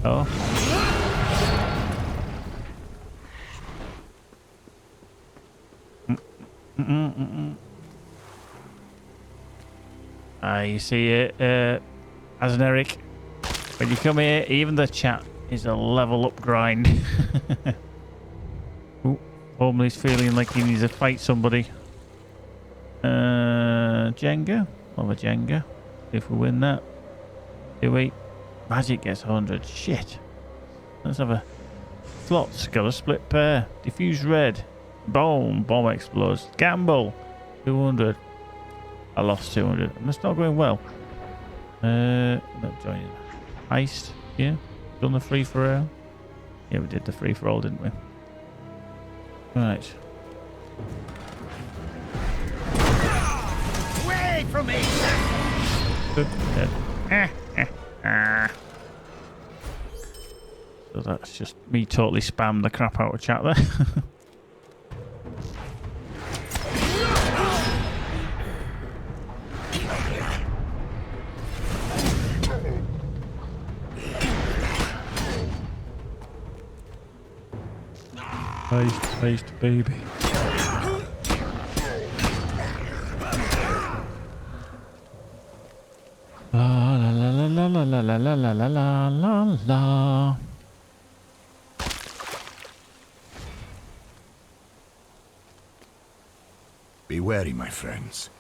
Oh. You see it, as an Eric, when you come here, even the chat is a level up grind. Ooh, Homely's feeling like he needs to fight somebody. Jenga? Love a Jenga. If we win that. Do we? Magic gets 100. Shit. Let's have a... Slots, got a split pair. Diffuse red. Boom. Bomb explodes. Gamble. 200. I lost 200. That's not going well. Not joining. Heist. Yeah. Done the free for all. Yeah, we did the free for all, didn't we? Right. Away from me! So that's just me totally spam the crap out of chat there. Heist, baby. La la la la la la la la la la la la. Be wary, my friends.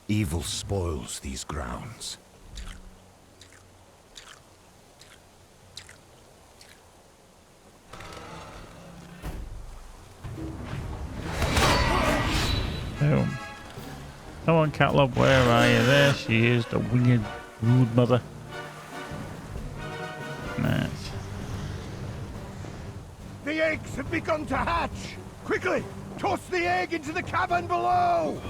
Evil spoils these grounds. Boom. Come on, Catlob, where are you? There she is, the winged rude mother. Nice. The eggs have begun to hatch! Quickly! Toss the egg into the cavern below!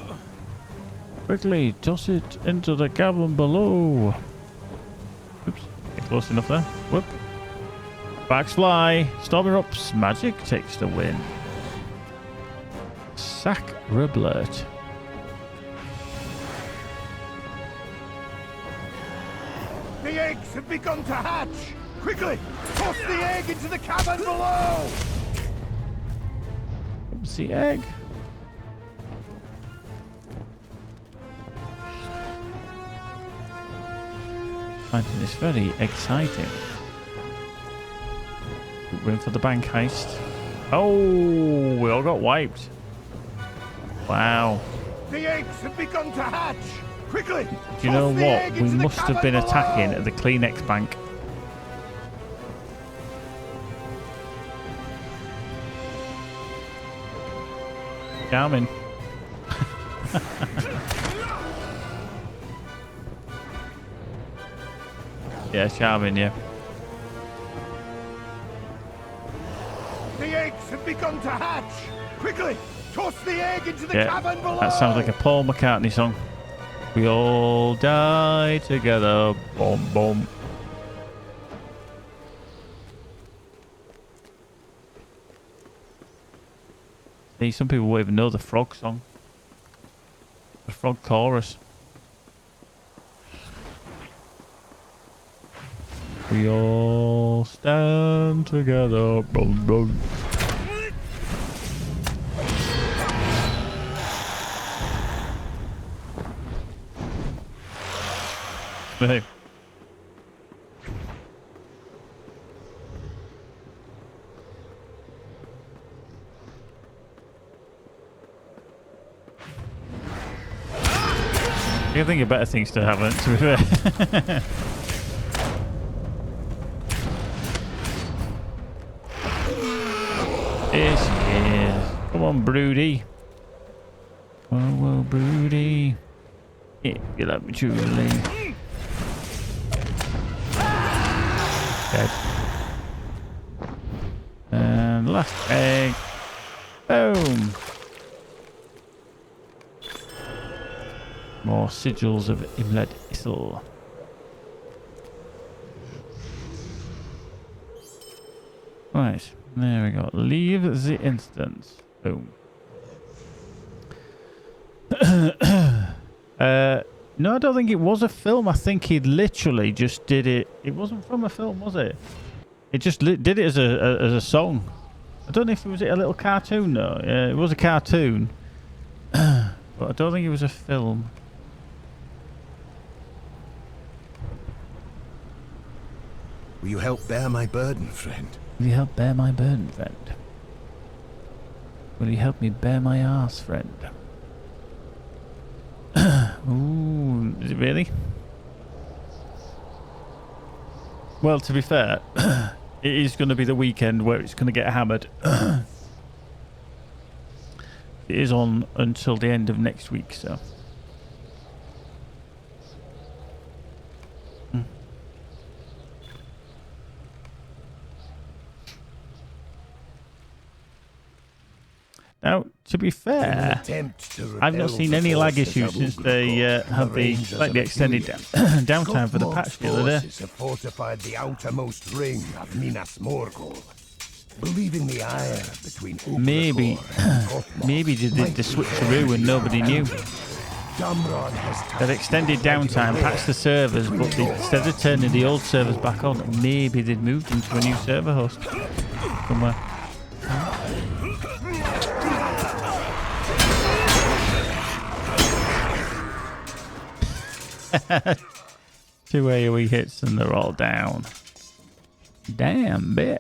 Quickly, toss it into the cavern below. Oops, get close enough there. Whoop. Backs fly. Storming Up's magic takes the win. Sacreblurt. The eggs have begun to hatch! Quickly! Toss the egg into the cavern below! Oops, the egg. Finding this very exciting. We're in for the bank heist. Oh, we all got wiped. Wow. The eggs have begun to hatch! Quickly! Do you know what? We must have been attacking at the Kleenex bank. Charming. Yeah, charming, yeah. The eggs have begun to hatch! Quickly! Toss the egg into the cavern below! That sounds like a Paul McCartney song. We all die together. Boom, boom. See, some people won't even know the frog song. The frog chorus. We all stand together. Boom, boom. right. I think of better things to happen, to be fair. Yes, yes. Come on, Broody. Whoa, whoa, Broody. Yeah, you love me truly. Dead. And last egg. Boom. More sigils of Imled Issel. Right, there we go. Leave the instance. Boom. No, I don't think it was a film. I think he literally just did it. It wasn't from a film, was it? It just did it as a song. I don't know if it was a little cartoon though. Yeah, it was a cartoon, but I don't think it was a film. Will you help bear my burden, friend? Will you help bear my burden, friend? Will you help me bear my ass, friend? Ooh, is it really? Well, to be fair, it is going to be the weekend where it's going to get hammered. It is on until the end of next week, so. Now, to be fair, I've not seen any lag issues since they had the slightly extended downtime for the patch the other day. Have fortified the outermost ring of Minas Morgul. Believing the ire between Maybe they did the switcheroo and nobody knew. They've extended downtime, patched the servers, but instead of turning the old servers back on, maybe they'd moved them to a new server host somewhere. Two AoE hits and they're all down. Damn, bitch.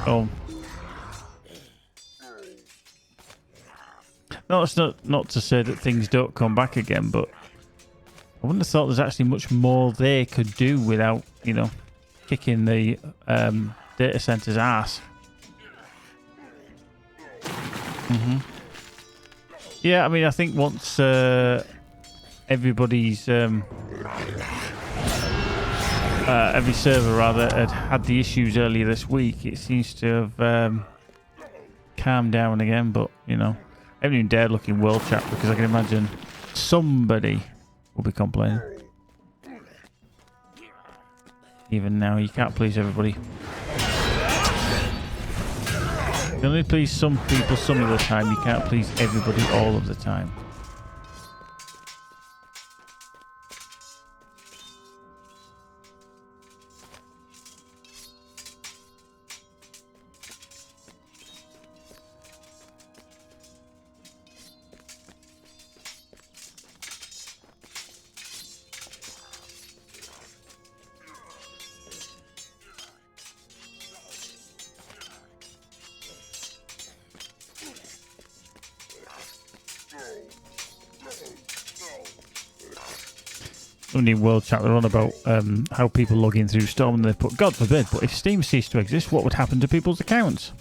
Oh. No, it's not to say that things don't come back again, but I wouldn't have thought there's actually much more they could do without, you know, kicking the data center's ass. Yeah, I mean, I think once everybody's every server rather had the issues earlier this week, it seems to have calmed down again. But you know, I haven't even dared look in World Chat because I can imagine somebody will be complaining. Even now, you can't please everybody. You can only please some people some of the time. You can't please everybody all of the time. Only World Chat, they're on about how people log in through Storm and they put, God forbid, but if Steam ceased to exist, what would happen to people's accounts?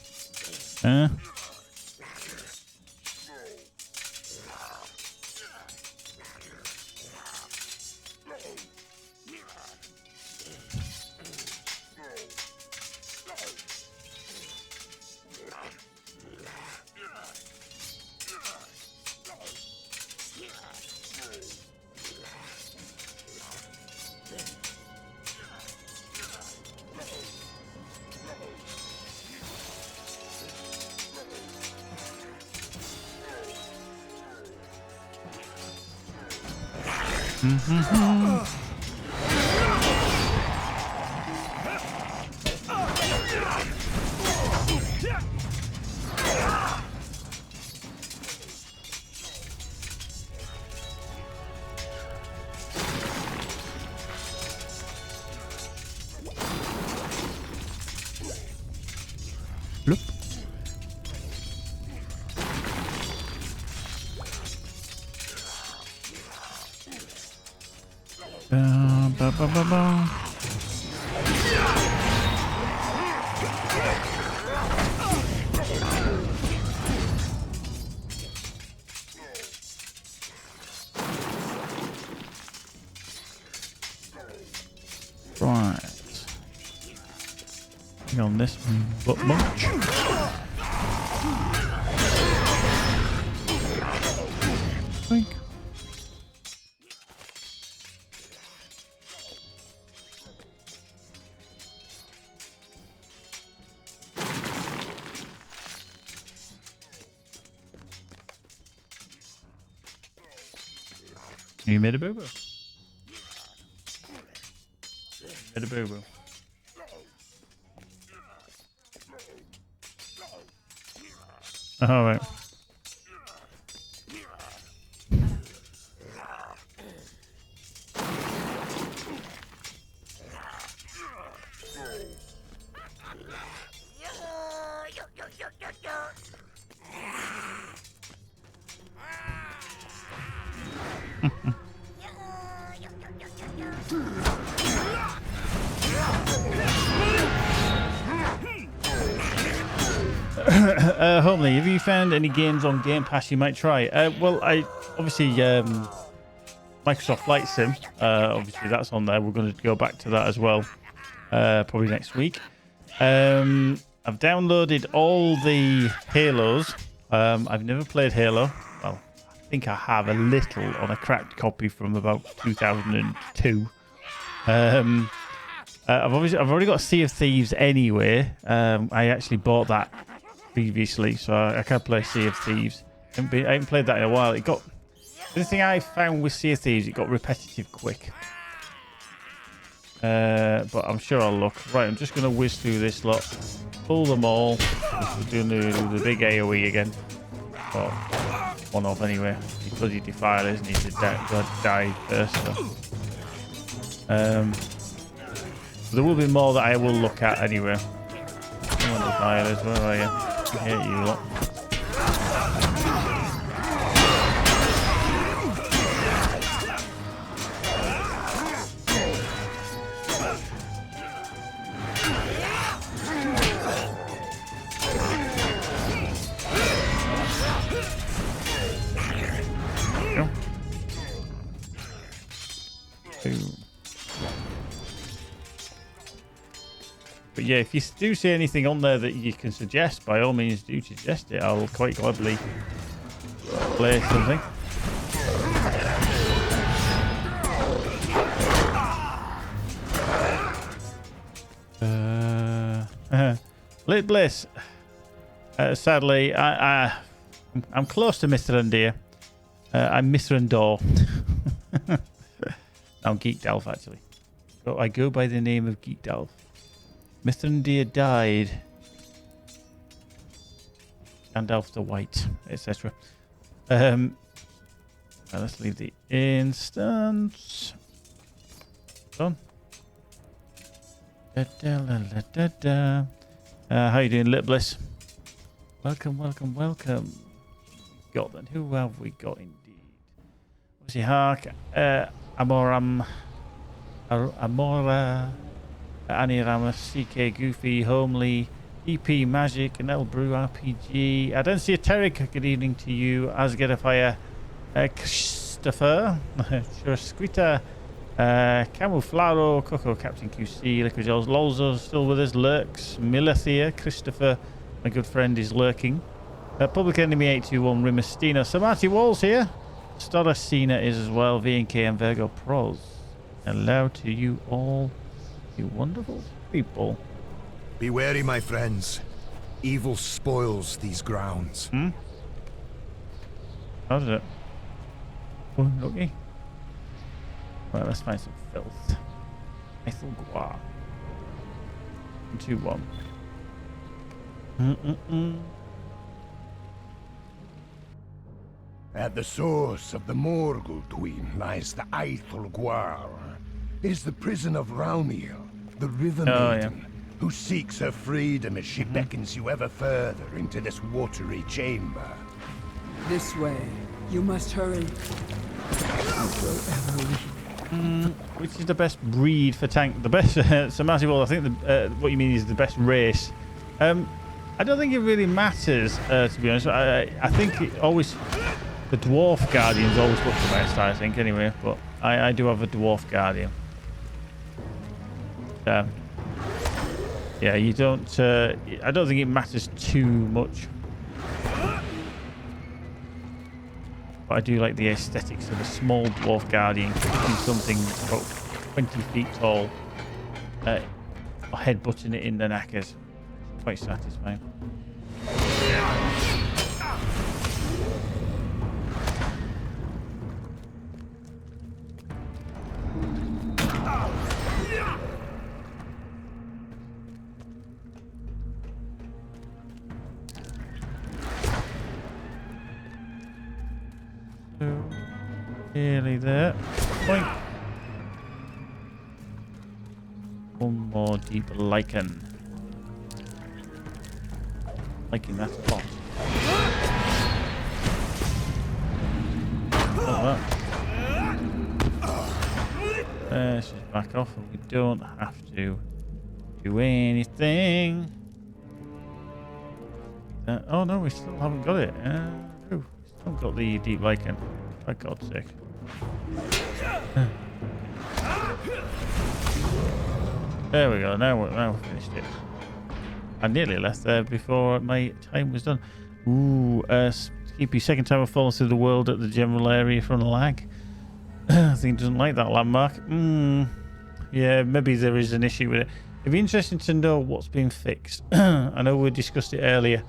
Bloop. Ba, ba, ba, ba. Right. Hang on this but much. Think. You made a boo-boo. Made a boo-boo. All right. Homely, have you found any games on Game Pass you might try? Well, I obviously Microsoft Flight Sim. Obviously, that's on there. We're going to go back to that as well, probably next week. I've downloaded all the Halos. I've never played Halo. Well, I think I have a little on a cracked copy from about 2002. I've already got Sea of Thieves anyway. I actually bought that previously, so I can play Sea of Thieves. I haven't played that in a while. The thing I found with Sea of Thieves, it got repetitive quick. But I'm sure I'll look. Right, I'm just going to whiz through this lot. Pull them all. We're doing the big AoE again. Well, one of anyway. He bloody defilers need to die first. So. There will be more that I will look at anyway. Come on, defilers, where are you? I hate you lot. But yeah, if you do see anything on there that you can suggest, by all means do suggest it. I'll quite gladly play something. Lit Bliss. Sadly, I'm close to Mr. Undear. I'm Mr. Undor. I'm Geek Delph, actually. So I go by the name of Geek Delph. Mr. Undear died. Gandalf the White, etc. Let's leave the instance. Done. How you doing, Lit Bliss? Welcome. Got then. Who have we got indeed? Obviously, Hark, Amora, Annie Ramos, CK Goofy, Homely, EP Magic, and El Brew RPG. I don't see a Terek. Good evening to you. Asgarifier, Christopher, Squita, Camouflaro, Coco, Captain QC, Liquid Gels, Lolzo still with us, Lurks, Milathea, Christopher, my good friend, is lurking. Public Enemy 821, Rimastino, Samati Walls here. Storacina is as well, V&K and Virgo Pros. Hello to you all. You wonderful people. Be wary, my friends. Evil spoils these grounds. How did it? Oh, okay. Right, let's find some filth. Eiffel Guard. 2-1. At the source of the Morgul Twin lies the Eiffel Guard. It is the prison of Raumir, the River Maiden, who seeks her freedom as she beckons you ever further into this watery chamber. This way. You must hurry. I grow ever weak. Which is the best breed for tank? The best, so massive. Well, I think what you mean is the best race. I don't think it really matters, to be honest. I think it always, the dwarf guardians always look the best, I think, anyway. But I do have a dwarf guardian. Yeah, you don't. I don't think it matters too much. But I do like the aesthetics of a small dwarf guardian kicking something about 20 feet tall, headbutting it in the knackers. Quite satisfying. Nearly there. Point. One more deep lichen. Liking that a lot. Let's just back off and we don't have to do anything. Oh no, we still haven't got it. We still got the deep lichen. For God's sake. There we go. Now we've finished it. I nearly left there before my time was done. Ooh, Skippy, second time I've fallen through the world at the general area from lag. I think he doesn't like that landmark. Yeah, maybe there is an issue with it. It'd be interesting to know what's been fixed. I know we discussed it earlier,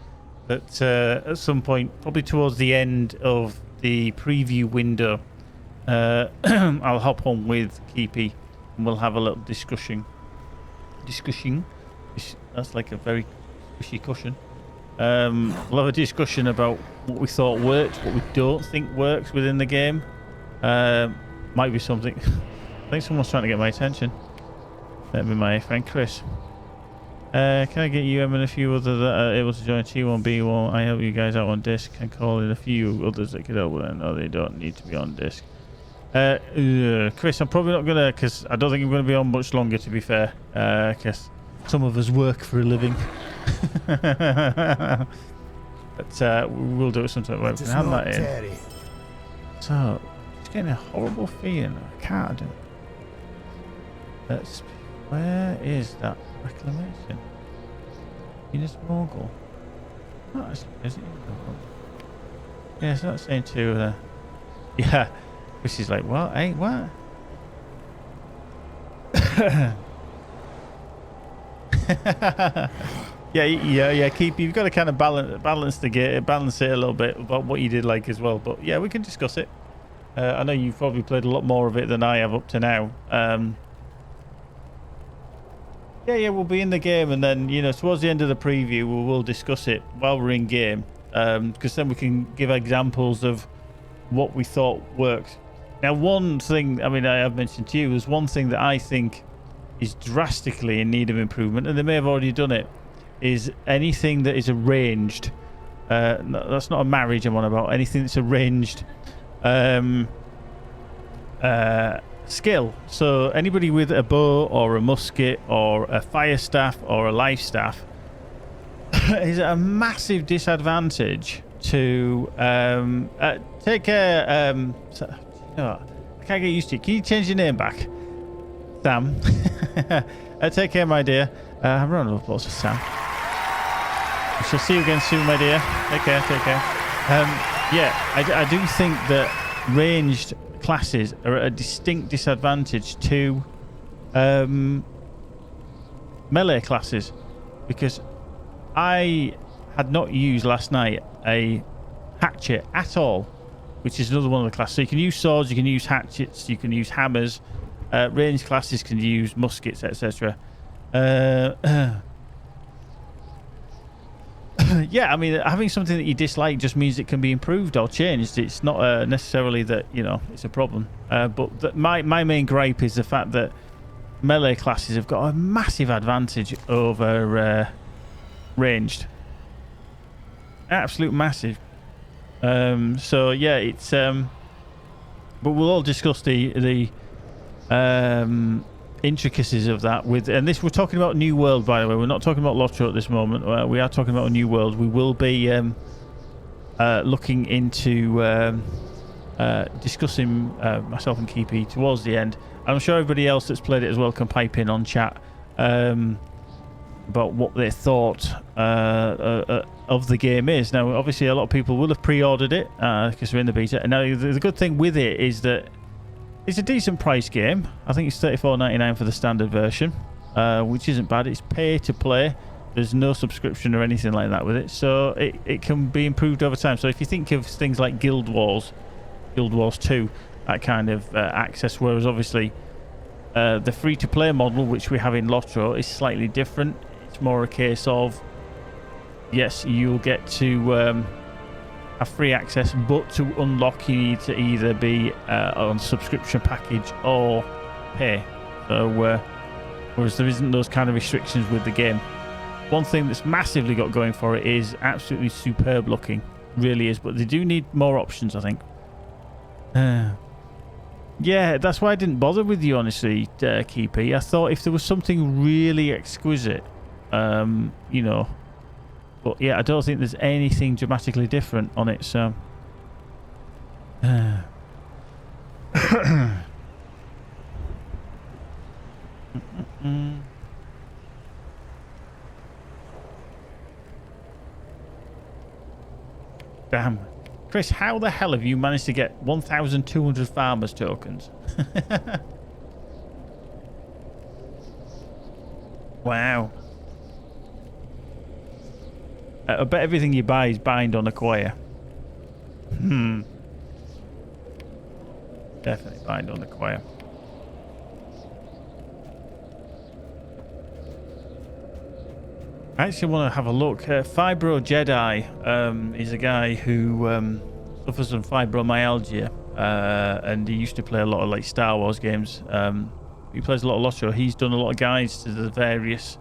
but at some point, probably towards the end of the preview window, I'll hop on with Keepy and we'll have a little discussion. That's like a very squishy cushion. We'll have a discussion about what we thought worked, what we don't think works within the game. Might be something. I think someone's trying to get my attention. That'd be my friend Chris. Can I get you and a few others that are able to join T1B1? I help you guys out on disc and call in a few others that could help with it. No, they don't need to be on disc. Chris, I'm probably not gonna, because I don't think I'm gonna be on much longer, to be fair. Because some of us work for a living. But we'll do it sometime. We can have that in. So, just getting a horrible feeling. I can't do it. Where is that reclamation? Venus Morgul. Not actually, is it? Yeah, it's not saying two there. Yeah. Which is like, what? Hey, what? yeah. Keep. You've got to kind of balance it a little bit about what you did like as well. But yeah, we can discuss it. I know you've probably played a lot more of it than I have up to now. Yeah, we'll be in the game, and then towards the end of the preview, we will discuss it while we're in game, because then we can give examples of what we thought worked. Now, one thing, I have mentioned to you, is one thing that I think is drastically in need of improvement, and they may have already done it, is anything that is arranged. That's not a marriage I'm on about. Anything that's arranged skill. So anybody with a bow or a musket or a fire staff or a life staff is at a massive disadvantage to take care. I can't get used to it. Can you change your name back, Sam? Take care, my dear. I'm running up lots of Sam. I shall see you again soon, my dear. Take care. Yeah, I do think that ranged classes are at a distinct disadvantage to melee classes, because I had not used last night a hatchet at all, which is another one of the classes. So you can use swords, you can use hatchets, you can use hammers. Ranged classes can use muskets, etc. Yeah, having something that you dislike just means it can be improved or changed. It's not necessarily that it's a problem. But my main gripe is the fact that melee classes have got a massive advantage over ranged. Absolute massive. So yeah, it's but we'll all discuss the intricacies of that and this, we're talking about New World, by the way. We're not talking about LOTRO at this moment. We are talking about a New World. We will be looking into discussing, myself and Keepy, towards the end. I'm sure everybody else that's played it as well can pipe in on chat about what they thought of the game is. Now, obviously, a lot of people will have pre-ordered it because they're in the beta. Now, the good thing with it is that it's a decent price game. I think it's $34.99 for the standard version, which isn't bad. It's pay to play. There's no subscription or anything like that with it, so it can be improved over time. So if you think of things like Guild Wars 2, that kind of access, whereas obviously the free-to-play model, which we have in LOTRO, is slightly different. It's more a case of, yes, you'll get to have free access, but to unlock you need to either be on a subscription package or pay. So whereas there isn't those kind of restrictions with the game. One thing that's massively got going for it is absolutely superb looking, really is, but they do need more options, I think. Yeah, that's why I didn't bother with you, honestly, Keepy. I thought if there was something really exquisite, you know. But yeah, I don't think there's anything dramatically different on it, so. Damn. Chris, how the hell have you managed to get 1,200 farmers tokens? Wow. I bet everything you buy is bind on acquire. Definitely bind on acquire. I actually want to have a look. Fibro Jedi is a guy who suffers from fibromyalgia, and he used to play a lot of like Star Wars games. He plays a lot of LOTRO. He's done a lot of guides to the various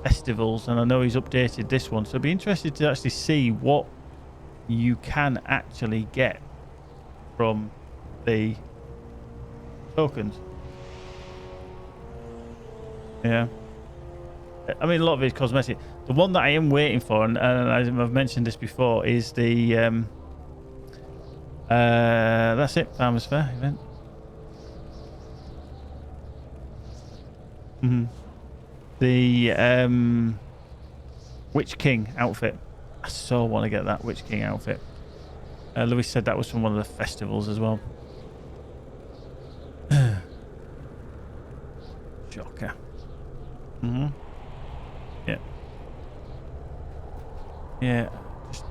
festivals, and I know he's updated this one, so I'd be interested to actually see what you can actually get from the tokens. Yeah, I mean, a lot of it's cosmetic. The one that I am waiting for, and I've mentioned this before, is the that's it, Farmers Fair event. The Witch King outfit. I so want to get that Witch King outfit. Louis said that was from one of the festivals as well. Shocker. Yeah. Yeah. Just...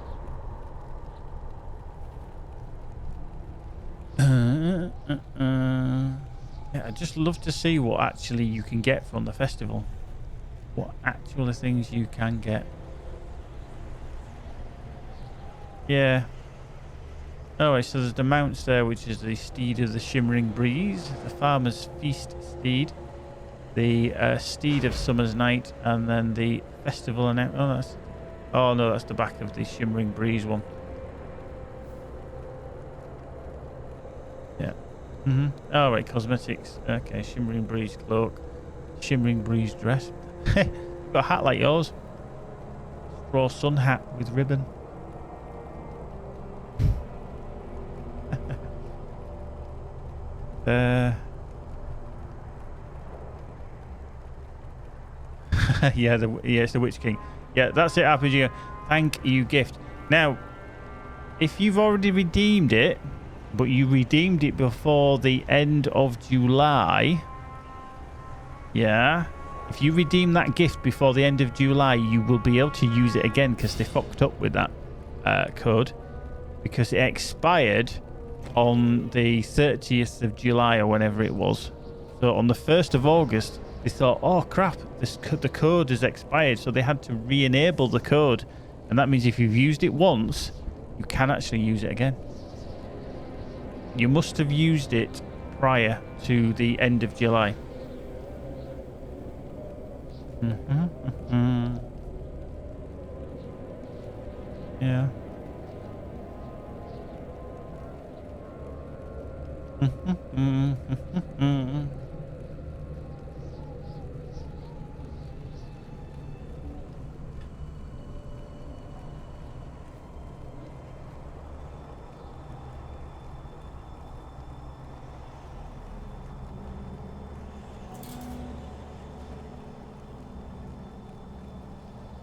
Yeah, I'd just love to see what actually you can get from the festival. What actual things you can get. Yeah. Alright, so there's the mounts there, which is the Steed of the Shimmering Breeze, the Farmer's Feast Steed, the Steed of Summer's Night, and then the Festival and oh no, that's the back of the Shimmering Breeze one. Yeah. Alright, cosmetics. Okay, Shimmering Breeze cloak, Shimmering Breeze dress. Got a hat like yours. Straw sun hat with ribbon. Yeah, it's the Witch King. Yeah, that's it, RPG. Thank you, gift. Now, if you've already redeemed it, but you redeemed it before the end of July, yeah, if you redeem that gift before the end of July, you will be able to use it again, because they fucked up with that code, because it expired on the 30th of July or whenever it was. So on the 1st of August, they thought, oh crap, the code has expired, so they had to re-enable the code, and that means if you've used it once, you can actually use it again. You must have used it prior to the end of July. Yeah.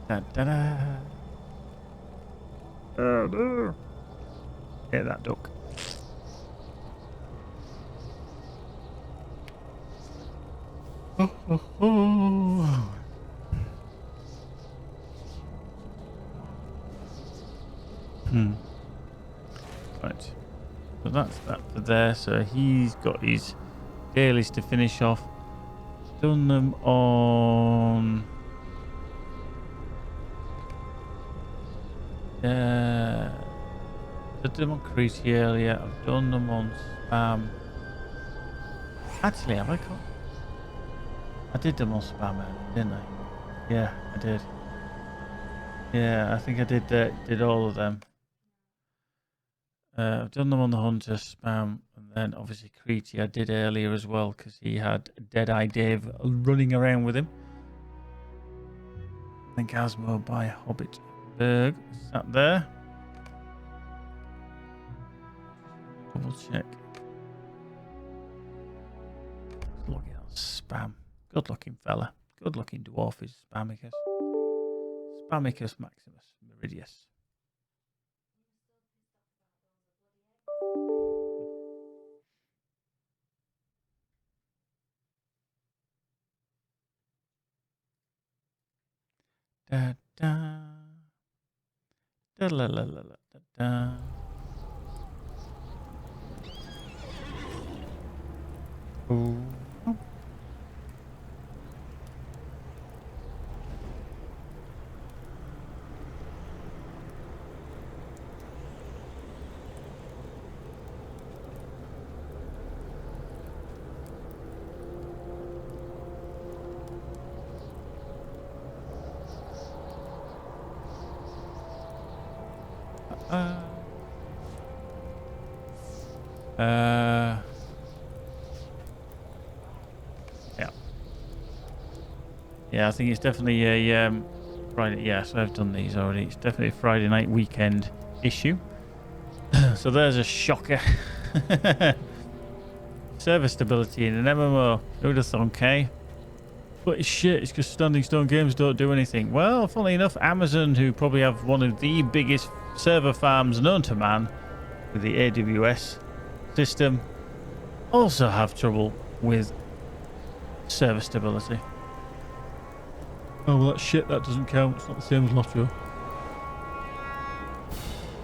Da, da, da. Oh no. Hit that duck. Oh, oh, oh. Right. So that's that for there. So he's got his dailies to finish off. Done them on... I did them on Creasy earlier. I've done them on Spam. Actually, have I got... I did them on Spam earlier, didn't I? Yeah, I did. Yeah, I think I did all of them. I've done them on the Hunter, Spam, and then obviously Creasy I did earlier as well because he had Deadeye Dave running around with him. I think Asmo by Hobbit Berg sat there. Double check. Look at Spam. Good looking fella. Good looking dwarf is Spamicus. Spamicus Maximus Meridius. Da da da la la la la da da. Ooh. Yeah, I think it's definitely a Friday. Yeah, so I've done these already. It's definitely a Friday night weekend issue. So there's a shocker. Server stability in an MMO. Who'd have thought, okay? But it's shit, it's because Standing Stone Games don't do anything. Well, funnily enough, Amazon, who probably have one of the biggest server farms known to man with the AWS system, also have trouble with server stability. Oh, well, that's shit, that doesn't count. It's not the same as LOTRO.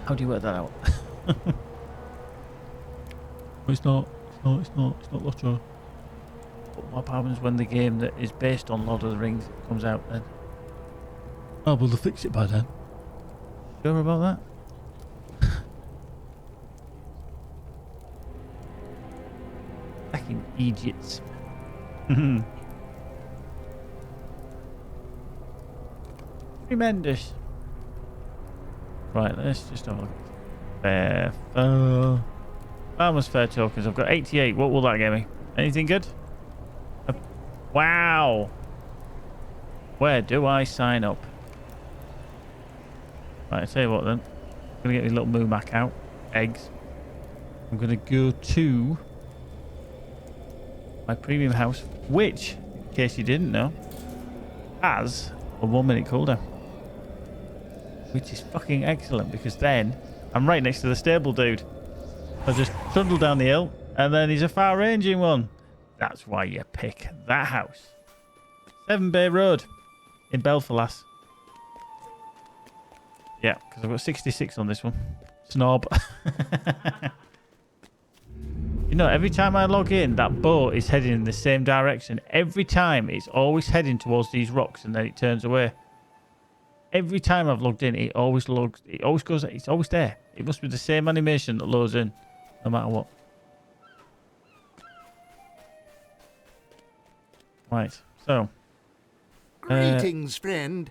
How do you work that out? It's not LOTRO. But what happens when the game that is based on Lord of the Rings comes out then? Oh, well, they'll fix it by then. Sure about that? Fucking idiots. Tremendous. Right, let's just have a look. Fair. Farmers Fair tokens. I've got 88. What will that get me? Anything good? Wow. Where do I sign up? Right, I tell you what then. I'm going to get my little Moomac out. Eggs. I'm going to go to my premium house, which, in case you didn't know, has a 1 minute cooldown. Which is fucking excellent because then I'm right next to the stable dude. I just trundle down the hill and then he's a far ranging one. That's why you pick that house. 7 Bay Road in Belfast. Yeah, because I've got 66 on this one. Snob. You know, every time I log in, that boat is heading in the same direction. Every time it's always heading towards these rocks and then it turns away. Every time I've logged in, it always logs. It always goes. It's always there. It must be the same animation that loads in, no matter what. Right, so... Greetings, friend.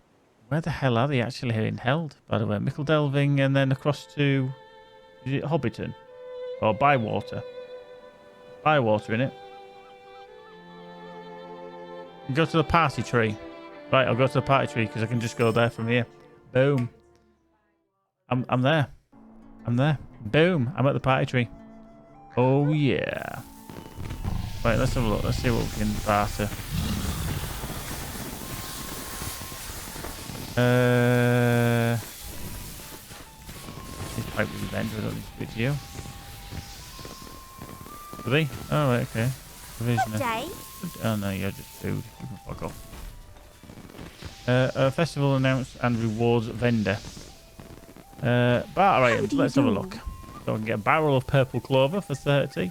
Where the hell are they actually being held, by the way? Mickle Delving and then across to... Is it Hobbiton? Or Bywater? Bywater, innit? Go to the party tree. Right, I'll go to the party tree because I can just go there from here. Boom. I'm there. I'm there. Boom. I'm at the party tree. Oh, yeah. Right, let's have a look. Let's see what we can barter. This pipe with the bend. I don't need to speak to you. Are they? Oh, right, okay. Provisioner. Oh, no, you're just food. You can fuck off. A festival announced and rewards vendor. Barter items. Let's have a look. So I can get a barrel of purple clover for 30.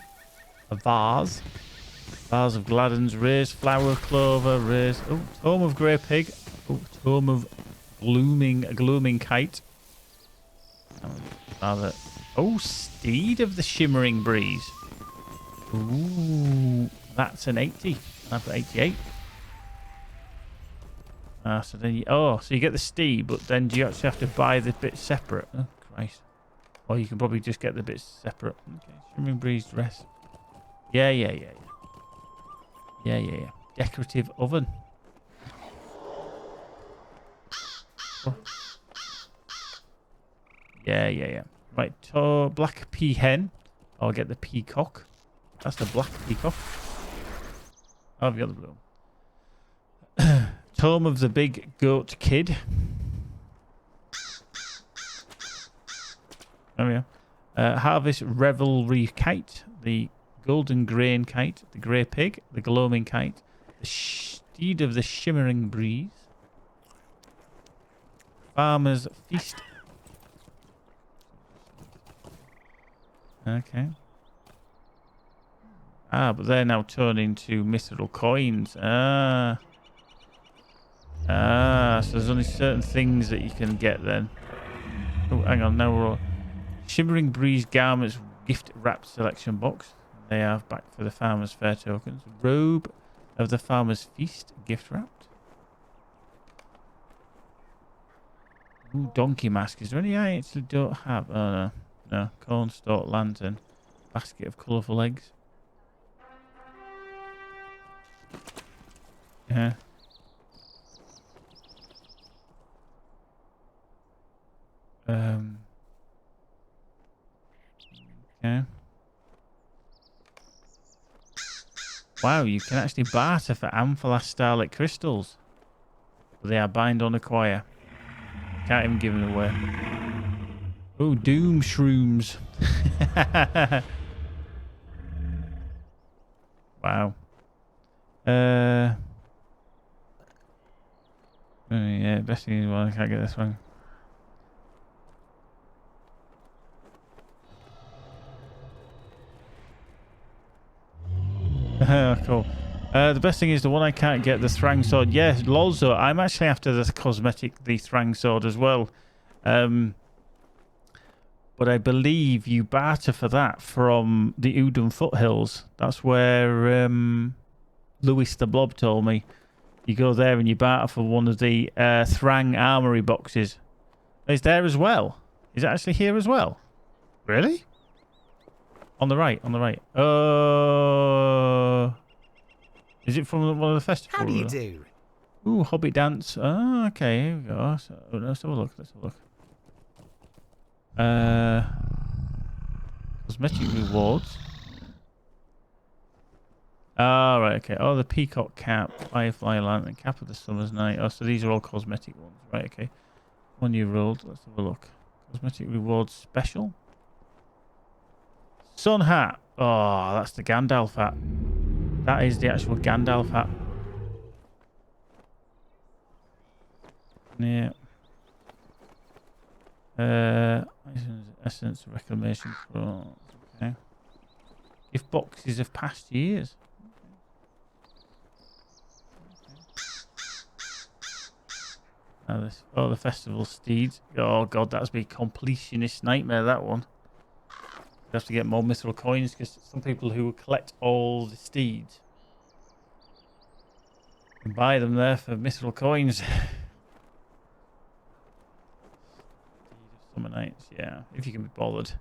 A vase. Vase of Gladden's raised flower clover. Raised. Oh, tome of grey pig. Oh, tome of glooming kite. Oh, steed of the shimmering breeze. Ooh, that's an 80. I've got 88. So then so you get the steed, but then do you actually have to buy the bits separate? Oh, Christ. Or you can probably just get the bits separate. Okay, shimmering breeze dress. Yeah. Decorative oven. Oh. Yeah. Right, black peahen. I'll get the peacock. That's the black peacock. Oh, I've got the blue. Tome of the Big Goat Kid. Oh, yeah. Harvest Revelry Kite. The Golden Grain Kite. The Grey Pig. The Gloaming Kite. The Steed of the Shimmering Breeze. Farmer's Feast. Okay. But they're now turned into mithril coins. So there's only certain things that you can get then. Oh, hang on, now we're all... Shimmering Breeze Garments gift wrapped selection box. They have back for the Farmer's Fair tokens. Robe of the Farmer's Feast gift wrapped. Ooh, donkey mask. Is there any I actually don't have? Oh no. No. Cornstalk lantern. Basket of colourful eggs. Yeah. Okay. Wow, you can actually barter for amphilas starlit crystals. But they are bind on acquire. Can't even give them away. Oh, doom shrooms. Wow. Yeah, best thing is, well, I can't get this one. Cool. The best thing is the one I can't get, the Thrang Sword. Yes, Lolzo. I'm actually after the cosmetic, the Thrang Sword as well. But I believe you barter for that from the Udon Foothills. That's where Lewis the Blob told me. You go there and you barter for one of the Thrang Armory boxes. It's there as well. Is it actually here as well? Really? On the right, Is it from one of the festivals? How do you do? Ooh, Hobby Dance. Oh, okay, here we go. So, let's have a look. Cosmetic Rewards. Oh, right, okay. Oh, the Peacock Cap, Firefly Lantern, Cap of the Summer's Night. Oh, so these are all cosmetic ones. Right, okay. One you rolled. Let's have a look. Cosmetic Rewards Special. Sun Hat. Oh, that's the Gandalf hat. That is the actual Gandalf hat. Yeah. Essence Reclamation. Okay. Gift boxes of past years. Now this, the festival steeds. Oh god, that's be a completionist nightmare, that one. You have to get more mithril coins because some people who collect all the steeds. can buy them there for mithril coins. Deed of Summer Nights, yeah, if you can be bothered.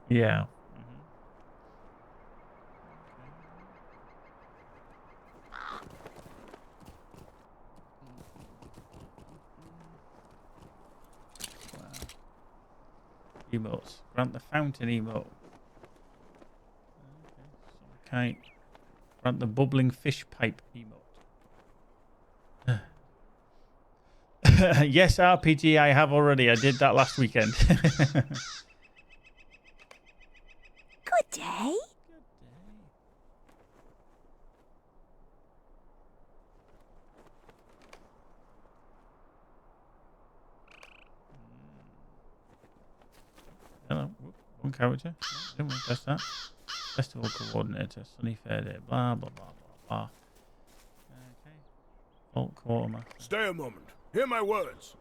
Yeah. Emotes. Grant the fountain emote. Okay. Kite. Grant the bubbling fish pipe emote. Yes, RPG I have already. I did that last weekend. Good day. Hello. One character. Didn't we test that? Festival coordinator. Sunny fair day. Blah, blah, blah, blah, blah. Okay. Vault quartermaster. Stay a moment. Hear my words.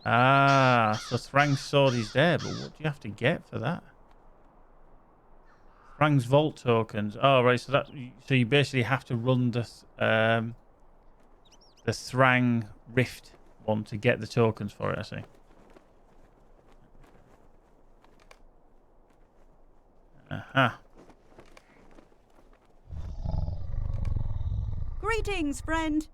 Ah, so Thrang's sword is there, but what do you have to get for that? Thrang's vault tokens. Oh, right. So you basically have to run the Thrang Rift one to get the tokens for it. I see. Aha. Greetings, friend.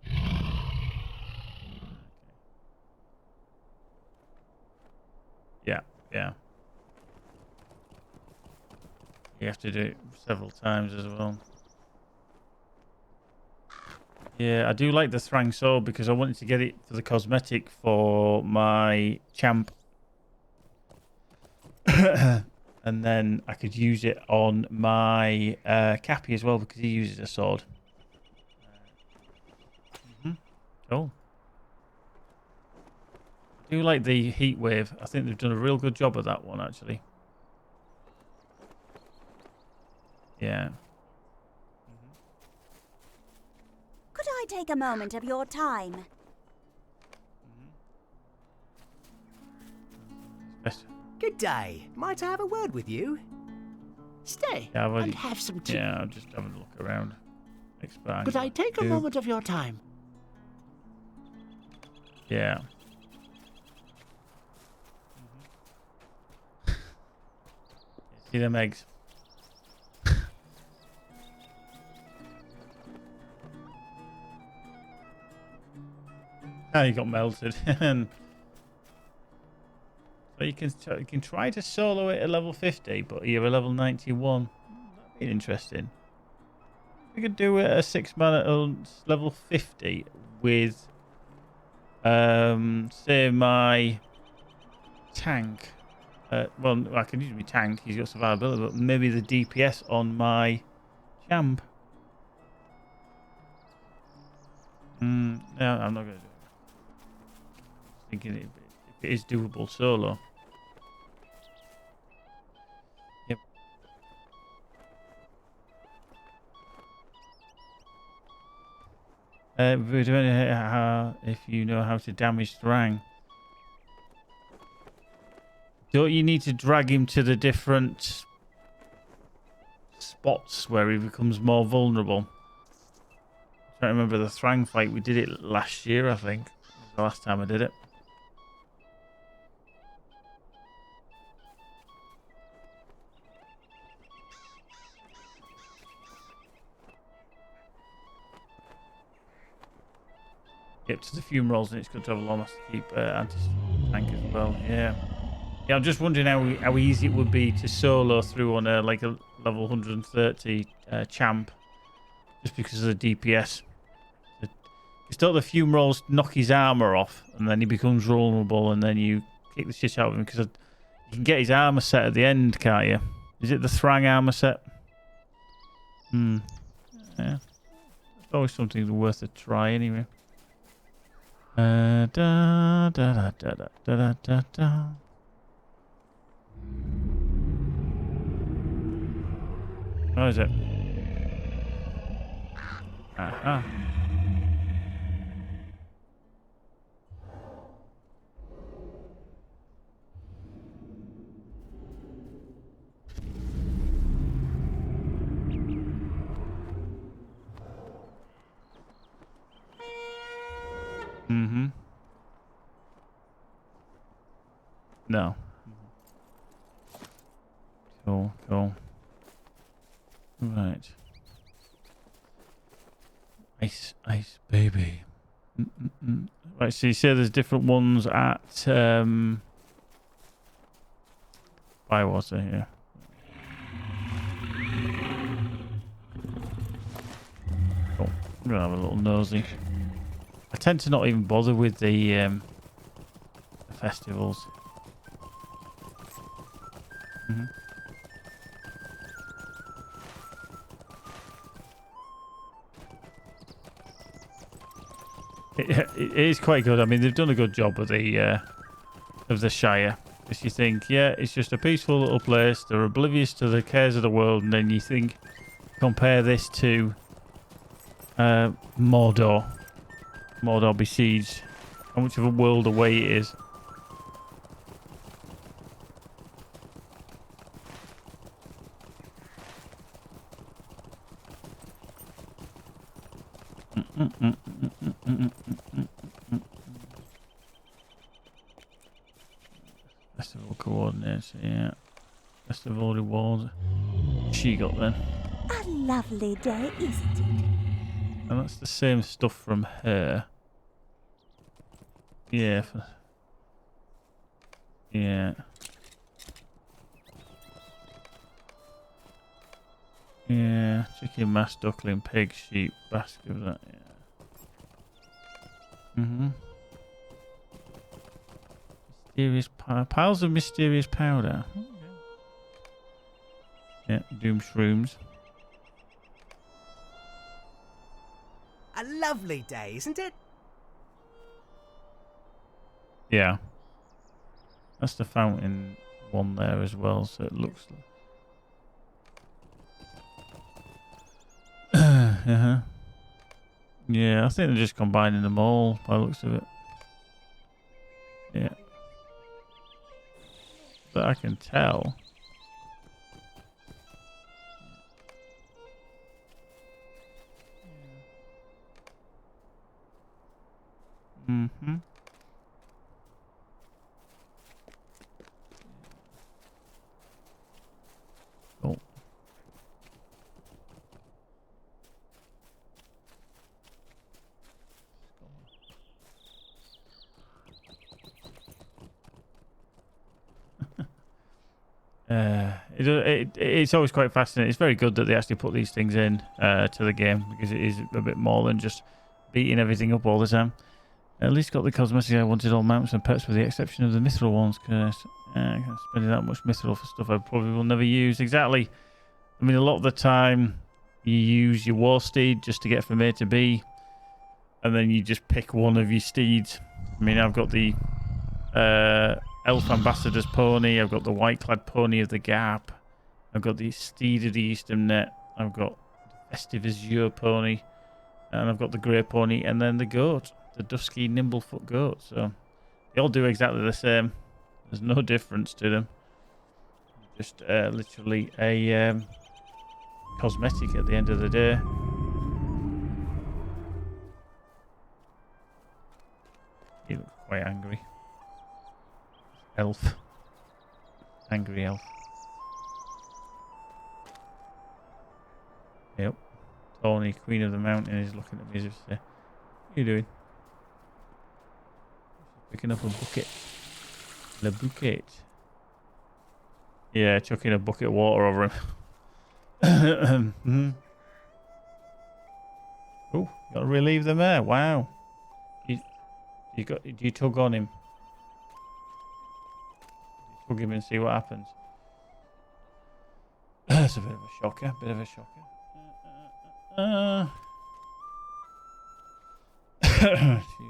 Yeah. You have to do it several times as well. Yeah, I do like the Thrang sword because I wanted to get it for the cosmetic for my champ. And then I could use it on my Cappy as well because he uses a sword. Cool. I do like the heat wave. I think they've done a real good job of that one, actually. Yeah. Could I take a moment of your time? Best. Good day. Might I have a word with you? Stay Yeah, I've already- and have some tea. Yeah, I'm just having a look around. Expand. Could I take a moment of your time? Yeah. See them eggs. Ah, you got melted. And so you can try to solo it at level 50, but you're a level 91. That'd be interesting. We could do it at a 6-man at level 50 with say my tank. Well, I can use my tank. He's got survivability, but maybe the DPS on my champ. No, I'm not going to do it. Thinking if it is doable solo. Yep. We don't know how, if you know how to damage Thrang. Don't you need to drag him to the different spots where he becomes more vulnerable? I don't remember the Thrang fight. We did it last year, I think. It was the last time I did it. Yep, to the fume rolls, and it's good to have a long to keep anti-tank as well. Yeah. Yeah, I'm just wondering how easy it would be to solo through on a level 130 champ, just because of the DPS. Because don't the fume rolls knock his armor off, and then he becomes vulnerable, and then you kick the shit out of him because you can get his armor set at the end, can't you? Is it the Thrang armor set? Yeah, it's always something worth a try anyway. Da da da da da da da da. What is it? Aha. No. Cool, cool. Right. Ice, ice, baby. Right, so you say there's different ones at Bywater here. Cool. I'm gonna have a little nosy. I tend to not even bother with the festivals. It is quite good. I mean, they've done a good job of the Shire. Because you think, yeah, it's just a peaceful little place. They're oblivious to the cares of the world, and then you think, compare this to Mordor. Mordor Besieged. How much of a world away it is. Festival coordinates, yeah. Festival rewards. She got then. A lovely day, isn't it? And that's the same stuff from her. Yeah. Yeah. Yeah. Chicken, mass, duckling, pig, sheep, basket of that, yeah. Mysterious piles of mysterious powder. Okay. Yeah, doom shrooms. A lovely day, isn't it? Yeah. That's the fountain one there as well, so it looks like... Yeah, I think they're just combining them all by the looks of it. Yeah. But I can tell. Cool. It's always quite fascinating. It's very good that they actually put these things in to the game, because it is a bit more than just beating everything up all the time. At least got the cosmetics I wanted, all mounts and pets with the exception of the mithril ones, because spending that much mithril for stuff I probably will never use. Exactly. I mean, a lot of the time you use your war steed just to get from A to B, and then you just pick one of your steeds. I mean, I've got the Elf Ambassador's pony, I've got the white-clad pony of the Gap, I've got the steed of the Eastern Net, I've got the Festive Azure pony, and I've got the grey pony, and then the goat, the dusky nimblefoot goat. So they all do exactly the same. There's no difference to them. Just literally a cosmetic at the end of the day. He looks quite angry. Elf. Angry elf. Yep. Tawny, Queen of the Mountain, is looking at me as if to say, what are you doing? Picking up a bucket. Le bucket. Yeah, chucking a bucket of water over him. Oh, got to relieve the mare. Wow. Do you tug on him? Tug him and see what happens. That's a bit of a shocker. Excuse me.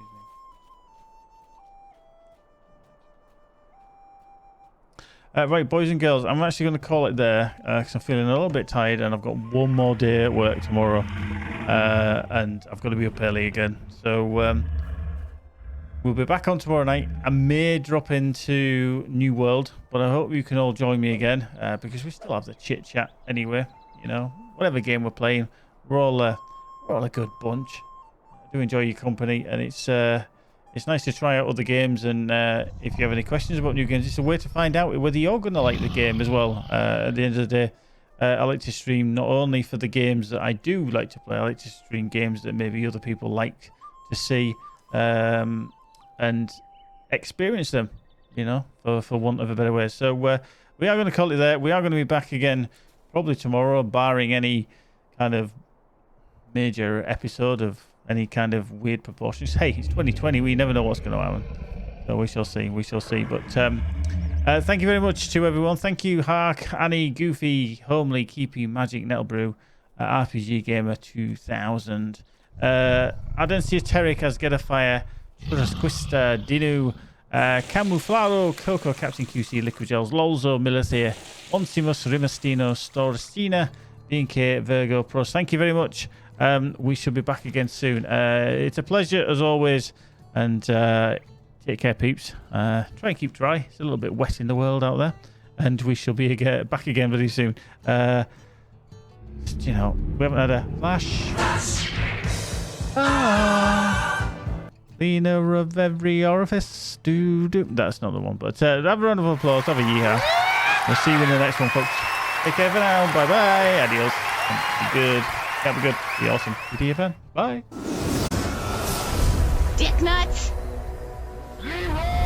Right, boys and girls, I'm actually going to call it there because I'm feeling a little bit tired, and I've got one more day at work tomorrow, and I've got to be up early again. So we'll be back on tomorrow night. I may drop into New World, but I hope you can all join me again because we still have the chit chat anyway. You know, whatever game we're playing, we're all a good bunch. I do enjoy your company, and it's it's nice to try out other games, and if you have any questions about new games, it's a way to find out whether you're going to like the game as well. At the end of the day, I like to stream not only for the games that I do like to play, I like to stream games that maybe other people like to see and experience them, you know, for want of a better way. So we are going to call it there. We are going to be back again probably tomorrow, barring any kind of major episode of any kind of weird proportions. Hey, it's 2020. We never know what's going to happen. So we shall see. We shall see. But thank you very much to everyone. Thank you, Hark, Annie, Goofy, Homely, Keepy, Magic, Nettlebrew, RPG Gamer 2000, Adencia Terric, as Get a Fire, Churrasquista, Dinu, Camuflado, Coco, Captain QC, Liquid Gels, Lolzo, Milithia, Onsimus, Rimastino, Storistina, DNK, Virgo, Pros. Thank you very much. We shall be back again soon. It's a pleasure as always, and take care, peeps. Try and keep dry. It's a little bit wet in the world out there, and we shall be back again very soon. You know, we haven't had a flash. Cleaner of every orifice. That's not the one, but have a round of applause. Have a yeehaw. We'll see you in the next one, folks. Take care for now. Bye bye. Adios. Be good. Be good. Be awesome. Be a fan. Bye. Dick nuts! Leroy!